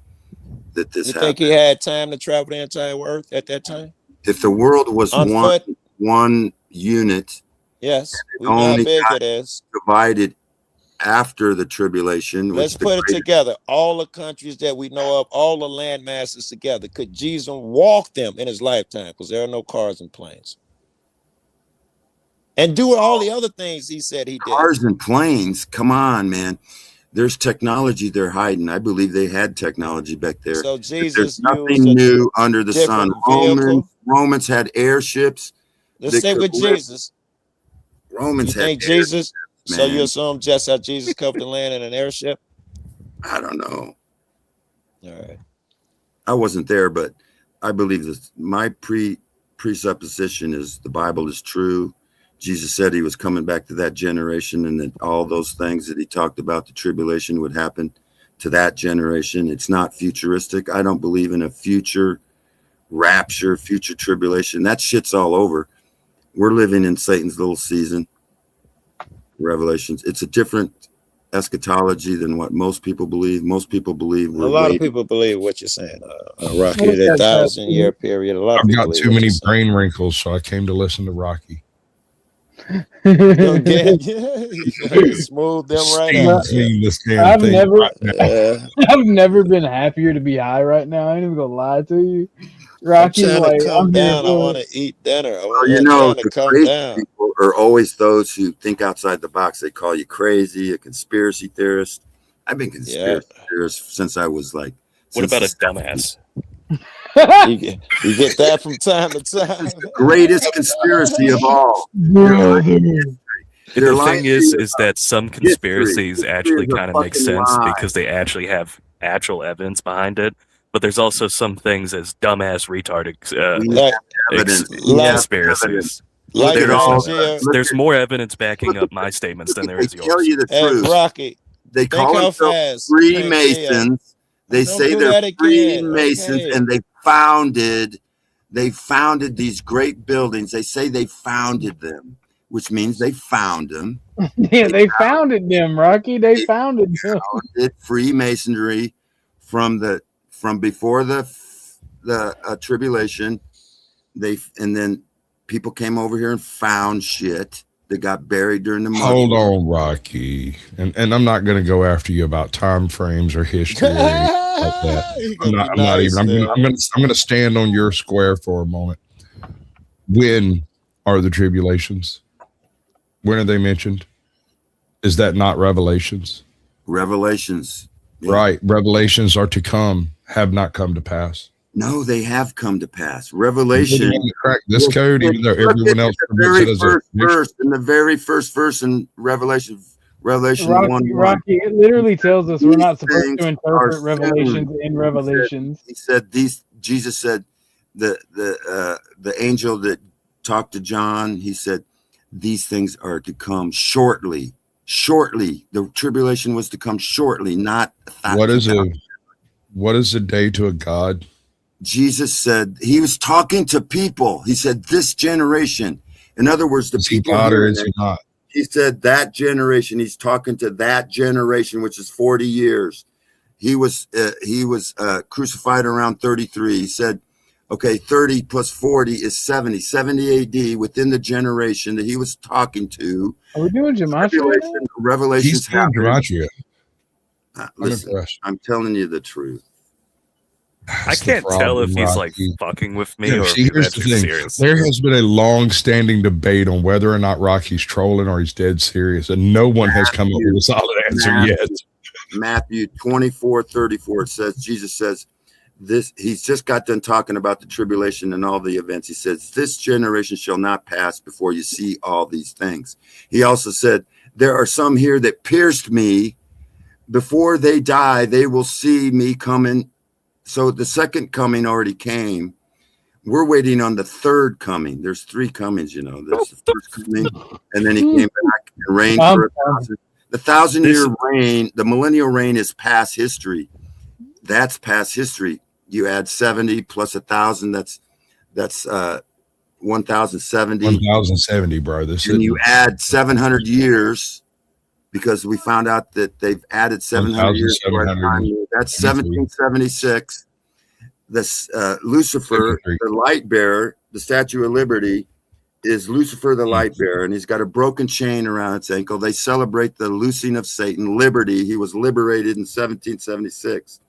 that this happened. You think he had time to travel the entire Earth at that time? If the world was one unit, yes, we know how big it is. Divided after the tribulation. Let's put it together. All the countries that we know of, all the land masses together. Could Jesus walk them in his lifetime? Because there are no cars and planes. And do all the other things he said he did. Cars and planes. Come on, man. There's technology they're hiding. I believe they had technology back there. So Jesus, there's nothing new under the sun. Romans had airships. Let's stay with Jesus. Romans had Jesus. So you assume just how Jesus covered the land in an airship? I don't know. All right. I wasn't there, but I believe this. My presupposition is the Bible is true. Jesus said he was coming back to that generation, and that all those things that he talked about, the tribulation, would happen to that generation. It's not futuristic. I don't believe in a future rapture, future tribulation. That shit's all over. We're living in Satan's little season, Revelations. It's a different eschatology than what most people believe. Most people believe A lot of people believe what you're saying, Rocky. What's That that, 1,000-year period. A lot of I've people got believe too what many you're saying. brain wrinkles, so I came to listen to Rocky. Okay, you smooth them right out. Steve's mean this damn thing right now. I've never been happier to be high right now. I ain't even gonna lie to you. I'm Rocky's trying like, to come I'm here down. I for want it. to eat dinner. Well, you I'm know, trying to the come crazy down. people are always those who think outside the box. They call you crazy, a conspiracy theorist. I've been conspiracy theorist since I was like. What about a since dumbass? You get that from time to time. the greatest conspiracy of all. The thing is that some conspiracies actually kind of make sense because they actually have actual evidence behind it. But there's also some things as dumbass retarded conspiracies. Like There's more evidence backing up my statements than there is yours. Tell you the truth. Rocky, they call themselves Freemasons. They say they're Freemasons, and they founded these great buildings. They say they founded them, which means they found them. Yeah, they founded them, Rocky. They founded them. Founded Freemasonry from before the tribulation. And then people came over here and found shit that got buried during the Hold on, Rocky. And I'm not going to go after you about time frames or history or anything like that. I'm going to stand on your square for a moment. When are the tribulations? When are they mentioned? Is that not Revelations? Revelations. Yeah. Right. Revelations are to come, have not come to pass. No, they have come to pass. Revelation. Crack this code, even though everyone else in the very first verse in Revelation Rocky, 1:1. Rocky, it literally tells us we're not supposed to interpret Revelations in Revelations. He said these. Jesus said the angel that talked to John. He said these things are to come shortly. Shortly, the tribulation was to come shortly, not. What is a day to a God? Jesus said he was talking to people. He said this generation. In other words, the people. God or is he not? He said that generation. He's talking to that generation, which is 40 years. He was crucified around 33. He said, okay, 30 plus 40 is 70 AD within the generation that he was talking to. Are we doing Gematria? Revelations happened. Gematria. Listen, I'm telling you the truth. I can't tell if he's like fucking with me or if here's he's the thing. serious. There has been a long-standing debate on whether or not Rocky's trolling or he's dead serious, and no one has come up with a solid answer yet. Matthew 24:34 says, Jesus says this. He's just got done talking about the tribulation and all the events. He says, this generation shall not pass before you see all these things. He also said, there are some here that pierced me. Before they die, they will see me coming. So the second coming already came. We're waiting on the third coming. There's three comings, you know. There's the first coming, and then he came back and reigned for 1,000. The 1,000-year reign, the millennial reign is past history. That's past history. You add 70 plus 1,000. That's 1,070. 1,070, bro. And you add 700 years. Because we found out that they've added 700 years to our time. That's 1776. This Lucifer, the light bearer, the Statue of Liberty, is Lucifer the light bearer, and he's got a broken chain around its ankle. They celebrate the loosing of Satan, liberty. He was liberated in 1776.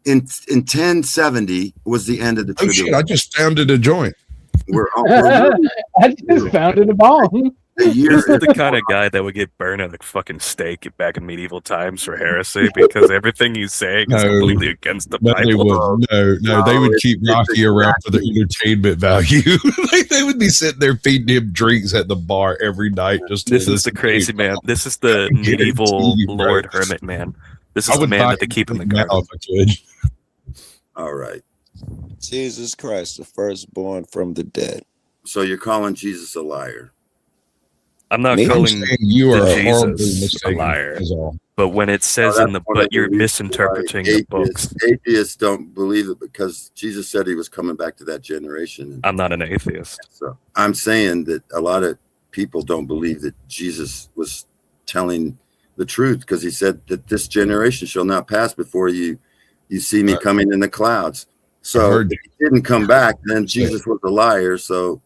In 1070 was the end of the tribulation. Shit, I just founded a joint. I just founded a bomb. This is the kind of guy that would get burned at a fucking stake back in medieval times for heresy because everything he's saying is completely against the Bible. They would keep Rocky around for the entertainment value. They would be sitting there feeding him drinks at the bar every night. This is the crazy man. This is the medieval Lord Hermit man. This is the man that they keep in the garden. All right. Jesus Christ, the firstborn from the dead. So you're calling Jesus a liar? I'm not Me? calling saying you are the horribly Jesus a mistaken, liar. is all. But when it says in the but you're misinterpreting the books. Atheists don't believe it because Jesus said he was coming back to that generation. I'm not an atheist. So I'm saying that a lot of people don't believe that Jesus was telling the truth because he said that this generation shall not pass before you see me coming in the clouds. So if he didn't come back, then Jesus was a liar. So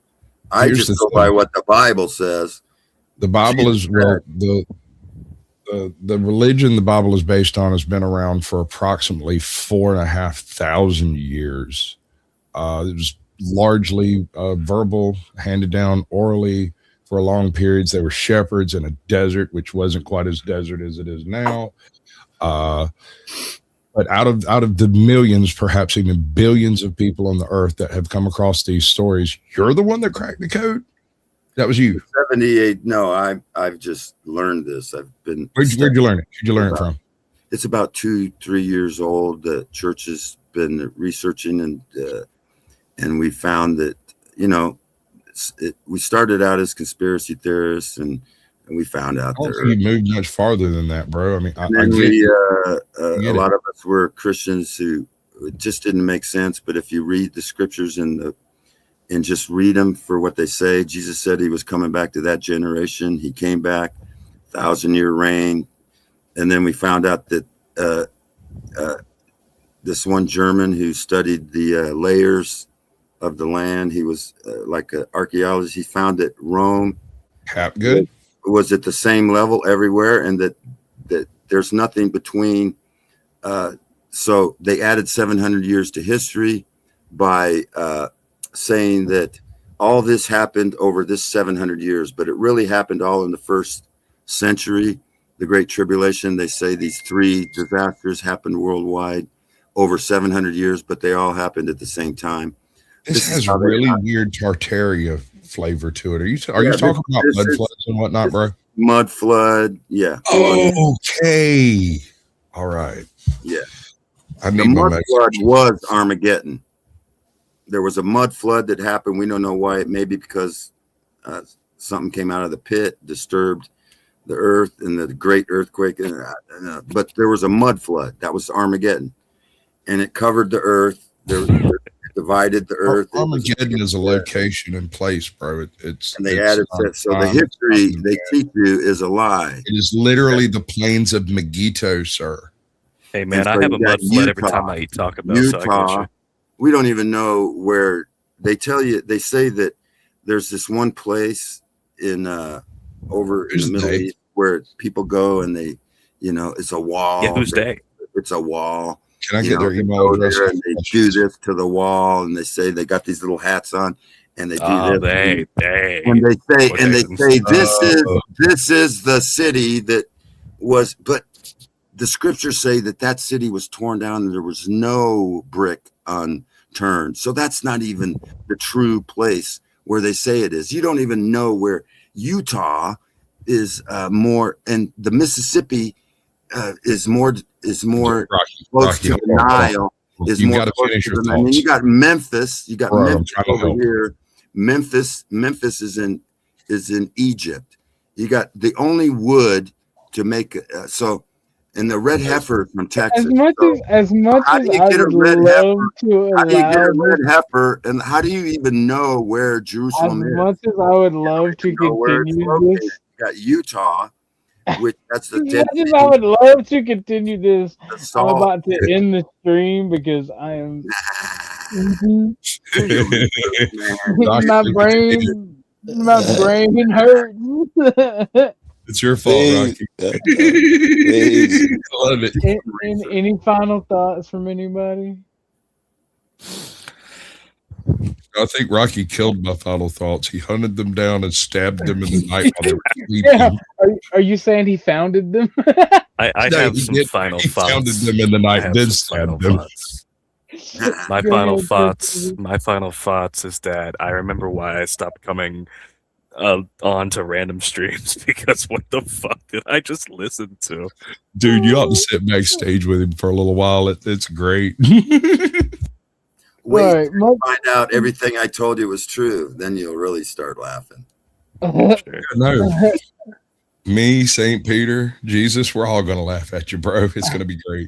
I just go by what the Bible says. The Bible is the religion the Bible is based on has been around for approximately 4,500 years. It was largely verbal, handed down orally for long periods. There were shepherds in a desert, which wasn't quite as desert as it is now. But out of the millions, perhaps even billions of people on the earth that have come across these stories, you're the one that cracked the code. That was you. 78. No, I've just learned this. I've been. Where'd you learn it? Where'd you learn it from? It's about 2-3 years old. The church has been researching, and we found that we started out as conspiracy theorists, and we found out that you moved much farther than that, bro. I mean, a lot of us were Christians who it just didn't make sense. But if you read the scriptures and just read them for what they say, Jesus said he was coming back to that generation. He came back, 1,000-year reign. And then we found out that this one German who studied the layers of the land, he was like an archaeologist. He found that Rome was at the same level everywhere, and that there's nothing between. So they added 700 years to history by saying that all this happened over this 700 years, but it really happened all in the first century, the Great Tribulation. They say these 3 disasters happened worldwide over 700 years, but they all happened at the same time. This has really weird Tartaria flavor to it. Are you talking about mud floods and whatnot, bro? Mud flood, yeah. Okay, all right. Yeah, I the mud flood was Armageddon. There was a mud flood that happened. We don't know why. Maybe because something came out of the pit, disturbed the earth, and the great earthquake. But there was a mud flood. That was Armageddon, and it covered the earth. It divided the earth. Armageddon is a location and place, bro. And they added that. So the history they teach you is a lie. It is literally the plains of Megiddo, sir. Hey, man, I have a mud flood every time I eat Taco Bell. Utah, so I get you. We don't even know where they tell you. They say that there's this one place in over in the Middle East where people go and they, it's a wall. Yeah, whose day? It's a wall. Can I get their email address? And they do this to the wall, and they say they got these little hats on, and they do this. And they say this is the city that was, but the scriptures say that city was torn down and there was no brick unturned. So that's not even the true place where they say it is. You don't even know where Utah is more, and the Mississippi is more close to the Nile. Is more close to the, I mean, you got Memphis. You got Memphis over here. Memphis is in Egypt. You got the only wood to make and the red heifer from Texas. As much as I would love to how do you get a red allow heifer, and how do you even know where Jerusalem is? as much as I would love to continue this, You got Utah, which that's the as much as I would love to continue this, I'm salt. about to end the stream because I am my brain hurts. It's your fault, Rocky. Love it. Any final thoughts from anybody? I think Rocky killed my final thoughts. He hunted them down and stabbed them in the night while they were sleeping. Yeah. Are you saying he founded them? I have some final thoughts. He founded them in the night, then stabbed them. My final thoughts is that I remember why I stopped coming on to random streams, because what the fuck did I just listen to? Dude, you ought to sit backstage with him for a little while. It's great. Wait, till you find out everything I told you was true. Then you'll really start laughing. No. Me, St. Peter, Jesus, we're all going to laugh at you, bro. It's going to be great.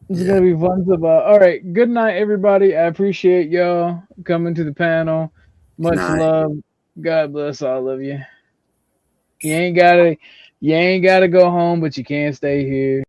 It's going to be fun stuff. All right. Good night, everybody. I appreciate y'all coming to the panel. Much love. God bless all of you. You ain't gotta go home, but you can't stay here.